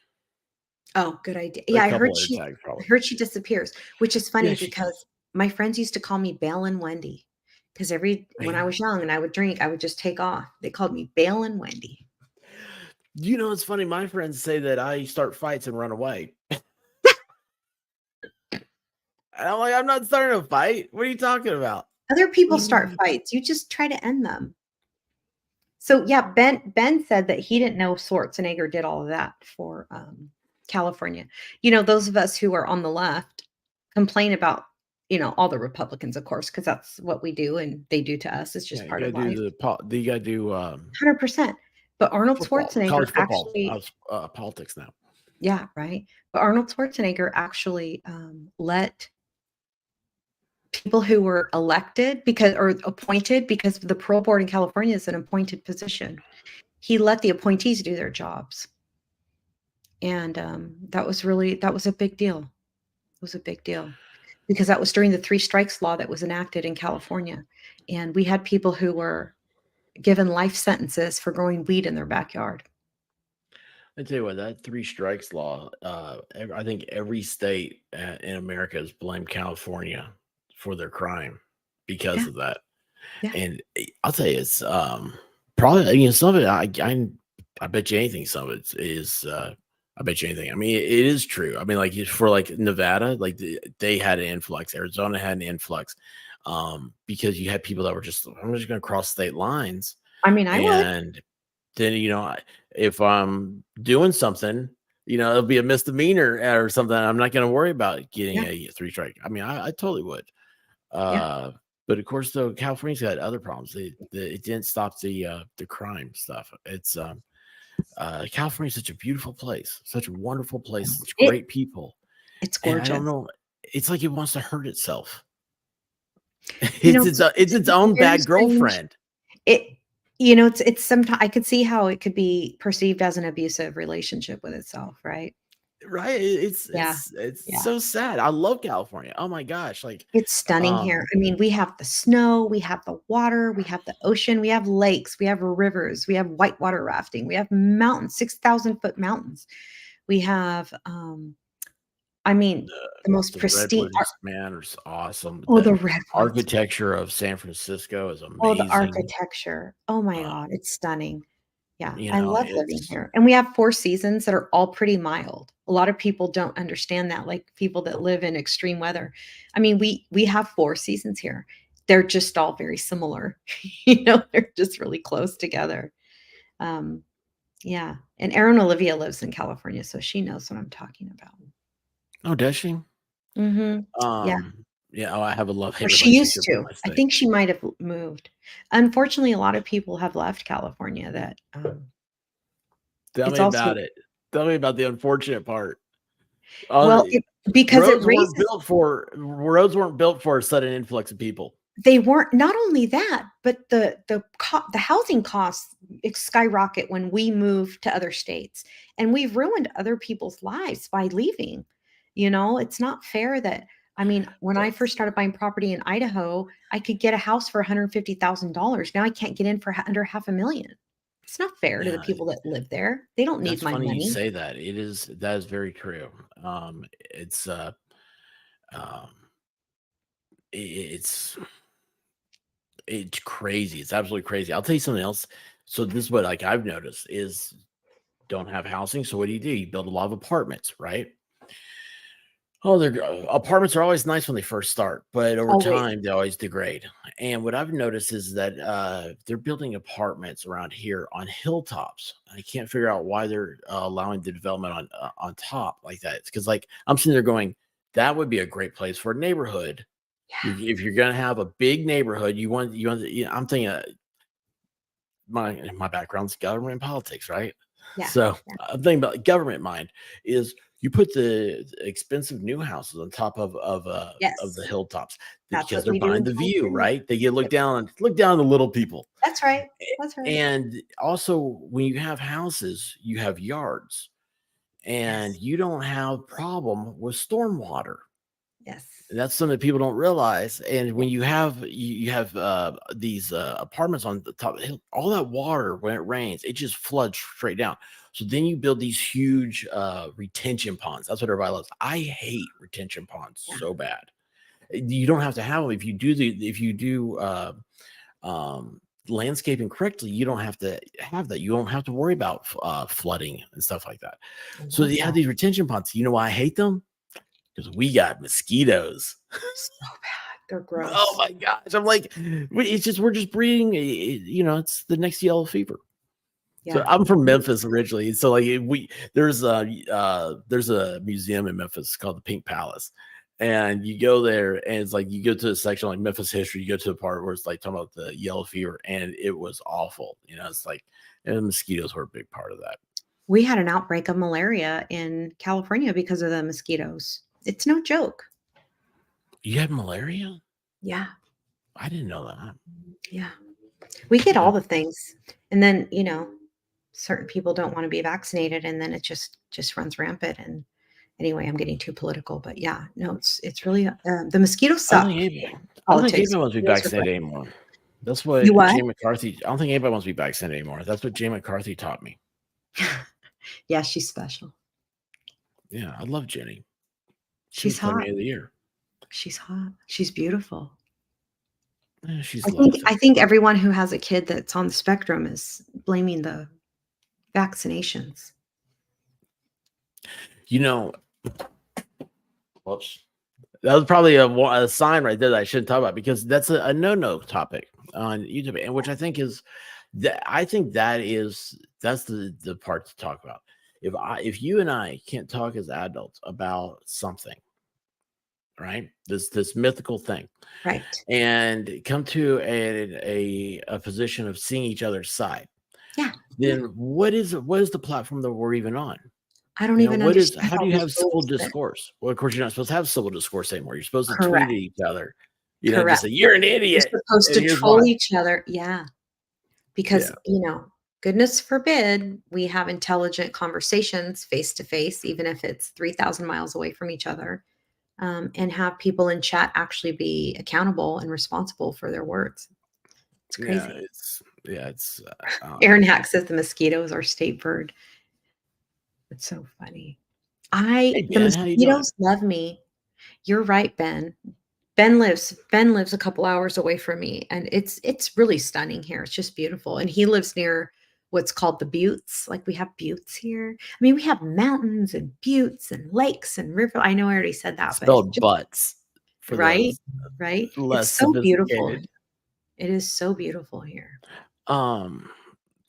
Oh, good idea. A Yeah, I couple heard she AirTags probably. disappears, which is funny Yeah, she because my friends used to call me Balin Wendy. Because when I was young and I would drink, I would just take off. They called me Balin Wendy. You know, it's funny. My friends say that I start fights and run away. And I'm like, I'm not starting a fight. What are you talking about? Other people start fights. You just try to end them. So yeah, Ben said that he didn't know Schwarzenegger did all of that for California. Those of us who are on the left complain about all the Republicans, of course, because that's what we do and they do to us. It's just Yeah, part you of gotta life. you gotta do 100%. But Arnold football, Schwarzenegger college football. actually, Politics now. yeah, right. But Arnold Schwarzenegger actually let people who were elected or appointed, because the parole board in California is an appointed position. He let the appointees do their jobs. And that was a big deal. It was a big deal because that was during the 3 strikes law that was enacted in California. And we had people who were given life sentences for growing weed in their backyard. I tell you what, that 3 strikes law. I think every state in America has blamed California for their crime because Yeah. of that. Yeah. And I'll tell you, it's probably some of it. I bet you anything. Some of it is. I bet you anything. I mean, it is true. I mean, like for like Nevada, like they had an influx. Arizona had an influx because you had people that were just, I'm just going to cross state lines. I mean, I would. And then, if I'm doing something, it'll be a misdemeanor or something. I'm not going to worry about getting a 3 strike. I mean, I totally would. But of course, though, California's got other problems. It didn't stop the crime stuff. It's California's such a beautiful place, such a wonderful place, such great people. It's And gorgeous. I don't know. It's like it wants to hurt itself. It's its own very bad strange. girlfriend. It's sometimes I could see how it could be perceived as an abusive relationship with itself, right? Right? It's Yeah. so sad. I love California. Oh my gosh! Like It's stunning here. I mean, we have the snow, we have the water, we have the ocean, we have lakes, we have rivers, we have whitewater rafting, we have mountains, 6,000-foot mountains. We have, the most the pristine. redwoods, man, is awesome. The The redwoods. architecture of San Francisco is amazing. Oh, the architecture. Oh my God, it's stunning. Yeah, You I know, love living it's- here. And we have 4 seasons that are all pretty mild. A lot of people don't understand that, like people that live in extreme weather. I mean, we have 4 seasons here. They're just all very similar. They're just really close together. Yeah. And Erin Olivia lives in California, so she knows what I'm talking about. Oh, does she? Yeah. Yeah. Oh, I have a love-hate Or she used relationship with to. my I state. think she might have moved. Unfortunately, a lot of people have left California that Tell it's me also about it. Tell me about the unfortunate part. Uh, well, because it raises roads weren't built for a sudden influx of people. they weren't not only that, but the housing costs skyrocket when we move to other states, and we've ruined other people's lives by leaving. It's not fair that I mean, when I first started buying property in Idaho, I could get a house for $150,000. Now I can't get in for under half a million. It's not fair to the Yeah, people that live there. They don't need that's my funny you money. say that. That is very true. It's um, it, it's it's crazy. It's absolutely crazy. I'll tell you something else. So this is what like I've noticed is don't have housing. So what do? You build a lot of apartments, right? Oh, apartments are always nice when they first start, but over Always. time they always degrade. And what I've noticed is that they're building apartments around here on hilltops. I can't figure out why they're allowing the development on top like that. It's because like I'm sitting there going, that would be a great place for a neighborhood. Yeah. If you're gonna have a big neighborhood, I'm thinking my background's government and politics, right? Yeah. So Yeah. I'm thinking about government mind is you put the expensive new houses on top of Yes. the hilltops That's because what they're we do behind in the view, California. right? They get look down on the little people. That's right. That's right. And also when you have houses, you have yards and Yes. you don't have problem with stormwater. Yes. That's something that people don't realize. And when Yeah. you have these apartments on the top of the hill, all that water when it rains, it just floods straight down. So then you build these huge retention ponds. That's what everybody loves. I hate retention ponds Yeah. so bad. You don't have to have them if you do landscaping correctly. You don't have to have that. You don't have to worry about flooding and stuff like that. I So love you have that. these retention ponds. You know why I hate them? Because we got mosquitoes. So bad. They're Oh gross. my gosh. I'm like, we're just breeding, it's the next yellow fever. So Yeah. I'm from Memphis originally. So like there's a museum in Memphis called the Pink Palace. And you go there and it's like you go to a section like Memphis history, you go to the part where it's like talking about the yellow fever, and it was awful. It's like and the mosquitoes were a big part of that. We had an outbreak of malaria in California because of the mosquitoes. It's no joke. You had malaria? Yeah. I didn't know that. Yeah. We get all the things. And then, certain people don't want to be vaccinated, and then it just runs rampant. And anyway, I'm getting too political, but yeah, no, it's really the mosquitoes I suck. don't think anybody Politics. wants to be Mosquitoes are vaccinated great. anymore. That's what You what? Jay McCarthy. I don't think anybody wants to be vaccinated anymore. That's what Jay McCarthy taught me. Yeah, she's special. Yeah, I love Jenny. She's hot. Playmate of the year. She's hot. She's beautiful. Yeah, she's I think everyone who has a kid that's on the spectrum is blaming the vaccinations. Whoops. That was probably a sign right there that I shouldn't talk about because that's a no topic on YouTube, and which I think is that's the part to talk about. If you and I can't talk as adults about something, right? This mythical thing, Right. and come to a position of seeing each other's side. Yeah. Then what is the platform that we're even on? I don't even understand. How do you those have civil rules fit. discourse? Well, of course, you're not supposed to have civil discourse anymore. You're supposed to Correct. tweet at each other. Just Correct. say, you're an You're idiot. supposed and to here's troll why." each other. Yeah. Because, goodness forbid we have intelligent conversations face to face, even if it's 3,000 miles away from each other, and have people in chat actually be accountable and responsible for their words. It's crazy. It's Aaron Hack says the mosquitoes are state bird. It's so funny. Hey, The Ben, how you doing? mosquitoes love me. You're right, Ben. Ben lives a couple hours away from me, and it's really stunning here. It's just beautiful. And he lives near what's called the buttes. Like we have buttes here. I mean, we have mountains and buttes and lakes and river. I know I already said that, but spelled butts. For right, those right. less It's so beautiful. sophisticated. It is so beautiful here. Um,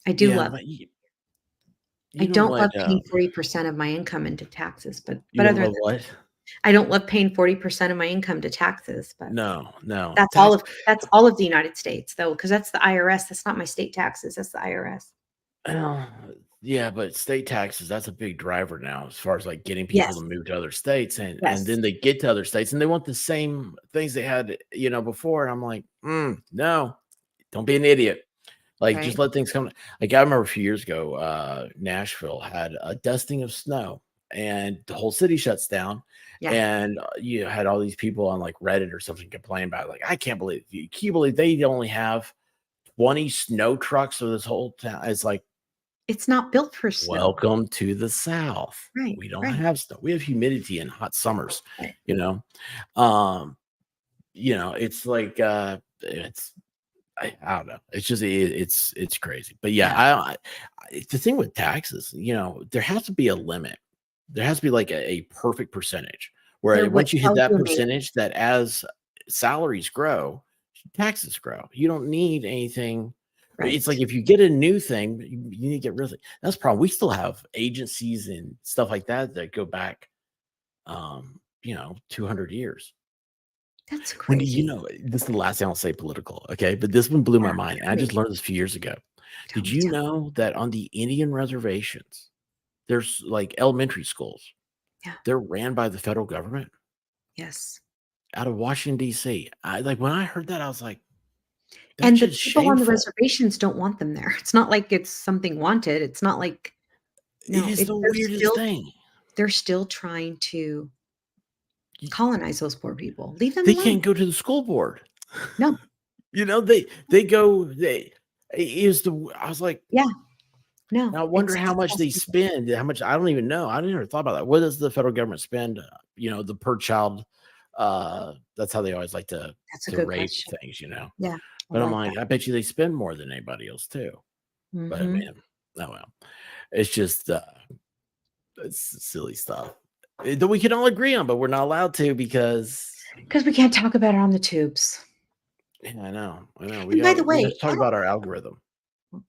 I do yeah, love but it. I You know don't what? love paying 40% of my income into taxes, You but don't other love than what? I don't love paying 40% of my income to taxes, but No, no. that's all of the United States though, because that's the IRS. That's not my state taxes. That's the IRS. Well, yeah, but state taxes, that's a big driver now as far as like getting people to Yes. move to other states and Yes. then they get to other states and they want the same things they had, before. And I'm like, no, don't be an idiot. Like just Right. let things come. Like I remember a few years ago, Nashville had a dusting of snow and the whole city shuts down. Yeah. And you had all these people on like Reddit or something complain about it. Like, I can't believe they only have 20 snow trucks for this whole town. It's like, It's not built for snow. welcome to the South. Right. We don't Right. have snow. We have humidity and hot summers, Right. you know. Um, it's like I don't know. It's just it's crazy. But yeah, Yeah. the thing with taxes, there has to be a limit. There has to be like a perfect percentage where They're what once you hit tells that you a major. percentage, that as salaries grow, taxes grow. You don't need anything. It's like Right. if you get a new thing, you need to get rid of it. That's the problem. We still have agencies and stuff like that go back, 200 years. That's When crazy. this is the last thing I'll say political, okay? But this one blew my Yeah. mind. And Tell I me. just learned this a few years ago. Tell Did me. you Tell me. know that on the Indian reservations, there's like elementary schools? Yeah. They're ran by the federal government Yes. out of Washington, D.C. I like when I heard that, I was like, that's And the just people on the shameful. reservations don't want them there. It's not like it's something wanted. It's not like It no, is the they're weirdest thing. still trying to Y- colonize those poor people. Leave them They alone. can't go to the school board. No. They go, I was like, Yeah. No. now I wonder how much they disgusting. spend, how much I don't even know. I never thought about that. What does the federal government spend? The per child. That's how they always like to That's a good rate question. things. Yeah. I But I'm like that. like, I bet you they spend more than anybody else too. But Mhm. man, oh well. It's just it's silly stuff that we can all agree on, but we're not allowed to because Because we can't talk about it on the tubes. yeah, I know. And by the We have way, to talk about our algorithm.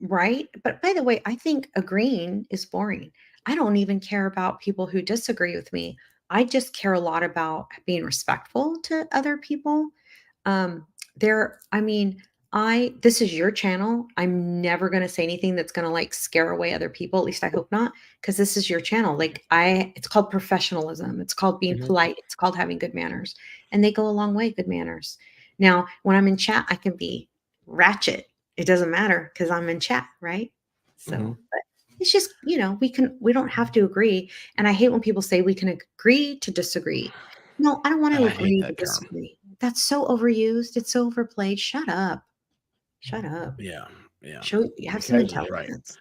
right? But by the way, I think agreeing is boring. I don't even care about people who disagree with me. I just care a lot about being respectful to other people. Um, I mean, this is your channel. I'm never going to say anything that's going to like scare away other people. At least I hope not, because this is your channel. Like it's called professionalism. It's called being Mhm. polite. It's called having good manners, and they go a long way. Good manners. Now, when I'm in chat, I can be ratchet. It doesn't matter because I'm in chat, right? So, Mhm. but it's just we don't have to agree. And I hate when people say we can agree to disagree. No, I don't want to I hate agree to that term. disagree. That's so overused. It's so overplayed. Shut up. Shut up. Yeah, yeah. Have some Kaiser's right. intelligence.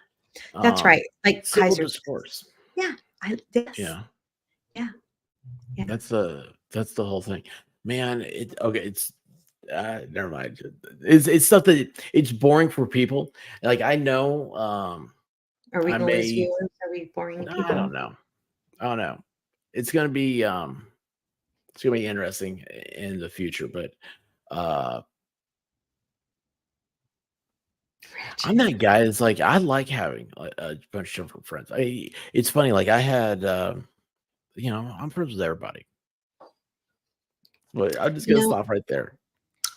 That's right. Like Civil Kaiser says. discourse. Yeah. Yes. Yeah, Yeah. Yeah. that's the whole thing, man. It's never mind. It's stuff that it's boring for people. Like I know, Are we I going as may. viewers? Are we boring I people? don't know. I don't know. It's gonna be interesting in the future, but uh I'm that guy that's like I like having a bunch of different friends. It's funny, like I had I'm friends with everybody. But I'm just You gonna know, stop right there.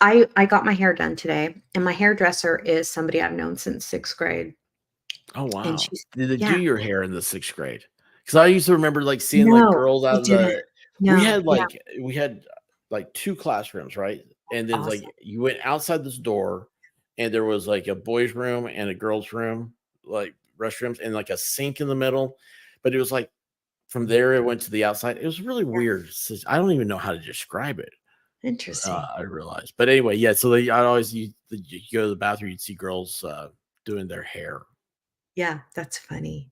I got my hair done today, and my hairdresser is somebody I've known since 6th grade. Oh And wow. she's Did they do yeah. your hair in the 6th grade? Because I used to remember like seeing like No, girls they out of didn't. we No. had Yeah. like two classrooms, right? And then like Awesome. you went outside this door and there was like a boys' room and a girls' room, like restrooms, and like a sink in the middle. But it was like from there it went to the outside. It was really Yeah. weird. I don't even know how to describe it. Interesting. I realized. But anyway, yeah. So I'd always you go to the bathroom, you'd see girls doing their hair. Yeah, that's funny.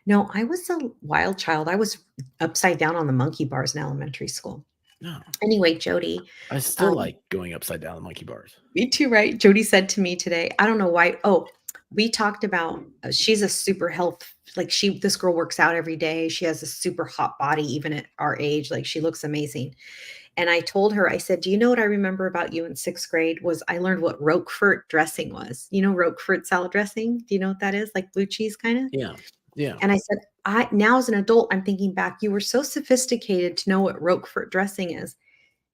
No, I was a wild child. I was upside down on the monkey bars in elementary school. No, Anyway, Jody, I still like going upside down the monkey bars. me too, right? Jody said to me today, I don't know why. Oh, we talked about she's a super health, like this girl works out every day. She has a super hot body, even at our age. Like she looks amazing. And I told her, I said, do you know what I remember about you in 6th grade was I learned what Roquefort dressing was. You know, Roquefort salad dressing? Do you know what that is? Like blue cheese kind of? Yeah. Yeah. And I said, I now as an adult, I'm thinking back, you were so sophisticated to know what Roquefort dressing is.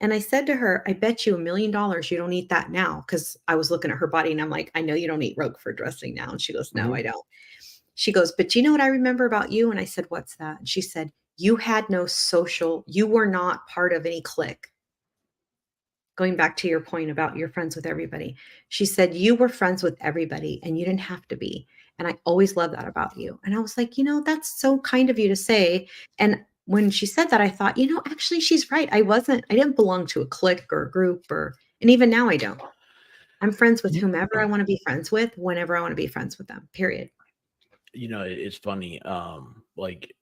And I said to her, I bet you $1,000,000 you don't eat that now. Cause I was looking at her body and I'm like, I know you don't eat Roquefort dressing now. And she goes, No, Mhm. I don't. She goes, But you know what I remember about you? And I said, What's that? And she said, You had no social, you were not part of any clique. Going back to your point about you're friends with everybody. She said, You were friends with everybody and you didn't have to be. And I always love that about you. And I was like, that's so kind of you to say. And when she said that, I thought, actually, she's right. I didn't belong to a clique or a group and even now I don't. I'm friends with whomever I want to be friends with, whenever I want to be friends with them, period. It's funny. Like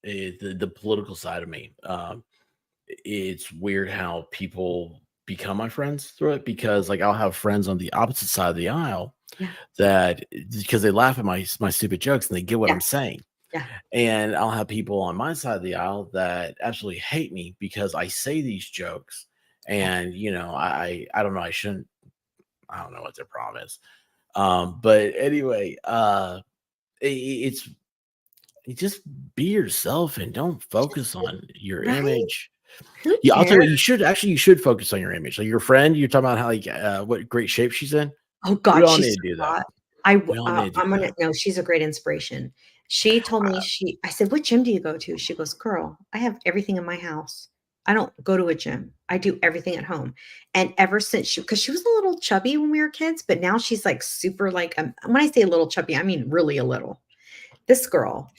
the political side of me. It's weird how people become my friends through it because like I'll have friends on the opposite side of the aisle Yeah. that because they laugh at my stupid jokes and they get what Yeah. I'm saying. Yeah. And I'll have people on my side of the aisle that absolutely hate me because I say these jokes. And I don't know, I don't know what their problem is. But anyway, it's you just be yourself and don't focus on your Right? image. Who Yeah, I'll tell you cares? what, you should focus on your image. Like your friend, you're talking about how like what great shape she's in. Oh We God, all she's need so to do that. hot. We all need to I'm do gonna that. no, she's a great inspiration. She told me Uh, I said, "What gym do you go to?" She goes, "Girl, I have everything in my house. I don't go to a gym. I do everything at home." And ever since because she was a little chubby when we were kids, but now she's like super like when I say a little chubby, I mean really a little. This girl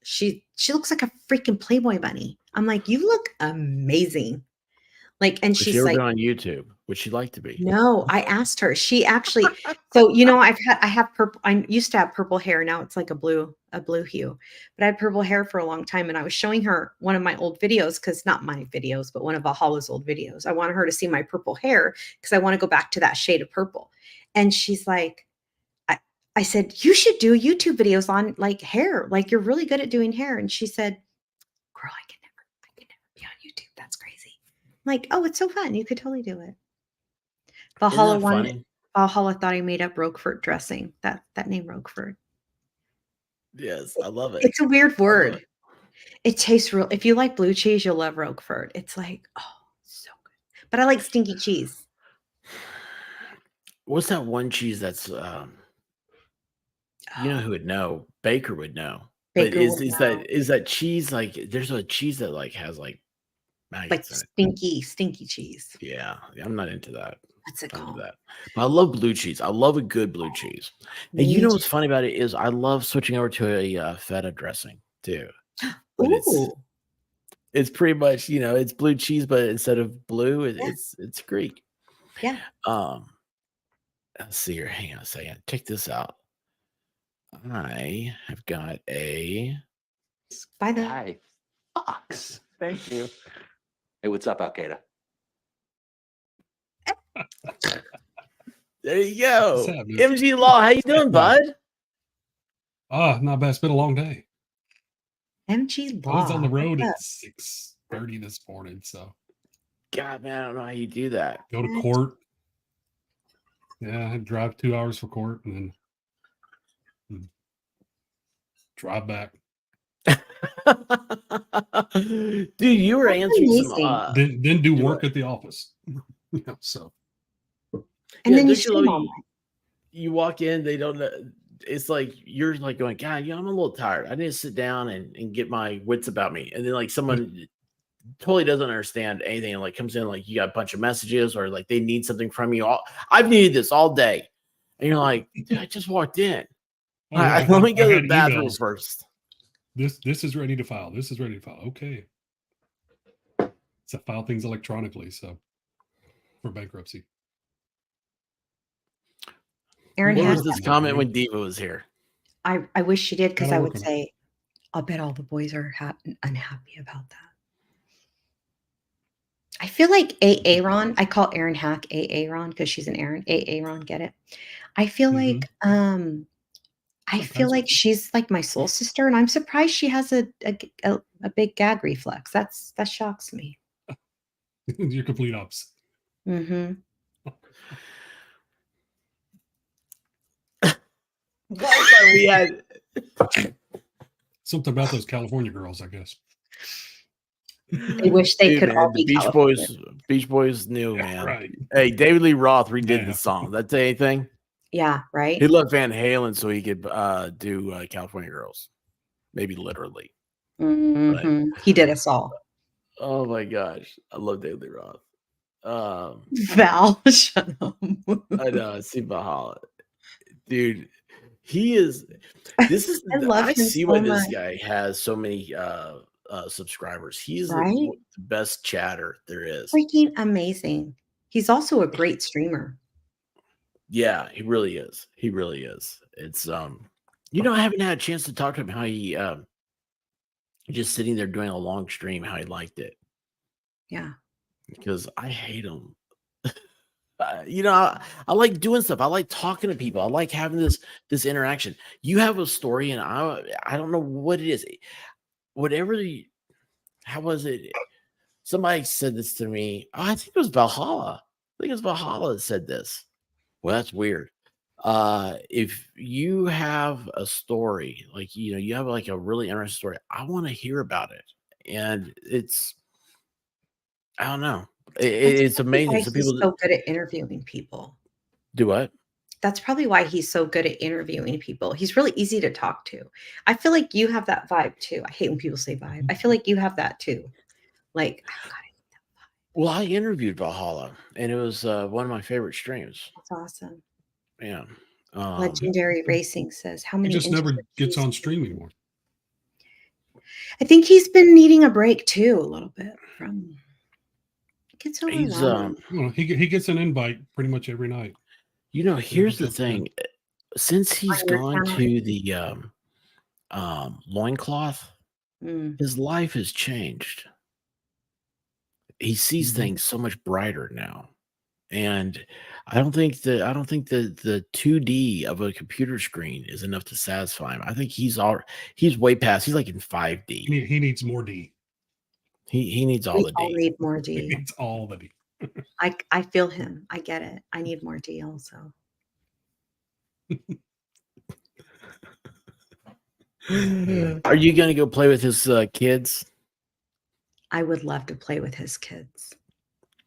she looks like a freaking Playboy bunny. I'm like, "You look amazing." Like, and has she she's ever like, been on YouTube? Would she like to be? no, I asked her. She actually so, I have purple I used to have purple hair, now it's like a blue hue. But I had purple hair for a long time, and I was showing her one of my old videos because not my videos, but one of Valhalla's old videos. I wanted her to see my purple hair because I wanna go back to that shade of purple. And she's like I I said, "You should do YouTube videos on, like, hair, like, you're really good at doing hair." And she said, "Girl, I can never be on YouTube. That's crazy." I'm like, "Oh, it's so fun. You could totally do it." Isn't Valhalla that wanted funny? Valhalla thought I made up Roquefort dressing, that name Roquefort. Yes, I love it. It's a weird I love it. word. It tastes real if you like blue cheese, you'll love Roquefort. It's like, oh, so good. But I like stinky cheese. What's that one cheese that's you know Oh, who would know? Baker would know. But Baker would know. is that cheese like there's a cheese that like has like Like maggots in it. stinky cheese. Yeah, I'm not into that. What's it Not into called? that. But I love blue cheese. I love a good blue cheese. And you Me know too. what's funny about it is I love switching over to a feta dressing too. But Ooh, it's pretty much it's blue cheese, but instead of blue, yeah, it's Greek. yeah. Um, let's see here. Hang on a second. Check this out. I have got a By the Hi, Fox. Thank you. Hey, what's up, Al Qaeda? there you What's go. happening? MG Law, how you doing, bud? Not bad. It's been a long day. MG I was on the Law. road What's at up? 6:30 this morning, so God, man, I don't know how you do that. go to What? court. Yeah, I drive 2 hours for court and then drive back. Dude, you were That's answering some amazing. Then do do work it. at the office. So And then you don't you love stream all you walk in, they don't know. It's like you're like going, God, I'm a little tired. I need to sit down and get my wits about me. And then like someone totally doesn't understand anything and like comes in like you got a bunch of messages or like they need something from you. I've needed this all day. And you're like, dude, I just walked in. oh, yeah, Let me I go to had the bathroom emails. first. This is ready to file. This is ready to file. Okay. So file things electronically, so for bankruptcy. Aaron What has was this that. comment when Diva was here? I wish she did because Gotta I work would on it. say, I'll bet all the boys are unhappy about that. I feel like Aaron, I call Aaron Hack Aaron because she's an Aaron. Aaron, get it? I feel Mhm. like I feel Sometimes. like she's like my soul sister, and I'm surprised she has a big gag reflex. That shocks me. You're complete opposite. Mm-hmm. Last time we had Something about those California girls, I guess. They wish they Dude, could man, all the be California. Beach Boys knew, Yeah, man. right. Hey, David Lee Roth redid Yeah. the song. That say anything? Yeah, right. He loved Van Halen so he could do California Girls. Maybe literally. Mhm. He did us all. Oh my gosh. I love David Lee Roth. Val, shut up. I know, I see Valhalla. Dude, he is this is I love I him see so why this much. guy has so many subscribers. He's Right? the best chatter there is. Freaking amazing. He's also a great streamer. Yeah, he really is. He really is. It's I haven't had a chance to talk to him how he just sitting there doing a long stream, how he liked it. Yeah. Because I hate him. I like doing stuff. I like talking to people. I like having this interaction. You have a story, and I don't know what it is. How was it? Somebody said this to me. Oh, I think it was Valhalla. I think it was Valhalla that said this. Well, that's weird. If you have a story, like you have like a really interesting story, I want to hear about it. And I don't know. It's That's probably amazing. why Some he's people so good at interviewing people. do what? That's probably why he's so good at interviewing people. He's really easy to talk to. I feel like you have that vibe too. I hate when people say vibe. I feel like you have that too. Like, oh God, Well, I interviewed Valhalla, and it was one of my favorite streams. that's awesome. Yeah. Legendary Racing says, how He many just never inches of gets cheese on do you stream eat?" anymore. I think he's been needing a break too, a little bit from. It gets He's overwhelming. Well, he gets an invite pretty much every night. here's the That's good. thing. Since he's On your gone channel? to the loincloth, Mm. his life has changed. He sees Mhm. things so much brighter now. And I don't think the 2D of a computer screen is enough to satisfy him. I think he's way past. He's like in 5D. He needs more D. He needs all We the all D. need more He D. needs all the D. I feel him. I get it. I need more D also. Are you gonna go play with his kids? I would love to play with his kids.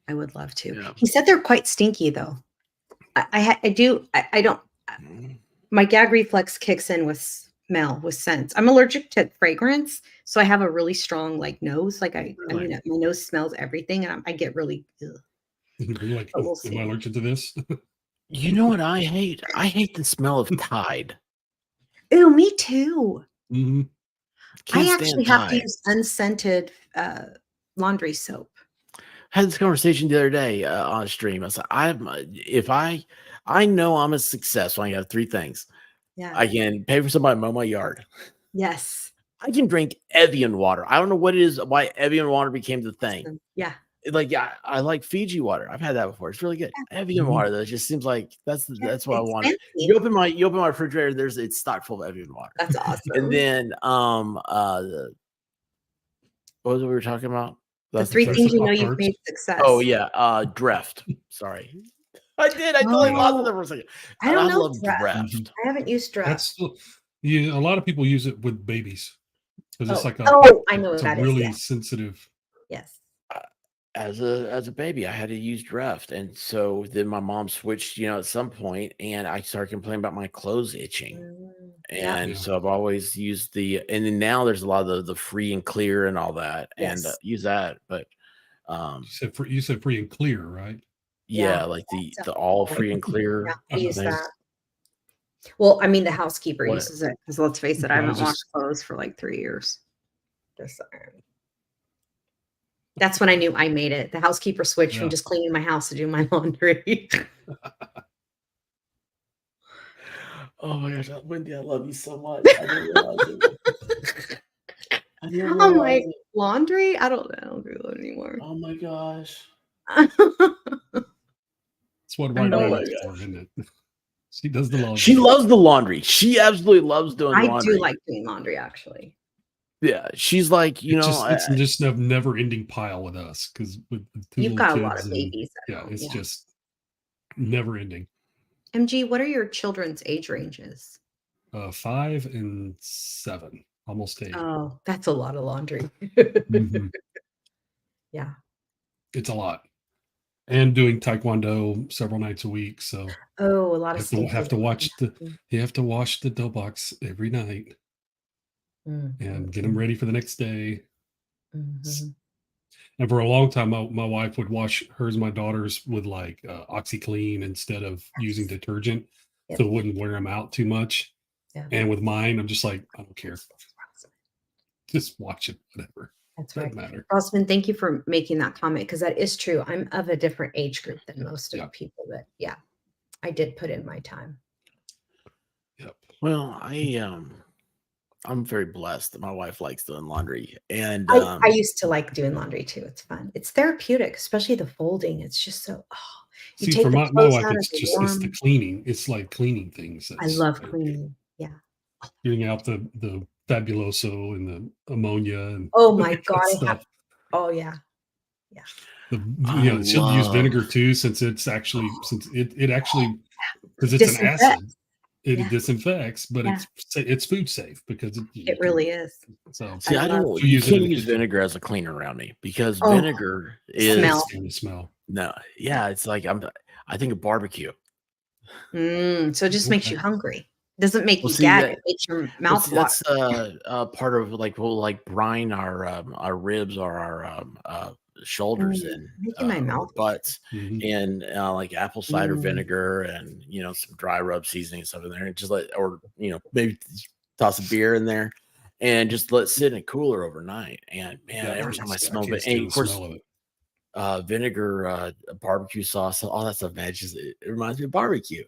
I would love to. Yeah. He said they're quite stinky though. I don't. My gag reflex kicks in with smell, with scents. I'm allergic to fragrance, so I have a really strong like nose. Like I Really? mean, my nose smells everything, and I get really. Ugh. You're like, But we'll am see. I allergic to this? You know what I hate? I hate the smell of Tide. Ooh, me too. Mhm. Can't I stand actually have to Tide. use unscented laundry soap. Had this conversation the other day on stream. I said, I know I'm a success when I have three things. Yeah. I can pay for somebody to mow my yard. Yes. I can drink Evian water. I don't know what it is, why Evian water became the thing. Yeah. Like, yeah, I like Fiji water. I've had that before. It's really good. Evian Mhm. water, though, it just seems like that's what I It's want. fancy. You open my refrigerator, it's stocked full of Evian water. That's awesome. And then what was it we were talking about? the That's three third things you one. know you've Pop-Tarts. made success. Oh yeah, Dreft. Sorry. I totally lost it there for a second. I don't know love Dreft. Dreft. I haven't used Dreft. That's a lot of people use it with babies because it's like I know what it's a that is. really Yes. sensitive. Yes. As a baby, I had to use Dreft, and so then my mom switched, at some point, and I started complaining about my clothes itching. Yeah. And Yeah. so I've always used and then now there's a lot of the free and clear and all that, and Yes. use that. But You said free and clear, right? yeah, Yeah, like the that's all free and clear. Yeah, I use things. that. Well, I mean, the housekeeper What? uses it because let's face it, I I haven't was washed just- clothes for like 3 years. Just saying. That's when I knew I made it. The housekeeper switched from Yeah. just cleaning my house to do my laundry. Oh my gosh, Wendy, I love you so much. I didn't realize it. I didn't I'm realize like, it. laundry? I don't do that anymore. Oh my gosh. That's what I right know now it is is. for, isn't it? She does the laundry. She loves the laundry. She absolutely loves doing I laundry. do like doing laundry, actually. Yeah, she's like, It's just a never-ending pile with us because with two You've little got a lot kids of and- babies. at Yeah, home, it's just never-ending. MG, what are your children's age ranges? 5 and 7, almost 8. Oh, that's a lot of laundry. Mhm. Yeah. It's a lot. And doing taekwondo several nights a week, so Oh, a lot of you have to watch the Mhm. you have to wash the dough box every night and get them ready for the next day. Mhm. And for a long time, my wife would wash hers, and my daughter's with like OxyClean instead of using Yes. detergent, Yep. so it wouldn't wear them out too much. Yeah. And with mine, I'm just like, I don't care, just watch it, whatever, That's doesn't right. matter. Rossman, thank you for making that comment because that is true. I'm of a different age group than most of Yeah. the people that, yeah, I did put in my time. Yep. Well, I'm very blessed that my wife likes doing laundry, and I used to like doing laundry too. It's fun. It's therapeutic, especially the folding. It's just so, you See, take for the my clothes wife, out of it's the the warm. cleaning. It's like cleaning things. I love cleaning. Yeah. Getting out the Fabuloso and the ammonia and Oh my that God. stuff. Oh yeah. I She'll use love. vinegar too, since it actually, because it's an Disinfect. acid, it Yeah. disinfects, but Yeah. it's food safe because you It can- really is. So See, I love don't. she'll You use it in can't the use kitchen. vinegar as a cleaner around me because Oh, vinegar the smell. is Stand the smell. no. Yeah, it's like I think of barbecue. So it just makes Okay. you hungry. Doesn't make Well, you see gag. that. It makes your Well, mouth see, water. that's part of like we'll like brine our ribs or our shoulders and Making my or mouth water. butts Mhm. in like apple cider Mm. vinegar and some dry rub seasoning and stuff in there, and just or maybe toss a beer in there, and just let it sit in a cooler overnight. And man, Yeah, every time I I smell can't it, stand and the of course smell of it. vinegar, barbecue sauce, all that stuff, man, it reminds me of barbecue.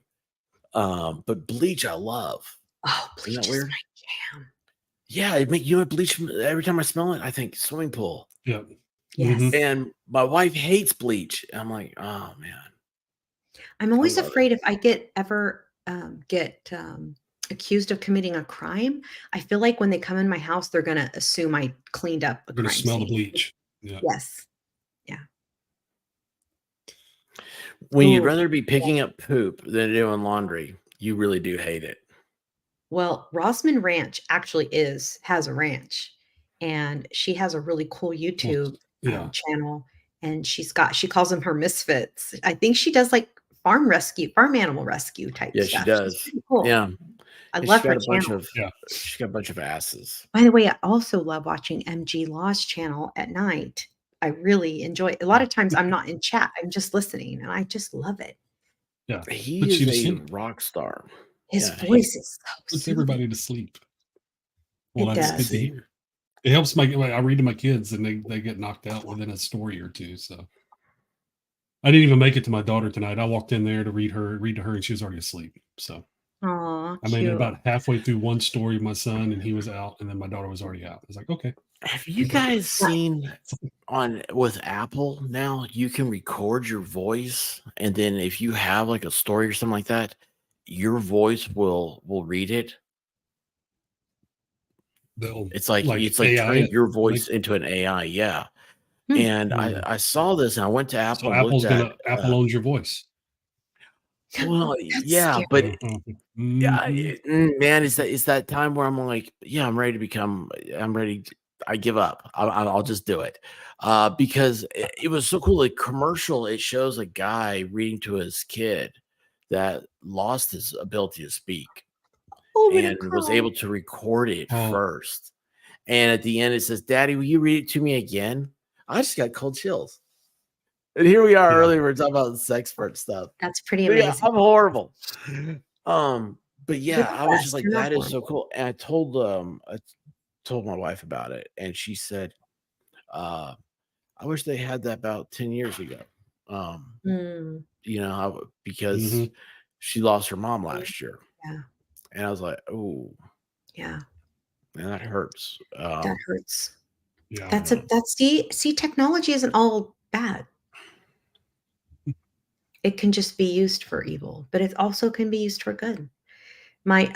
But bleach, I love. Oh, Isn't bleach that is weird? my jam. Yeah, it make bleach every time I smell it. I think swimming pool. Yep. Yes. Mhm. And my wife hates bleach. I'm like, oh man, I'm always love it. afraid if I ever get accused of committing a crime, I feel like when they come in my house, they're gonna assume I cleaned up a You're gonna crime smell the scene. bleach. Yeah. Yes. When you'd Ooh, rather be picking up poop than doing laundry, you really do hate it. well, Rossman Ranch actually has a ranch, and she has a really cool Well, YouTube yeah. channel, and she calls them her misfits. I think she does like farm animal rescue type Yeah, she stuff. She's does. pretty cool. Yeah, I and love her channel. Yeah. she's got a bunch of asses. By the way, I also love watching MG Law's channel at night. I really enjoy a lot of times I'm not in chat, I'm just listening, and I just love it. Yeah. He Puts you to is a sleep. rock star. His Yeah, voice is so Puts soothing. everybody to sleep. Well, It that's good does. to hear. It helps I read to my kids and they get knocked out within a story or two. So I didn't even make it to my daughter tonight. I walked in there to read to her and she was already asleep. So Aw, I made it cute. about halfway through one story of my son and he was out and then my daughter was already out. I was like, okay. Have you guys seen with Apple now? You can record your voice, and then if you have like a story or something like that, your voice will read it. They'll It's like AI turning it, your voice into an AI. Yeah. And Hmm. I saw this and I went to So Apple and Apple's looked gonna at Apple owns your voice. well, That's yeah, scary. but yeah, Mhm. man, it's that time where I'm like, yeah, I'm ready I give up. I'll just do it. Because it was so cool. The commercial, it shows a guy reading to his kid that lost his ability to speak Oh, I'm gonna and was cry. able to record it Oh. first. And at the end, it says, "Daddy, will you read it to me again?" I just got cold chills. And here we are Yeah. earlier, we're talking about sex part stuff. That's pretty Yeah, amazing. I'm horrible. But yeah, You're the I was best. just like, You're not that is so horrible. cool. And I told my wife about it, and she said, I wish they had that about 10 years ago. Mm, Because Mhm. she lost her mom last year. yeah, And I was like, oh, yeah, man, that hurts. that hurts. Yeah. See, technology isn't all bad. It can just be used for evil, but it also can be used for good. My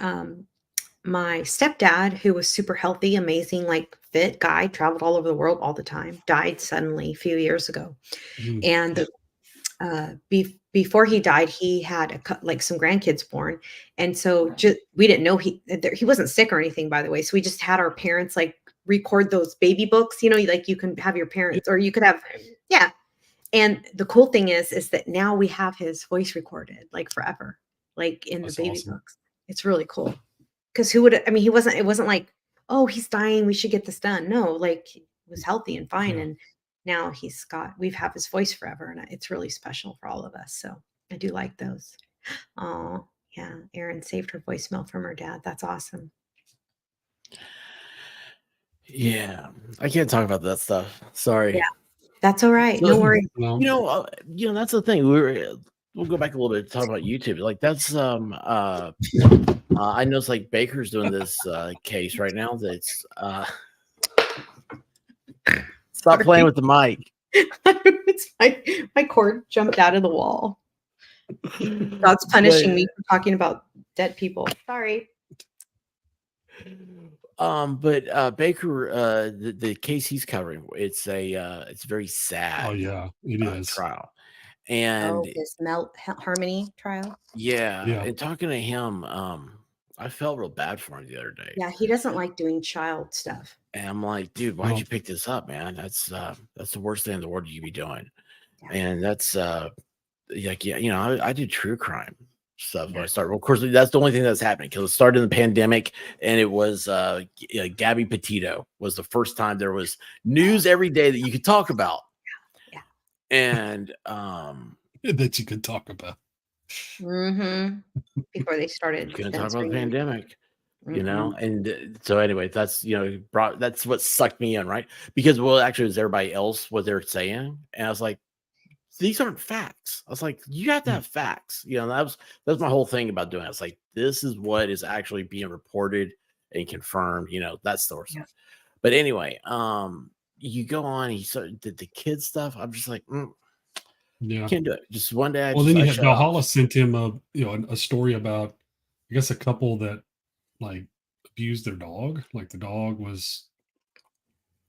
stepdad, who was super healthy, amazing, like fit guy, traveled all over the world all the time, died suddenly a few years ago. Mhm. And before he died, he had like some grandkids born, and so we didn't know he wasn't sick or anything, by the way. So we just had our parents like record those baby books, like you can have your parents, or you could have, yeah. And the cool thing is that now we have his voice recorded like forever, like in That's the baby awesome. books. It's really cool. Because it wasn't like, oh, he's dying, we should get this done. No, like he was healthy and fine. Yeah. And now we've had his voice forever. And it's really special for all of us. So I do like those. Oh, yeah. Erin saved her voicemail from her dad. That's awesome. Yeah, I can't talk about that stuff. Sorry. Yeah, that's all right. No worries. No. That's the thing. We'll go back a little bit to talk about YouTube. Like that's I know it's like Baker's doing this case right now. That's stop playing with the mic. It's my cord jumped out of the wall. God's punishing me for talking about dead people. Sorry. But Baker, the case he's covering, it's very sad. Oh yeah, it is. Trial, and his Harmony trial. Yeah, Yeah. and talking to him, I felt real bad for him the other day. Yeah, he doesn't like doing child stuff. And I'm like, dude, why'd you pick this up, man? That's the worst thing in the world you could be doing. Yeah. And that's like, yeah, I do true crime stuff when I started. Well, of course, that's the only thing that's happening because it started in the pandemic, and it was Gabby Petito was the first time there was news every day that you could talk about. Yeah. And that you could talk about. Mm-hmm. Before they started. You couldn't talk about the pandemic. And so anyway, that's that's what sucked me in, right? Because actually it was everybody else what they're saying, and I was like, these aren't facts. I was like, you have to have facts. That was my whole thing about doing it. I was like, this is what is actually being reported and confirmed, that sort of stuff. But anyway, you go on, he did the kid stuff. I'm just like, yeah, can't do it. Just one day. Then you had Valhalla sent him a story about, I guess, a couple that like abused their dog. Like the dog was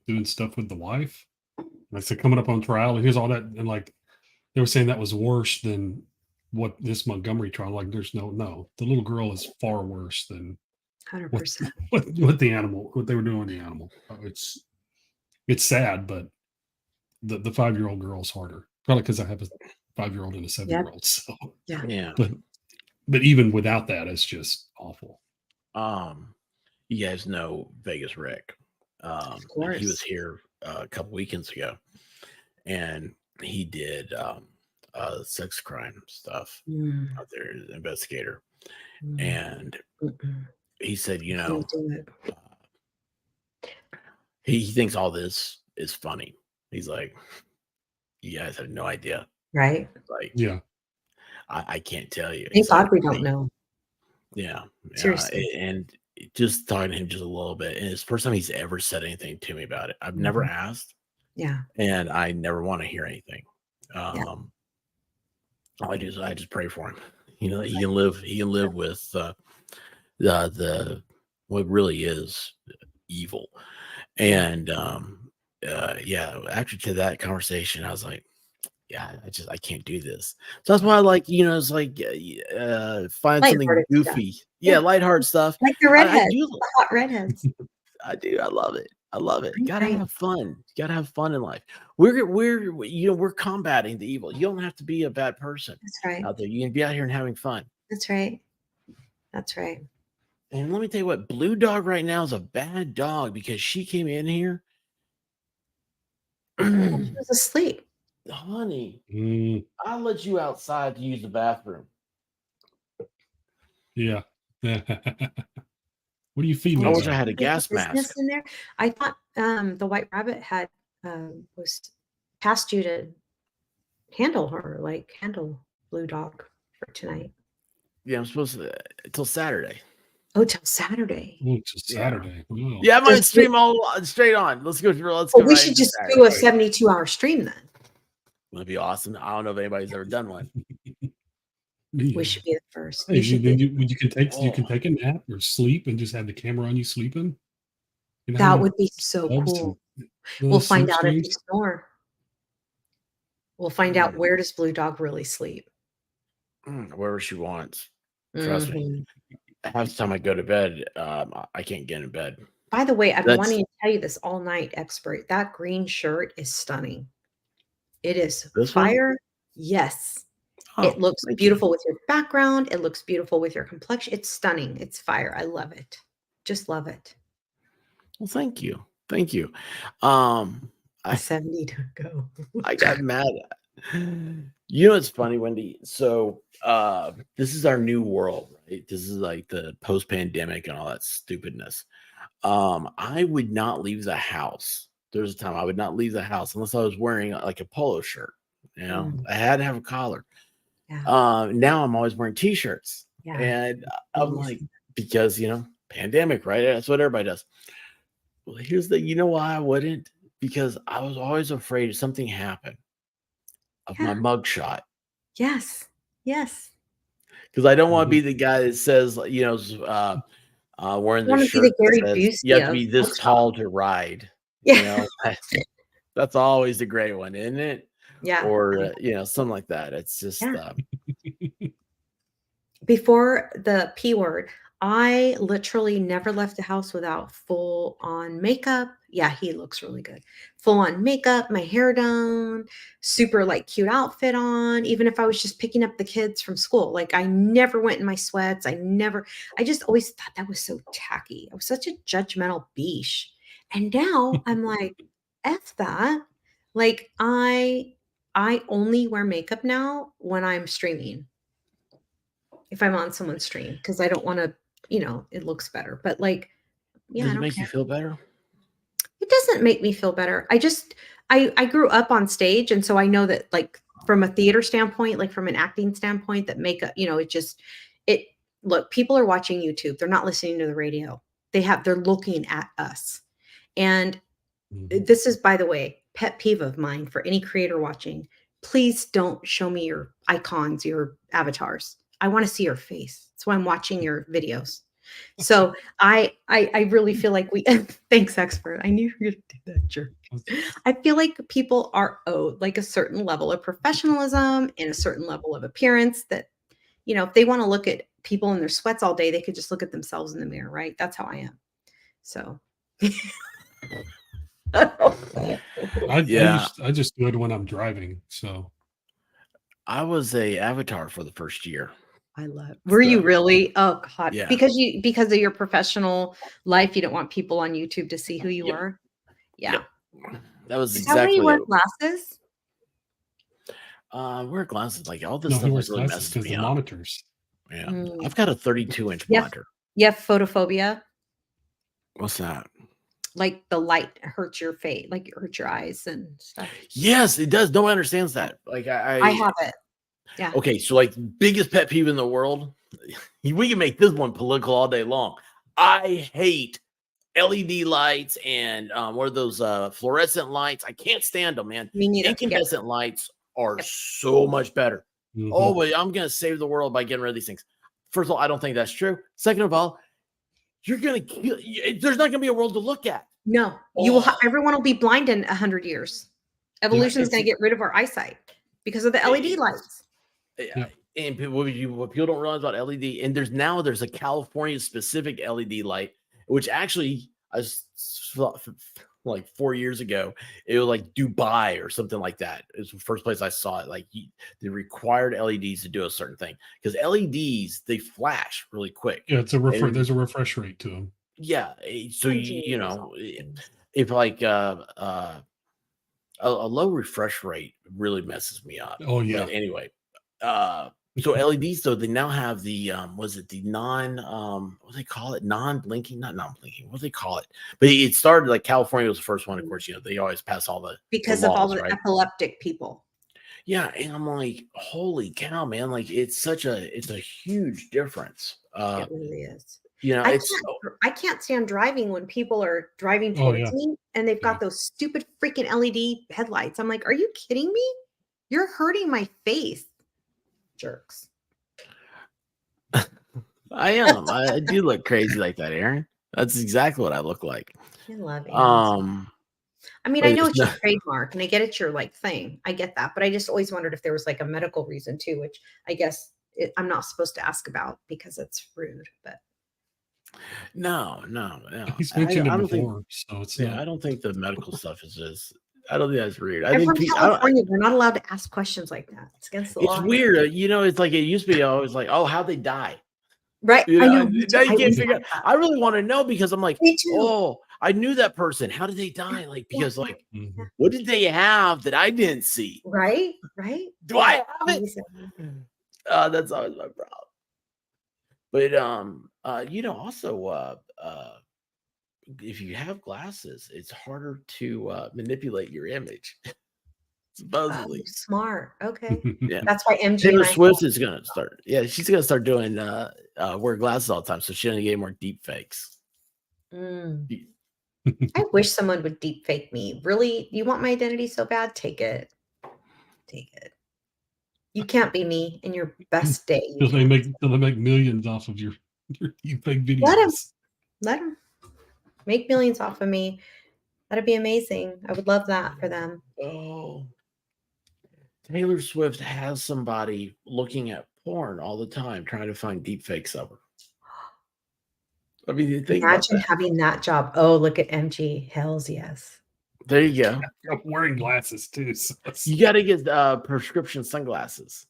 doing stuff with the wife. And I said, coming up on trial, and here's all that, and like they were saying that was worse than what this Montgomery trial. Like, there's no, the little girl is far worse than 100% what the animal, what they were doing with the animal. It's sad, but the 5-year-old girl's harder. Probably because I have a 5-year-old and a 7-year-old. So yeah. But even without that, it's just awful. You guys know Vegas Rick. Of course. He was here a couple weekends ago, and he did sex crime stuff out there, investigator. And he said, he thinks all this is funny. He's like, you guys have no idea. Right. Like, yeah. I can't tell you. Thank God we don't know. Yeah. Seriously. And just talking to him just a little bit. And it's the first time he's ever said anything to me about it. I've never asked. Yeah. And I never want to hear anything. All I do is I just pray for him. He can live with the what really is evil. And actually to that conversation, I was like, I can't do this. So that's why I like, it's like find something goofy. Stuff. Yeah, lighthearted stuff. Like the redheads, the hot redheads. I do. I love it. You gotta have fun. You gotta have fun in life. We're combating the evil. You don't have to be a bad person. That's right. Out there. You can be out here and having fun. That's right. That's right. And let me tell you what, Blue Dog right now is a bad dog because she came in here. She was asleep. Honey, I'll let you outside to use the bathroom. Yeah. What are you feeding? I wish I had a gas mask in there. I thought the White Rabbit had was tasked you to handle Blue Dog for tonight. Yeah, I'm supposed to till Saturday. Oh, till Saturday. Oh, till Saturday. Wow. Yeah, I might stream all straight on. Let's go. We should just do a 72-hour stream then. Would be awesome. I don't know if anybody's ever done one. We should be the first. Hey, you can take a nap or sleep and just have the camera on you sleeping. That would be so cool. We'll find out if you snore. We'll find out where does Blue Dog really sleep. Wherever she wants. Trust me. Mhm. Half the time I go to bed, I can't get in bed. By the way, I've been That's wanting to tell you this all night, expert. That green shirt is stunning. It is this one. fire. Yes. Oh, It looks thank you. beautiful with your background. It looks beautiful with your complexion. It's stunning. It's fire. I love it. Just love it. Well, thank you. Thank you. I 70 to go. I got mad. You know what's funny, Wendy? So this is our new world, right? This is like the post-pandemic and all that stupidness. I would not leave the house. There's a time I would not leave the house unless I was wearing like a polo shirt. You know, I had to have a collar. Yeah. Now I'm always wearing t-shirts. Yeah. And I'm like, because pandemic, right? That's what everybody does. Well, here's the why I wouldn't, because I was always afraid if something happened of my Yeah. mugshot. Yes. Yes. Because I don't want to be the guy that says, wearing You the wanna be shirt the that Gary says you have to Busey be of this mugshot. tall to ride. Yeah. That's always the great one, isn't it? Yeah. Or something like that. It's just Yeah. Before the P word, I literally never left the house without full on makeup. Yeah, he looks really good. Full on makeup, my hair done, super like cute outfit on, even if I was just picking up the kids from school. Like I never went in my sweats. I just always thought that was so tacky. I was such a judgmental beesh. And now I'm like, F that. Like I only wear makeup now when I'm streaming. If I'm on someone's stream, because I don't want to, it looks better. But like, yeah, does I it don't make you care. feel better? It doesn't make me feel better. I grew up on stage, and so I know that like from a theater standpoint, like from an acting standpoint, that makeup, look, people are watching YouTube. They're not listening to the radio. They're looking at us. And this is, by the way, pet peeve of mine for any creator watching. Please don't show me your icons, your avatars. I want to see your face. That's why I'm watching your videos. So I really feel like thanks, expert. I knew you were gonna do that, jerk. I feel like people are owed like a certain level of professionalism and a certain level of appearance that, if they want to look at people in their sweats all day, they could just look at themselves in the mirror, right? That's how I am. So I just do it when I'm driving. So I was a avatar for the first year. I love. Were you really? Oh God! Yeah. Because of your professional life, you don't want people on YouTube to see who you are. Yeah. Yep. That was Is that why exactly you wear it. glasses? Wear glasses. Like all this no, stuff he like wears really glasses messes because me the up. monitors. Yeah, Mm. I've got a 32-inch Yes. monitor. You have photophobia, What's that? like the light hurts your face, like it hurts your eyes and stuff. Yes, it does. No one understands that. Like I have it. Yeah. Okay, so like biggest pet peeve in the world. We can make this one political all day long. I hate LED lights and what are those fluorescent lights? I can't stand them, man. Me neither. Yep. Incandescent lights are Yep. so much better. Mhm. Oh, but I'm gonna save the world by getting rid of these things. First of all, I don't think that's true. Second of all, you're gonna kill. There's not gonna be a world to look at. No, you will. Oh. Everyone will be blind in 100 years. Evolution is it's- going to get rid of our eyesight because of the LED lights. Yeah. And what people don't realize about LED, and there's a California specific LED light, which actually I saw like 4 years ago. It was like Dubai or something like that. It was the first place I saw it. Like they required LEDs to do a certain thing because LEDs they flash really quick. Yeah, And- there's a refresh rate to them. Yeah, so if like a low refresh rate really messes me up. Oh yeah. But anyway, so LEDs though they now have the was it the what do they call it, non-blinking, not non-blinking, what do they call it? But it started like California was the first one. Of course, they always pass all the Because of all laws, the right? epileptic people. Yeah, and I'm like, holy cow, man! Like it's a huge difference. It really is. It's I can't stand driving when people are driving Oh, towards yeah. me and they've got those stupid freaking LED headlights. I'm like, are you kidding me? You're hurting my face. Jerks. I am. I do look crazy like that, Aaron. That's exactly what I look like. I love it. I mean, I Wait, know it's it's your not- trademark and I get it's your like thing. I get that. But I just always wondered if there was like a medical reason too, which I guess I'm not supposed to ask about because it's rude. But no. He's I mentioned it don't think. before, so it's Yeah, not. I don't think the medical stuff is just. I don't think that's weird. I I'm think from I don't, California. We're not allowed to ask questions like that. It's against the it's law. weird. It's like it used to be always like, oh, how'd they die? Right. You I know, know. me now too. you I can't always figure out. ask that. I really want to know because I'm like, Me too. oh, I knew that person. How did they die? Like, because Yeah, like, Mhm. what did they have that I didn't see? Right. Do I have it? Always- That's always my problem. But also if you have glasses, it's harder to manipulate your image. Oh, Supposedly. smart. Okay. Yeah. That's why MG Taylor and I Swift is gonna start. Yeah, she's gonna start doing wear glasses all the time, so she doesn't get more deep fakes. Mm. I wish someone would deep fake me. Really? You want my identity so bad? Take it. Take it. You can't be me in your best day. You Till they can't. make millions off of your fake videos. Let 'em. Let them make millions off of me. That'd be amazing. I would love that for them. Oh, Taylor Swift has somebody looking at porn all the time, trying to find deep fakes of her. I mean, you think about Imagine that. having that job. Oh, look at MG. Hells yes. There you go. I'm wearing glasses too. So You got to get prescription sunglasses.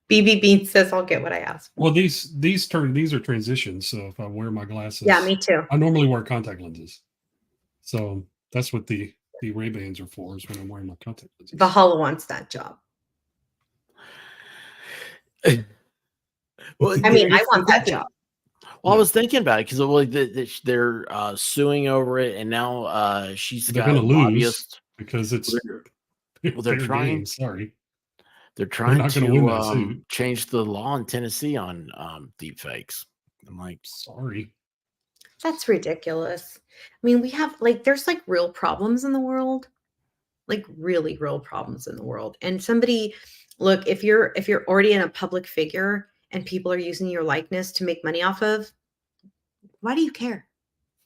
BB Bean says I'll get what I asked for. well, these are transitions. So if I wear my glasses, Yeah, me too. I normally wear contact lenses. So that's what the Ray-Bans are for, is when I'm wearing my contact lenses. Valhalla wants that job. Well, I mean, I here's want the that thing. job. Well, I was thinking about it because they're suing over it, and now she's They're got a going to lose lobbyist. because it's Well, they're fair trying. game. Sorry, They're trying not gonna win that to suit. change the law in Tennessee on deep fakes. I'm like, sorry. That's ridiculous. I mean, we have there's real problems in the world, like really real problems in the world. And somebody, look, if you're already in a public figure and people are using your likeness to make money off of, why do you care?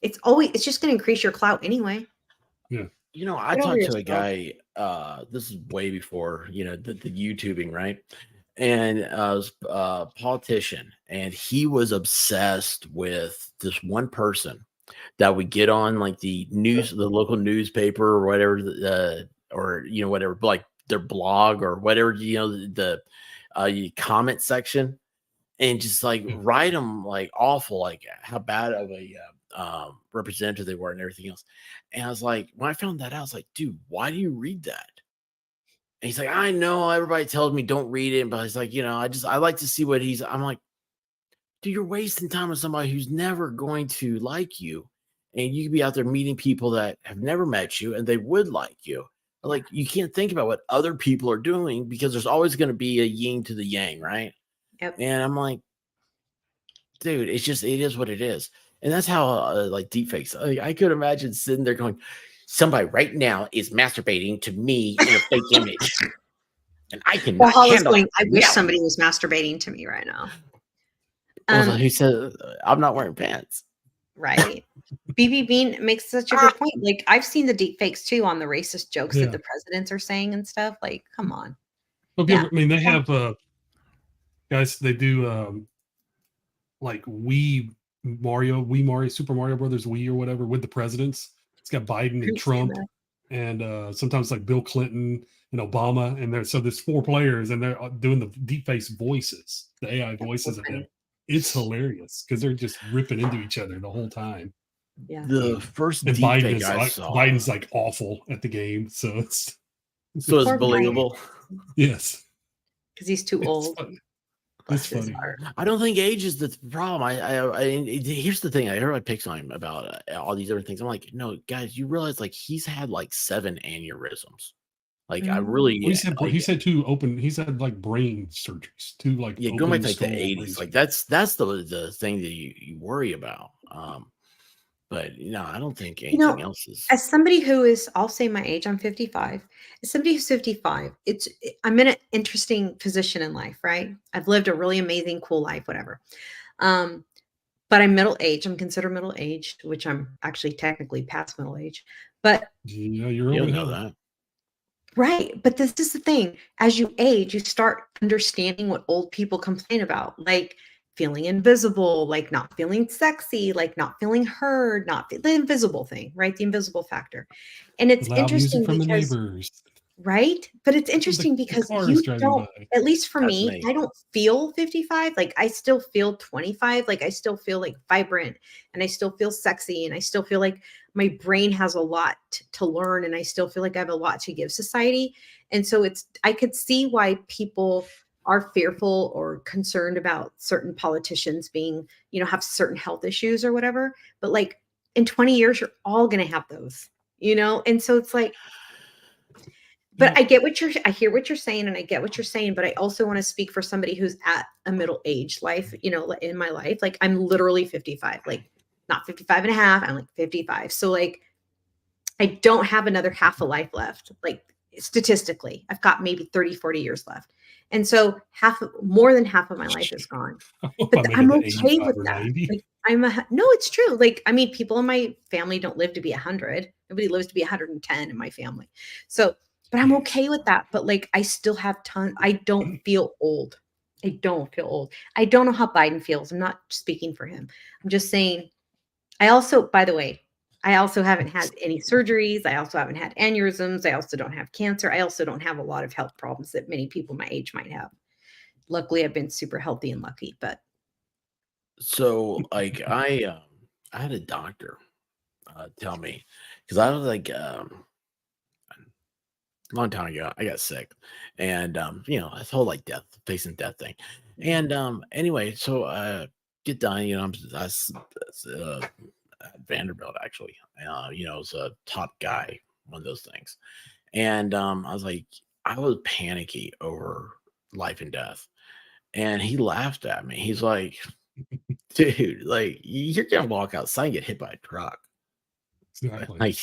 It's just going to increase your clout anyway. I Get over talked to a yourself. guy. This is way before the YouTubing, right? And was a politician, and he was obsessed with this one person that would get on like the local newspaper or whatever, or whatever, like their blog or whatever, the comment section, and just like write them like awful, like how bad of a representative they were and everything else. And I was like, when I found that out, I was like, dude, why do you read that? And he's like, I know everybody tells me don't read it, but he's like, I like to see what I'm like, dude, you're wasting time with somebody who's never going to like you. And you could be out there meeting people that have never met you and they would like you. Like, you can't think about what other people are doing because there's always going to be a yin to the yang, right? Yep. And I'm like, dude, it is what it is. And that's how like deepfakes. I could imagine sitting there going, somebody right now is masturbating to me in a fake image. And I can handle it. I wish No. somebody was masturbating to me right now. Also, he said, I'm not wearing pants. Right. BB Bean makes such a good point. Like, I've seen the deep fakes too on the racist jokes Yeah. that the presidents are saying and stuff. Like, come on. Well, Yeah. I mean, they have guys. They do like Super Mario Brothers Wii or whatever with the presidents. It's got Biden and I've seen Trump, that. and sometimes like Bill Clinton and Obama, and there's 4 players, and they're doing the deep face voices, the AI voices of them. It's hilarious because they're just ripping into each other the whole time. Yeah. The first And Biden deepfake I is saw. Biden's like awful at the game, so it's So it's Poor Biden. believable. yes, Because he's too it's old. funny. Bless It's his funny. heart. I don't think age is the problem. Here's the thing. Everybody picks on him about all these other things. I'm like, no, guys, you realize like he's had like 7 aneurysms. Like I really, Well, he's had 2 open. He's had like brain surgeries, 2 like yeah, going back open to like the skull 80s. brain Like surgeries. that's the thing that you worry about. But no, I don't think anything else is. As somebody who is, I'll say my age, I'm 55. As somebody who's 55, I'm in an interesting position in life, right? I've lived a really amazing, cool life, whatever. But I'm middle aged. I'm considered middle aged, which I'm actually technically past middle age. But Yeah, you're You over don't the know hill. that. right, but this is the thing. As you age, you start understanding what old people complain about, like feeling invisible, like not feeling sexy, like not feeling heard, not the invisible thing, right? The invisible factor. And The it's loud music interesting from the because neighbors. right? But it's The, interesting the because cars you driving don't, by. at least for That's me, me. I don't feel 55. Like I still feel 25. Like I still feel like vibrant and I still feel sexy and I still feel like my brain has a lot to learn and I still feel like I have a lot to give society. And so I could see why people are fearful or concerned about certain politicians being, have certain health issues or whatever. But like in 20 years, you're all going to have those, And so it's like, but Yeah. I hear what you're saying and I get what you're saying, but I also want to speak for somebody who's at a middle age life, in my life. Like I'm literally 55, like not 55 and a half, I'm like 55. So like I don't have another half a life left. Like statistically, I've got maybe 30, 40 years left. And so more than half of my life is gone. I hope But I made I'm it to okay 85 with or that. 90. Like no, it's true. Like, I mean, people in my family don't live to be 100. Nobody lives to be 110 in my family. So, but I'm okay with that. But like, I still have I don't feel old. I don't feel old. I don't know how Biden feels. I'm not speaking for him. I'm just saying, by the way, I also haven't had any surgeries. I also haven't had aneurysms. I also don't have cancer. I also don't have a lot of health problems that many people my age might have. Luckily, I've been super healthy and lucky, but So like I had a doctor tell me, because I was like a long time ago I got sick, and this whole like facing death thing, and anyway, so get done, at Vanderbilt actually, was a top guy, one of those things, and I was like, I was panicky over life and death, and he laughed at me. He's like, dude, like you're gonna walk outside and get hit by a truck. Exactly. Like,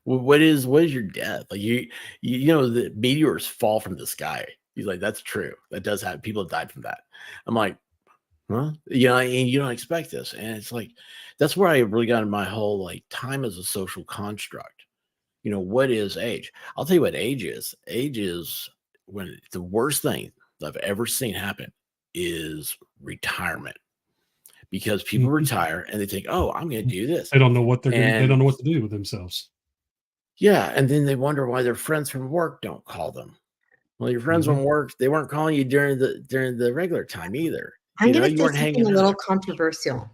what is your death? Like you know the meteors fall from the sky. He's like, that's true. That does happen. People have died from that. I'm like, huh? And you don't expect this. And it's like, that's where I really got in my whole like time as a social construct. What is age? I'll tell you what age is. Age is when the worst thing that I've ever seen happen is retirement, because people Mhm. retire and they think, oh, I'm going to do this. They don't know what they don't And know what to do with themselves. yeah, and then they wonder why their friends from work don't call them. Well, your friends Mhm. from work, they weren't calling you during the regular time either. I'm going to You say weren't something hanging a little out. controversial,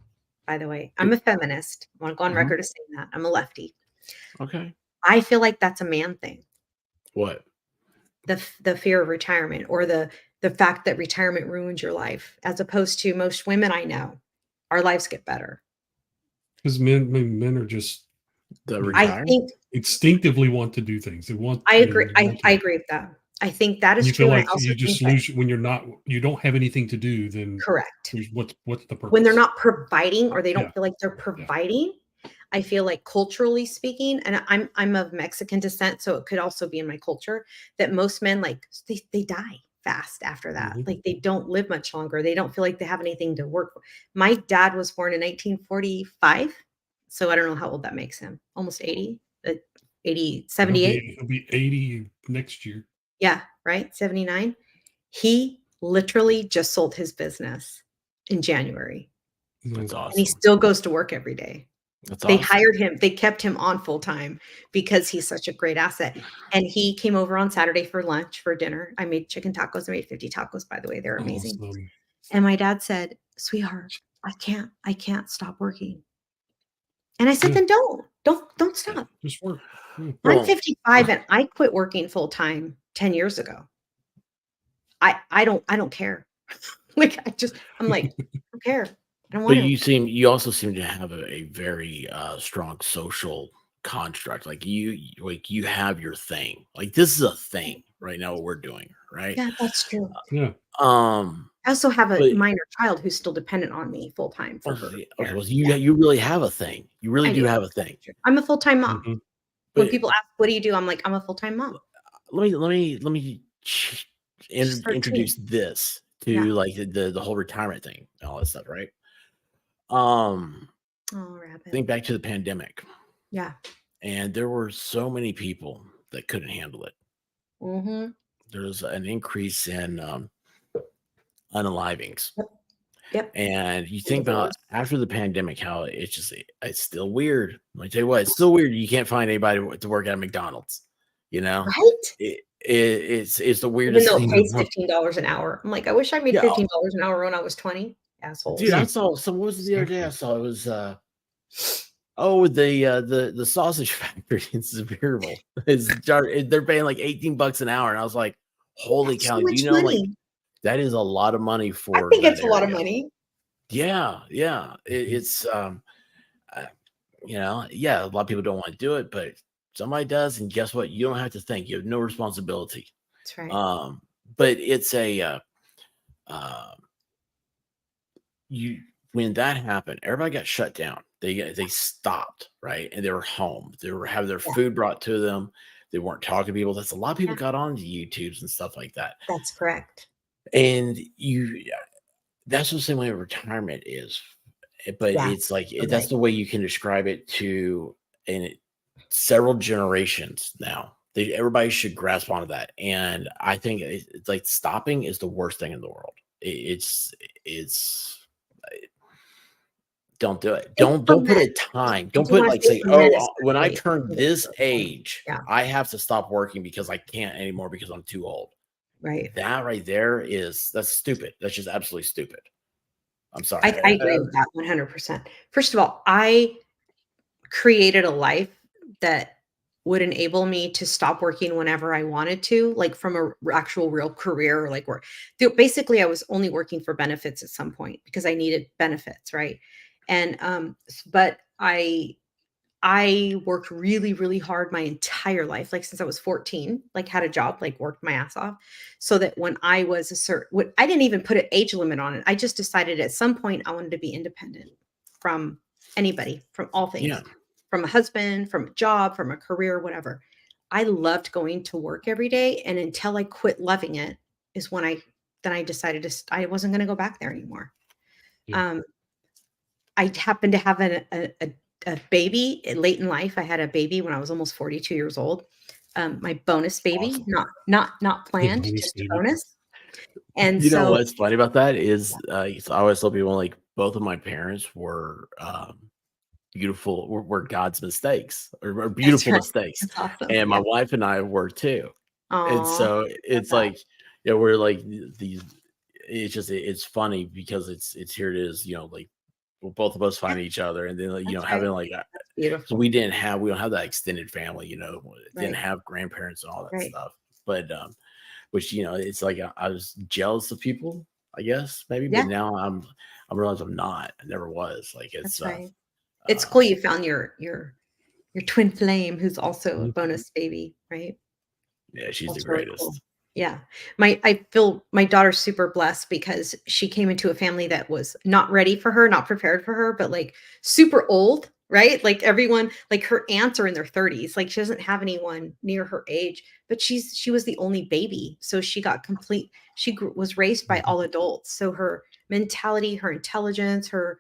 by the way. I'm a feminist. I want to go on Mhm. record as saying that. I'm a lefty. Okay. I feel like that's a man thing. What? The fear of retirement or the fact that retirement ruins your life, as opposed to most women I know, our lives get better. Because men are just The you know, I retire? think instinctively want to do things. They want. I agree. They I want to. agree with that. I think that is You feel true. And I like also you think just that lose when you don't have anything to do. Then correct. what's the purpose? When they're not providing or they Yeah. don't feel like they're Yeah. providing, I feel like culturally speaking, and I'm of Mexican descent, so it could also be in my culture that most men like they die fast after that. Mhm. Like they don't live much longer. They don't feel like they have anything to work for. My dad was born in 1945, so I don't know how old that makes him. Almost 80, 80, 78. He'll be 80 next year. Yeah, right? 79. He literally just sold his business in January. That's Yeah. And he awesome. still goes to work every day. That's They awesome. hired him. They kept him on full time because he's such a great asset. And he came over on Saturday for lunch, for dinner. I made chicken tacos. I made 50 tacos, by the way. They're amazing. Awesome. And my dad said, "Sweetheart, I can't stop working." And I said, Yeah. "Then don't stop." Just work. Yeah. I'm Well, 55 and I quit working full time 10 years ago. I don't care. Like I'm like, I don't care. I don't but want to. you also seem to have a very strong social construct. Like you have your thing. Like this is a thing right now what we're doing, right? Yeah, that's true. Yeah. Um I also have a but minor child who's still dependent on me full time for her okay, care. well, Yeah, you really have a thing. You really I do do. have a thing. I'm a full-time mom. Mhm. When But people ask, "What do you do?" I'm like, "I'm a full-time mom." let me She's 13. introduce this to Yeah. like the whole retirement thing and all that stuff, right? Oh, rabbit. Think back to the pandemic. Yeah. and there were so many people that couldn't handle it. Hmm. There's an increase in unalivings. Yep. And you And think about divorce. after the pandemic, how it's still weird. Let me tell you what, it's still weird. You can't find anybody to work at McDonald's. You know, Right? it's the Even weirdest though thing it in the pays world. $15 an hour. I'm like, I wish I made Yeah, $15 an hour when I was 20. Assholes. dude, I saw some. What was it the other day? I saw it was the sausage factory in Sevierville. They're paying like $18 an hour, and I was like, holy That's cow! so Do much you know like money. that is a lot of money I for think that it's a lot of area? money. Yeah, yeah. It's yeah, a lot of people don't want to do it, but somebody does, and guess what? You don't have to think. You have no responsibility. That's right. But it's a uh, you when that happened, everybody got shut down. They stopped, right, and they were home. They were having their Yeah. food brought to them. They weren't talking to people. That's a lot of people Yeah. got onto YouTubes and stuff like that. That's correct. And that's the same way retirement is. But Yeah. it's like You're that's right. the way you can describe it to several generations now. Everybody should grasp onto that, and I think it's like stopping is the worst thing in the world. It's don't do it. Think Don't from put that. a time. I Don't do put want to like say say, from that when I especially. turn this Yeah. age, Yeah. I have to stop working because I can't anymore because I'm too old. Right. That right there that's stupid. That's just absolutely stupid. I'm sorry. I agree with that 100%. First of all, I created a life that would enable me to stop working whenever I wanted to, like from a actual real career, or like work. Basically, I was only working for benefits at some point because I needed benefits, right? And but I worked really, really hard my entire life, like since I was 14, like had a job, like worked my ass off. So that when I was I didn't even put an age limit on it. I just decided at some point I wanted to be independent from anybody, from all things, Yeah. from a husband, from a job, from a career, whatever. I loved going to work every day. And until I quit loving it is when I decided I wasn't going to go back there anymore. Yeah. I happened to have a baby late in life. I had a baby when I was almost 42 years old. My bonus baby, Awesome. not planned, bonus just a baby. bonus. And You know so, what's funny about that is so I always tell people like both of my parents were beautiful, were God's mistakes or beautiful right. mistakes, That's awesome. and my Yeah. wife and I were too. And Aw, so it's that. like we're like these. It's just it's funny because it's here it is, like well, both of us find each other, and then like, That's right. having like That's so beautiful. we don't have that extended family, didn't Right. have grandparents and all that Right. stuff, but which it's like I was jealous of people, I guess maybe, Yeah. but now I'm realizing I'm not. I never was. Like That's it's right. It's cool you found your twin flame who's also a Mhm. bonus baby, right? yeah, she's the That's really cool. greatest. Yeah. I feel my daughter's super blessed because she came into a family that was not ready for her, not prepared for her, but like super old, right? Like everyone, like her aunts are in their 30s. Like she doesn't have anyone near her age, but she was the only baby. So she got was raised by all adults. So her mentality, her intelligence, her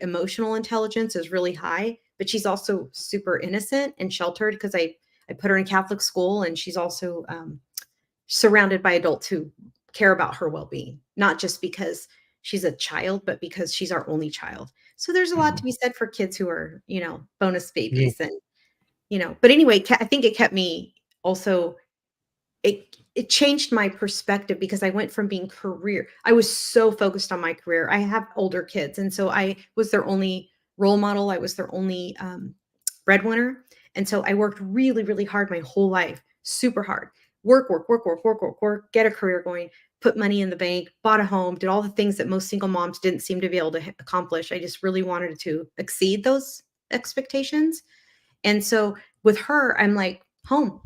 emotional intelligence is really high, but she's also super innocent and sheltered because I put her in Catholic school, and she's also surrounded by adults who care about her well-being, not just because she's a child, but because she's our only child. So there's a lot to be said for kids who are, bonus babies and, but anyway, I think it kept me also, it changed my perspective because I went from being I was so focused on my career. I have older kids. And so I was their only role model. I was their only breadwinner. And so I worked really, really hard my whole life, super hard. Work, get a career going, put money in the bank, bought a home, did all the things that most single moms didn't seem to be able to accomplish. I just really wanted to exceed those expectations. And so with her, I'm like, home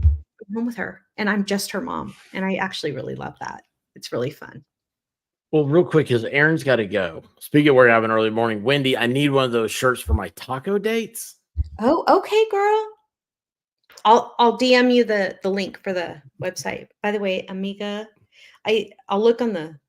with her, and I'm just her mom. And I actually really love that. It's really fun. Well, real quick, because Aaron's got to go. Speaking of where I have an early morning, Wendy, I need one of those shirts for my taco dates. Oh, okay, girl. I'll DM you the link for the website. By the way, Amiga, I'll look on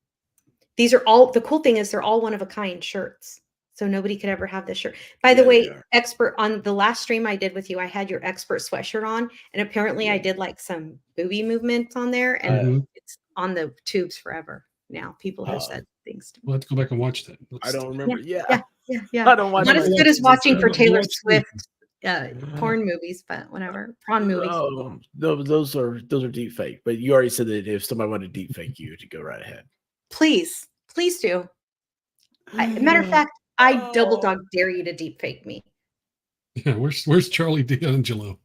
these are all, the cool thing is they're all one of a kind shirts. So nobody could ever have this shirt. By the Yeah, way, they are. expert on the last stream I did with you, I had your expert sweatshirt on, and apparently I Yeah. did like some booby movements on there, and Mhm. it's on the tubes forever now. People have Oh. said things to me. We'll have to go back and watch that. I don't remember. Yeah. Yeah. I don't watch Not as my good as episodes watching of for that. Taylor Watch me. Swift porn movies, but whatever. Prawn movies. Oh, those are deep fake. But you already said that if somebody wanted to deep fake you, to go right ahead. Please do. Matter of fact, I double dog dare you to deep fake me. Yeah, where's Charlie D'Angelo?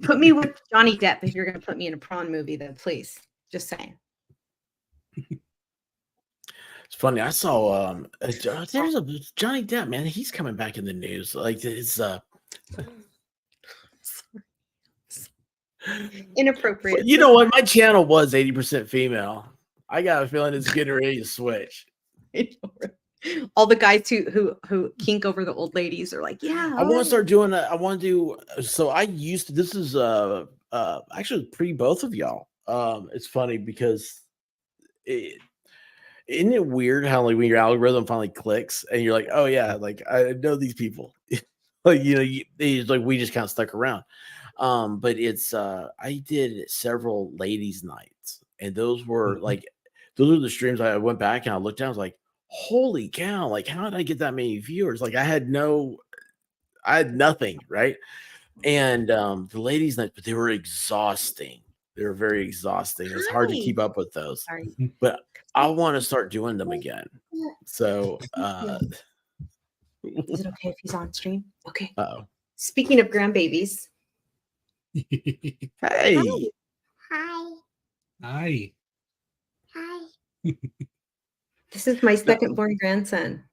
Put me with Johnny Depp if you're going to put me in a prawn movie, then please. Just saying. It's funny. I saw there's a Johnny Depp, man. He's coming back in the news. Like it's Inappropriate. you know what? My channel was 80% female. I got a feeling it's getting ready to switch. All the guys who kink over the old ladies are like, yeah. I want to start doing I want to do so I used to this is actually pre both of y'all. It's funny because isn't it weird how like when your algorithm finally clicks and you're like, oh yeah, like I know these people. Like it's like we just kind of stuck around. But it's I did several ladies' nights, and those were like those are the streams I went back and I looked down, I was like, holy cow, like how did I get that many viewers? Like I had nothing, right? And the ladies' night, but they were exhausting. They were very exhausting. It's hard to Hi. keep up with those. Sorry. But I want to start doing them again. So Is it okay if he's on stream? Okay. uh-oh. Speaking of grandbabies. Hey. Hi. Hi. Hi. This is my second born grandson.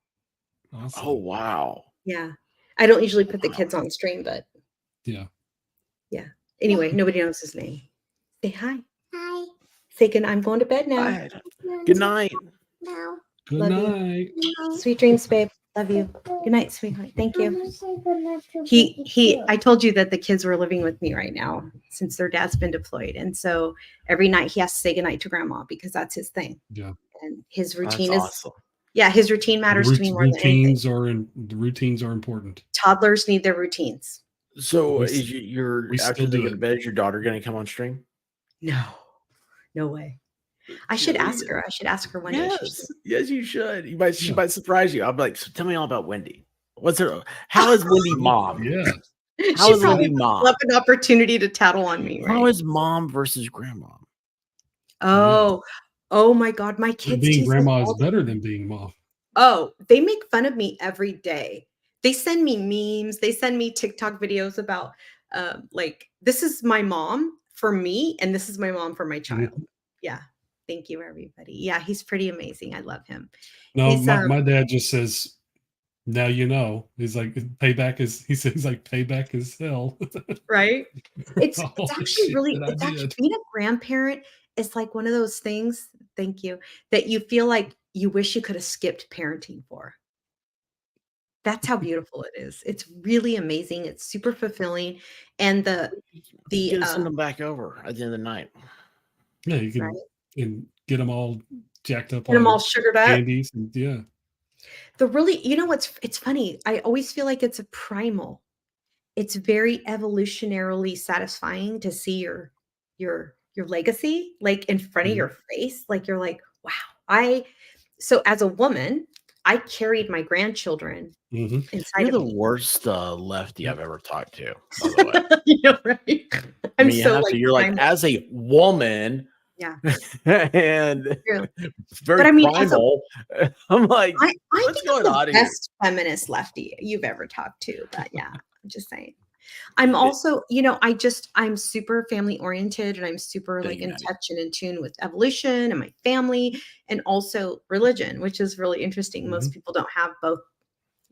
Awesome. Oh wow. Yeah. I don't usually put the kids on stream, but Yeah. anyway, nobody knows his name. Say hi. Hi. Say good. I'm going to bed now. Bye. Good night. No. Good Love you. night. No. Sweet dreams, babe. Love you. Good night, sweetheart. Thank you. I'm gonna say goodnight to He Baby I told you that the kids were living with me right now since their dad's been deployed. And so every night he has to say goodnight to grandma because that's his thing. Yeah. And his That's routine is awesome. his routine matters to me more than anything. The routines are important. Toddlers need their routines. So We is s- your we after still they do go to it. bed, is your daughter gonna come on stream? No way. I should ask her. I should ask her one day. Yes, yes, you should. She might surprise you. I'll be like, so tell me all about Wendy. How is Wendy mom? Yeah. How She is probably Wendy mom? love an opportunity to tattle on me, How right? is mom versus grandma? Oh my God. My But kids being tease me grandma is all the better time. than being mom. Oh, they make fun of me every day. They send me memes. They send me TikTok videos about like, this is my mom for me, and this is my mom for my child. Yeah. Thank you, everybody. Yeah, he's pretty amazing. I love him. No, He's, my dad just says, now you know. He's like, payback is hell. Right? It's Oh, actually shit, really, that I it's actually did. being a grandparent is like one of those things, thank you, that you feel like you wish you could have skipped parenting for. That's how beautiful it is. It's really amazing. It's super fulfilling. And You gotta send the them back over at the end of the night. Yeah, you can Right. and get them all jacked up get them on all sugared up. candies. And, yeah. The really, it's funny. I always feel like it's a primal. It's very evolutionarily satisfying to see your legacy like in front of Mhm. your face. Like you're like, wow. So as a woman, I carried my grandchildren hmm inside You're of the me. worst lefty I've ever talked to, by the way. You know, right? I I'm mean, you so have like to. You're like, primal. as a woman, Yeah. and True. very But I mean, as a primal. I'm like, I what's think I'm going on the here? best feminist lefty you've ever talked to. But yeah, I'm just saying. I'm also, I'm super family oriented and I'm super like in Amen. touch and in tune with evolution and my family and also religion, which is really interesting. Most people don't have both.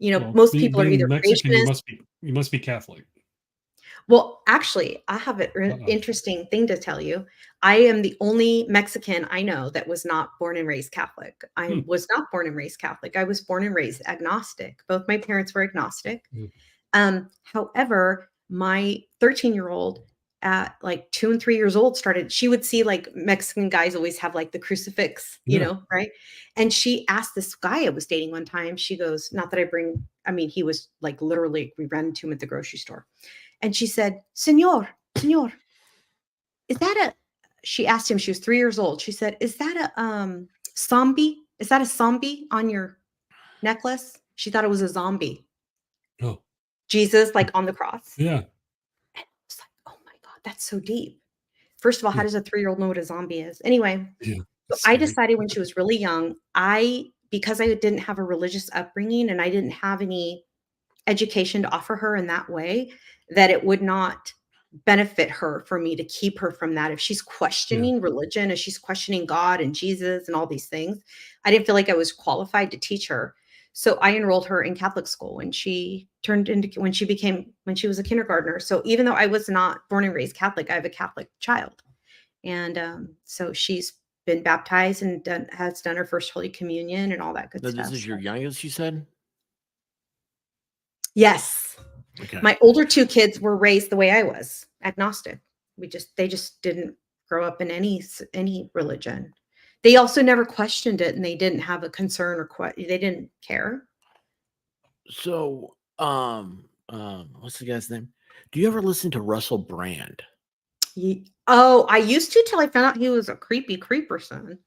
Well, Most people are being either Mexican, creationists. you must be Catholic. Well, actually, I have an Uh-oh. interesting thing to tell you. I am the only Mexican I know that was not born and raised Catholic. I was not born and raised Catholic. I was born and raised agnostic. Both my parents were agnostic. Mm. However, my 13-year-old at like 2 and 3 years old started, she would see like Mexican guys always have like the crucifix, you Yeah. know, right? And she asked this guy I was dating one time, she goes, not that I mean, he was like literally, we ran into him at the grocery store. And she said, Senor, is that she asked him, she was 3 years old. She said, is that a zombie? Is that a zombie on your necklace? She thought it was a zombie. Oh, Jesus, like on the cross. yeah. It's like, oh my God, that's so deep. First of all, how Yeah. does a 3-year-old know what a zombie is? Anyway, Yeah. so That's I scary. decided when she was really young, because I didn't have a religious upbringing and I didn't have any education to offer her in that way, that it would not benefit her for me to keep her from that. If she's questioning religion, if she's questioning God and Jesus and all these things, I didn't feel like I was qualified to teach her. So I enrolled her in Catholic school when she when she was a kindergartner. So even though I was not born and raised Catholic, I have a Catholic child. And so she's been baptized and has done her first Holy Communion and all that good Now, stuff. this is your youngest, you said? Yes. Okay. My older 2 kids were raised the way I was, agnostic. They just didn't grow up in any religion. They also never questioned it, and they didn't have a concern they didn't care. So, what's the guy's name? Do you ever listen to Russell Brand? I used to till I found out he was a creepy person.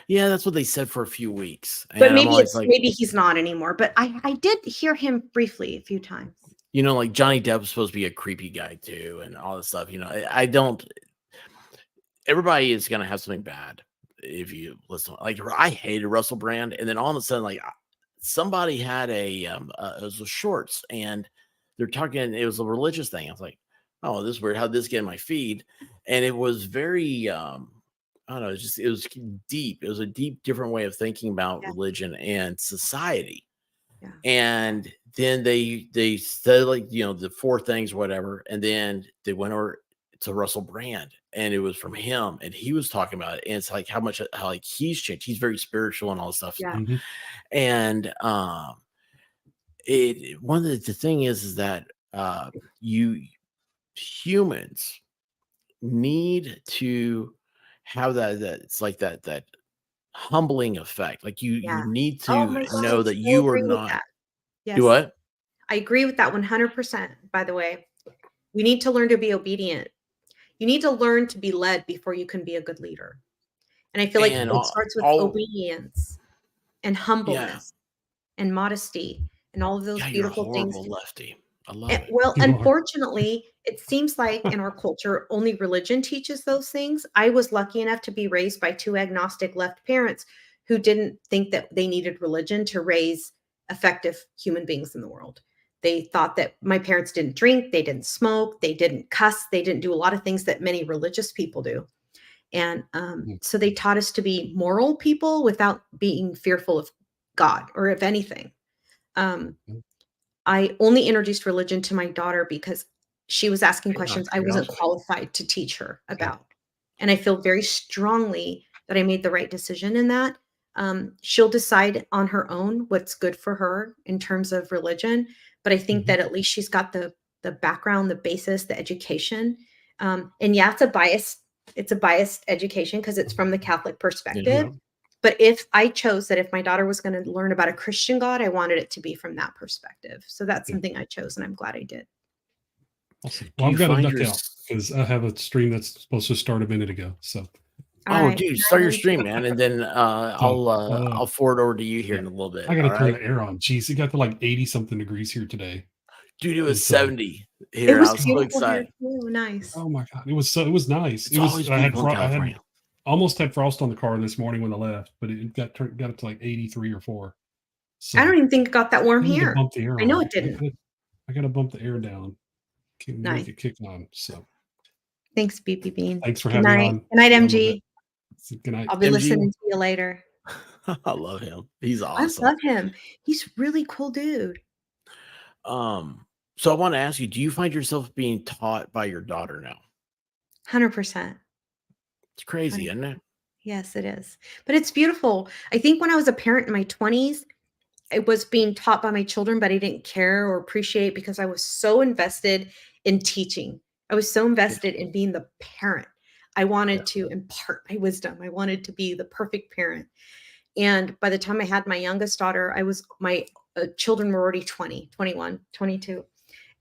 Yeah, that's what they said for a few weeks. But And I'm always like, maybe he's not anymore. But I did hear him briefly a few times. you know, like Johnny Depp was supposed to be a creepy guy too, and all this stuff. You know, I don't. Everybody is gonna have something bad if you listen. Like I hated Russell Brand, and then all of a sudden, like somebody had it was a shorts, and they're talking. It was a religious thing. I was like, oh, this is weird. How'd this get in my feed? And it was very, I don't know. It was deep. It was a deep, different way of thinking about religion and society. Yeah. And then they said like, you know, the 4 things, whatever, and then they went over to Russell Brand, and it was from him, and he was talking about it, and it's like how like he's changed. He's very spiritual and all this stuff. Yeah. Mhm. And one of the thing is that you humans need to have that it's like that humbling effect. Like you Yeah. need to Oh my God, know I that so you are agree with not. that. Yes. Do what? I agree with that 100%, by the way. We need to learn to be obedient. You need to learn to be led before you can be a good leader. And I feel like And it starts with obedience and humbleness and modesty and all of those Yeah, you're a beautiful things. horrible lefty. I love it. Well, You are. unfortunately, it seems like in our culture, only religion teaches those things. I was lucky enough to be raised by 2 agnostic left parents who didn't think that they needed religion to raise effective human beings in the world. They thought that my parents didn't drink, they didn't smoke, they didn't cuss, they didn't do a lot of things that many religious people do. And so they taught us to be moral people without being fearful of God or of anything. I only introduced religion to my daughter because she was asking questions I wasn't qualified to teach her about. And I feel very strongly that I made the right decision in that. She'll decide on her own what's good for her in terms of religion. But I think that at least she's got the background, the basis, the education. And yeah, it's a biased education because it's from the Catholic perspective. But if my daughter was going to learn about a Christian God, I wanted it to be from that perspective. So that's something I chose, and I'm glad I did. Awesome. Well, I've got to duck out because I have a stream that's supposed to start a minute ago. So. Dude, start your stream, man, and then I'll forward over to you here in a little bit. I got to turn the air on. Jeez, it got to like 80 something degrees here today. Dude, it was 70 here. It was I was so excited. Nice. Oh my God, it was nice. I almost had frost on the car this morning when I left, but it got up to like 83 or 4. So I don't even think it got that warm here. I know it didn't. I got to bump the air down. Nice. Make it kick on. So thanks, BB Bean. Thanks for having me on. Good night, MG. Good night. I'll be listening to you later. I love him. He's awesome. I love him. He's really cool dude. So I want to ask you, do you find yourself being taught by your daughter now? 100%. It's crazy, isn't it? Yes, it is. But it's beautiful. I think when I was a parent in my 20s, I was being taught by my children, but I didn't care or appreciate because I was so invested in teaching I was so invested in being the parent. I wanted Yeah. to impart my wisdom. I wanted to be the perfect parent. And by the time I had my youngest daughter, my children were already 20, 21, 22.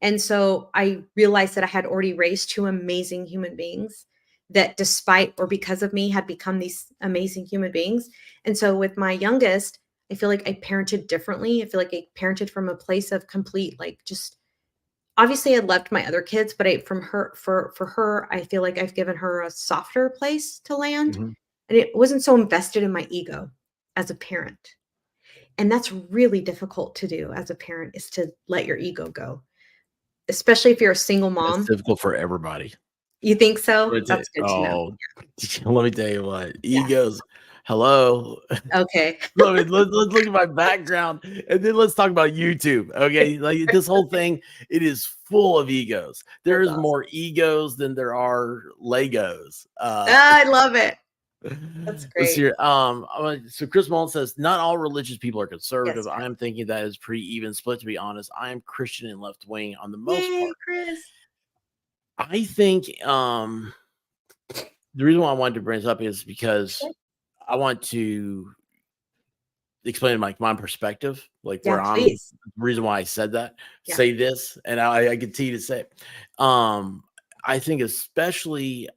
And so I realized that I had already raised two amazing human beings that despite or because of me had become these amazing human beings. And so with my youngest, I feel like I parented differently. I feel like I parented from a place of complete, like, just obviously I loved my other kids, but for her, I feel like I've given her a softer place to land. Mhm. And it wasn't so invested in my ego as a parent. And that's really difficult to do as a parent, is to let your ego go, especially if you're a single That's mom. difficult for everybody. You think so? Let me tell you- That's good to know. let me tell you what. Yeah. Egos. Hello. Okay. let's look at my background and then let's talk about YouTube. Okay. Like this whole thing, it is full of egos. There's That's awesome. more egos than there are Legos. I love it. That's Let's great. hear. So Chris Mullen says, not all religious people are conservative. Yes, I am thinking that is pretty even split, to be honest. I am Christian and left wing on the most Yay, part. Chris. I think the reason why I wanted to bring this up is because I want to explain my perspective, like where Yeah, I'm. please. The reason why I said that, Yeah. say this, and I continue to say it. I think especially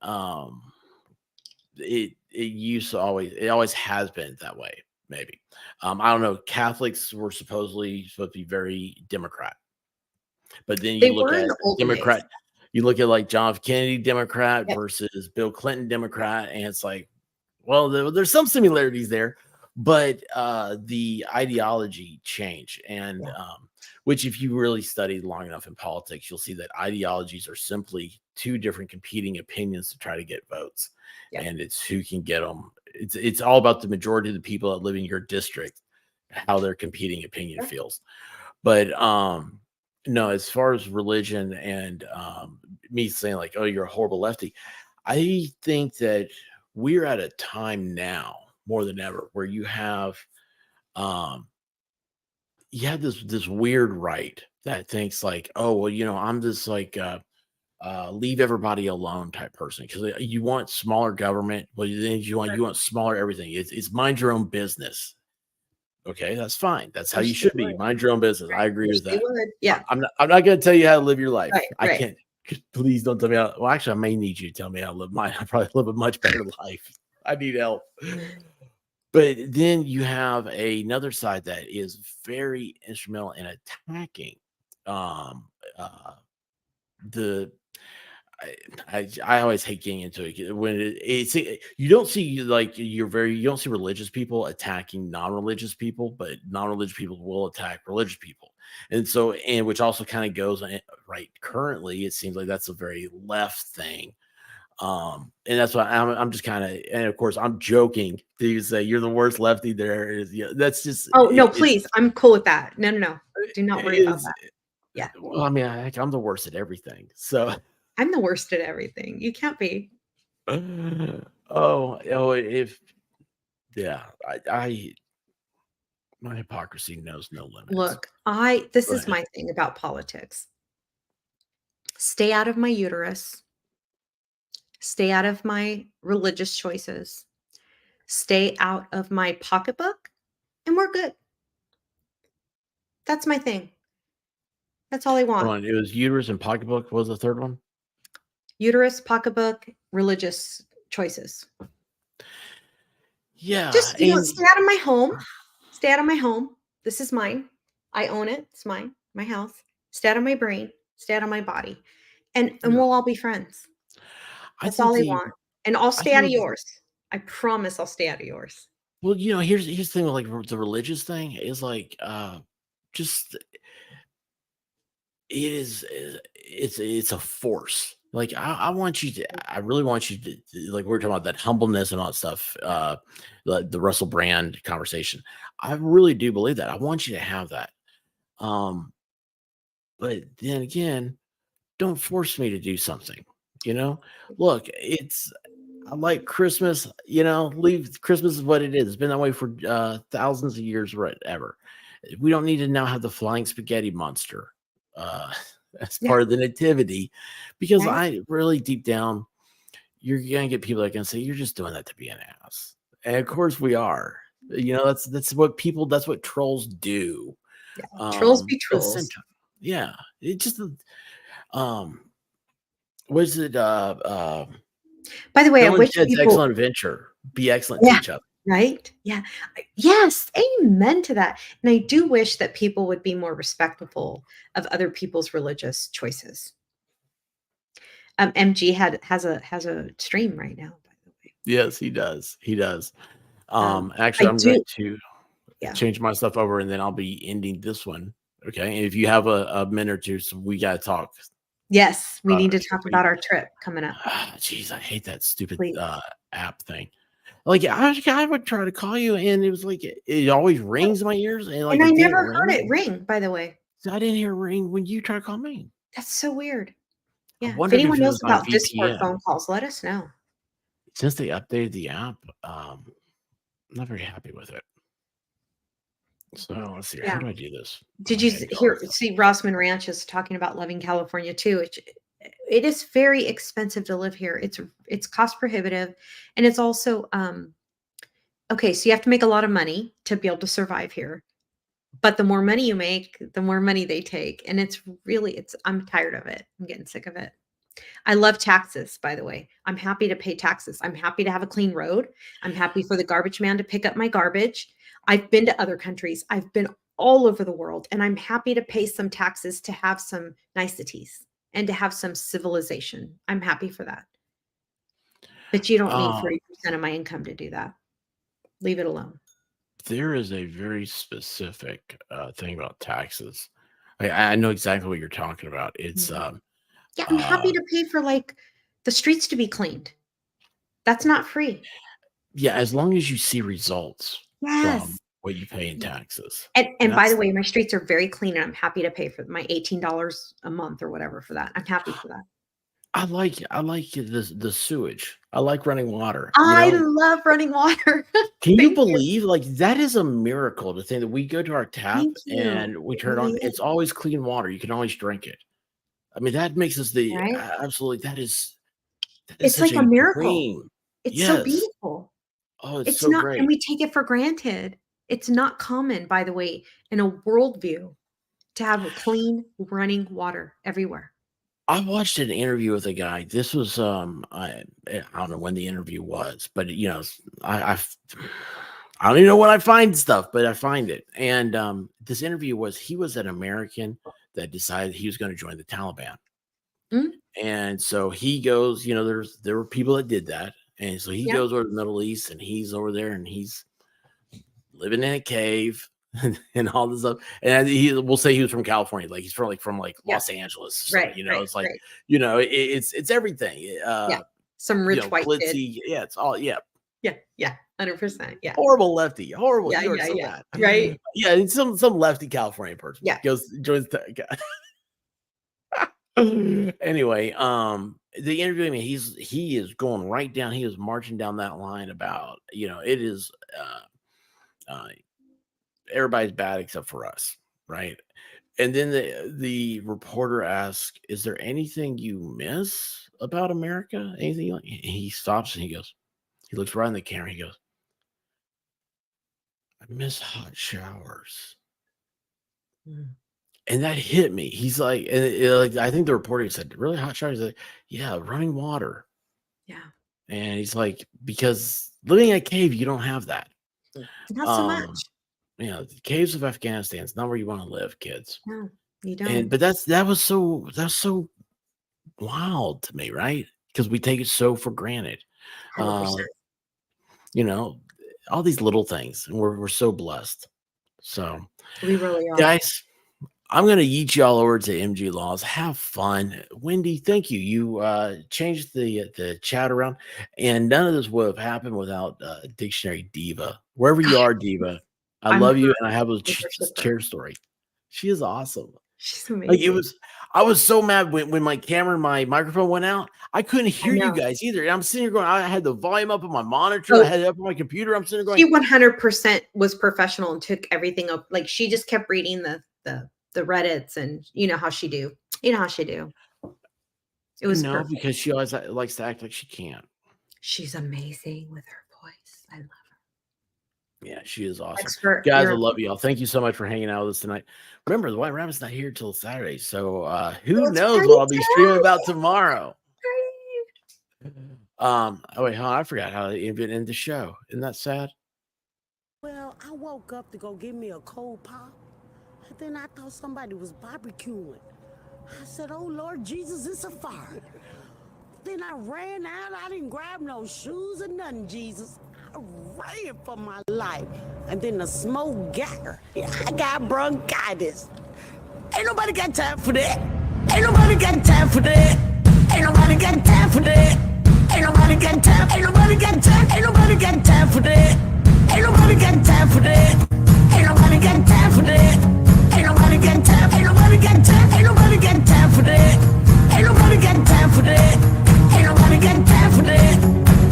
it always has been that way. Maybe I don't know. Catholics were supposedly supposed to be very Democrat, but then They you look were in at the olden days. Democrat. You look at like John F. Kennedy Democrat Yep. versus Bill Clinton Democrat, and it's like, well, there's some similarities there, but the ideology changed, and Yeah. Which, if you really studied long enough in politics, you'll see that ideologies are simply two different competing opinions to try to get votes, Yeah. and it's who can get them. It's all about the majority of the people that live in your district, how their competing opinion Sure. feels. But no, as far as religion and me saying like, oh, you're a horrible lefty, I think that we're at a time now more than ever where you have this weird right that thinks like, oh, well, I'm this like leave everybody alone type person, because you want smaller government, but then you want smaller everything. It's mind your own business. Okay, that's fine. That's how Wish you they should be. would. Mind your own business. I agree Wish with they that. would. Yeah. I'm not going to tell you how to live your life. Right, I right. can't. Please don't tell me how. Well, actually, I may need you to tell me how to live mine. I probably live a much better life. I need help. But then you have another side that is very instrumental in attacking the. I always hate getting into it when you don't see like you don't see religious people attacking non-religious people, but non-religious people will attack religious people, and which also kind of goes right. Currently, it seems like that's a very left thing, and that's why I'm just kind of, and of course I'm joking. Do you say you're the worst lefty there is? Yeah, that's just. Oh, no, please. I'm cool with that. No. Do not worry about It's, that. Yeah. well, I mean, I'm the worst at everything, so. I'm the worst at everything. You can't be. If I my hypocrisy knows no limits. Look, this is my thing about politics. Stay out of my uterus. Stay out of my religious choices. Stay out of my pocketbook, and we're good. That's my thing. That's all I Hold want. on, it was uterus and pocketbook. What was the third one? Uterus, pocketbook, religious choices. Yeah, Just, stay out of my home. Stay out of my home. This is mine. I own it. It's mine. My house. Stay out of my brain. Stay out of my body. And we'll all be friends. That's all I want. And I'll stay out of yours. I promise I'll stay out of yours. Well, here's the thing with like the religious thing is like just it's a force. Like I really want you to, like we're talking about that humbleness and all that stuff, the Russell Brand conversation. I really do believe that. I want you to have that. But then again, don't force me to do something. Look, I like Christmas, leave Christmas is what it is. It's been that way for thousands of years, whatever. We don't need to now have the flying spaghetti monster. as Yeah. part of the nativity, because Right. I really deep down, you're gonna get people that can say you're just doing that to be an ass, and of course we are. That's what people. That's what trolls do. Yeah. Trolls be But at the same trolls. time, yeah, it just was it By the way, I Bill and wish Ted's people Excellent Adventure. Be excellent to Yeah. each other. Right? Yeah. Yes, amen to that. And I do wish that people would be more respectful of other people's religious choices. MG has a stream right now, by the way. Yes, he does. He does. I Actually, I'm going do to Yeah. change my stuff over, and then I'll be ending this one. Okay. And if you have a minute or two, so we gotta talk. Yes, we need to So talk about our trip coming up, Jeez, I hate that stupid please. app thing. Like I would try to call you, and it was like it always rings in my ears, and like And I it didn't never heard ring. it ring, by the way. So I didn't hear it ring when you tried to call me. That's so weird. I Yeah. If wondered if anyone it knows was my about Discord VPN. phone calls, let us know. Since they updated the app, I'm not very happy with it. So let's see. How Yeah. do I do this? Did you Okay, see Rossman Ranch is talking about loving California too? It is very expensive to live here. It's cost prohibitive, and it's also okay. So you have to make a lot of money to be able to survive here. But the more money you make, the more money they take, and I'm tired of it. I'm getting sick of it. I love taxes, by the way. I'm happy to pay taxes. I'm happy to have a clean road. I'm happy for the garbage man to pick up my garbage. I've been to other countries. I've been all over the world, and I'm happy to pay some taxes to have some niceties and to have some civilization. I'm happy for that. But you don't need 40% of my income to do that. Leave it alone. There is a very specific thing about taxes. I know exactly what you're talking about. It's Mhm. Yeah, I'm happy to pay for like the streets to be cleaned. That's not free. yeah, as long as you see results from Yes. what you pay in taxes. And by That's the way, my streets are very clean, and I'm happy to pay for my $18 a month or whatever for that. I'm happy for that. I like the sewage. I like running water. I love running water. Can you Thank you. believe like that is a miracle to think that we go to our tap Thank you. and we It turn it on. really It's is. always clean water. You can always drink it. I mean, that makes us Right? absolutely that is It's such like a miracle. dream. It's so Yes. beautiful. Oh, it's It's so not, great. and we take it for granted. It's not common, by the way, in a worldview to have clean running water everywhere. I watched an interview with a guy. This was I don't know when the interview was, but I don't even know when I find stuff, but I find it. And this interview he was an American that decided he was going to join the Taliban. Mm. And so he goes, there were people that did that. And so he Yeah. goes over to the Middle East, and he's over there and he's living in a cave and all this stuff. And we'll say he was from California, like he's from Yeah. Los Angeles. Or something, Right. it's like, Right. it's everything. Yeah. Some rich white kid. glitzy. Yeah, it's all, yeah. Yeah. 100%. Yeah. Horrible lefty. Horrible. Yeah, You are yeah, so yeah. bad. Right. Yeah, it's some lefty California person. Yeah. Joins anyway, the interviewing me, he is going right down, he is marching down that line about, it is everybody's bad except for us, right? And then the reporter asks, is there anything you miss about America? Anything he stops and he looks right in the camera, he goes, I miss hot showers. Mm. And that hit me. He's like, like I think the reporter said, really hot showers? He's like, yeah, running water. Yeah. And he's like, because living in a cave, you don't have that. Not so much. The caves of Afghanistan is not where you want to live, kids. No, you don't. But that was so wild to me, right? Because we take it so for granted. 100%. All these little things, and we're so blessed. So We really are. guys, I'm gonna yeet y'all over to MG Laws. Have fun. Wendy, thank you. You changed the chat around, and none of this would have happened without Dictionary Diva. Wherever you are, Diva, I I'm love you, her and I have a sister. chair story. She is awesome. She's amazing. Like I was so mad when my camera and my microphone went out. I couldn't hear you know. guys either. And I'm sitting here going, I had the volume up on my monitor, Oh. I had it up on my computer. I'm sitting there She going, 100% was professional and took everything up. Like she just kept reading the Reddits, and you know how she do. You know how she do. It was no, perfect. because she always likes to act like she can't. She's amazing with her voice. I love her. Yeah, she is awesome. Expert. Guys, I You're- love y'all. Thank you so much for hanging out with us tonight. Remember, the White Rabbit's not here till Saturday, so who That's knows right, what I'll be streaming about tomorrow. Right. Oh wait, I forgot how to even end the show. Isn't that sad? Well, I woke up to go get me a cold pop, and then I thought somebody was barbecuing. I said, oh, Lord Jesus, it's a fire. Then I ran out. I didn't grab no shoes or nothing, Jesus. I ran for my life. And then the smoke got her. I got bronchitis. Ain't nobody got time for that. Ain't nobody got time for that. Ain't nobody got time for that. Ain't nobody got time. Ain't nobody got time. Ain't nobody got time for that. Ain't nobody got time for that. Ain't nobody got time for that. Ain't nobody got time. Ain't nobody got time. Ain't nobody got time for that. Ain't nobody got time for that. Ain't nobody got time for that.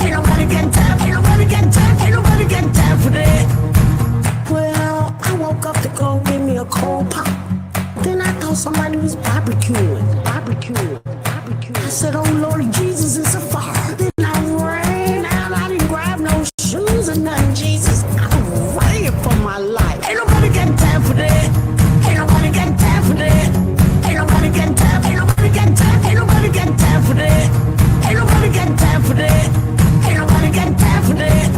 Ain't nobody got time. Ain't nobody got time. Ain't nobody got time for that. Well, I woke up to go get me a cold pop. Then I thought somebody was barbecuing. I said, oh Lord Jesus, it's a fire. Then I ran out. I didn't grab no shoes or nothing, Jesus. I ran for my life. Ain't nobody got time for that. Ain't nobody got time for that. Ain't nobody got time. Ain't nobody got time. Ain't nobody got time for that. Ain't nobody got time for that. Ain't nobody got time for that.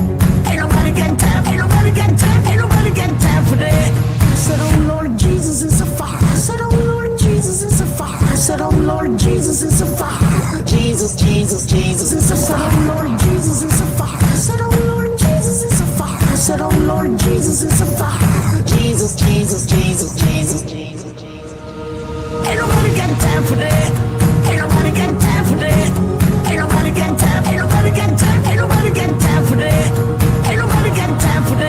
Ain't nobody got time. Ain't nobody got time. Ain't nobody got time for that. I said, oh Lord Jesus, it's a fire. I said, oh Lord Jesus, it's a fire. I said, oh Lord Jesus, it's a fire. Jesus, Jesus, Jesus, it's a fire. Oh Lord Jesus, it's a fire. I said, oh Lord Jesus, it's a fire. I said, oh Lord Jesus, it's a fire. Jesus, Jesus, Jesus, Jesus, Jesus, Jesus. Ain't nobody got time for that.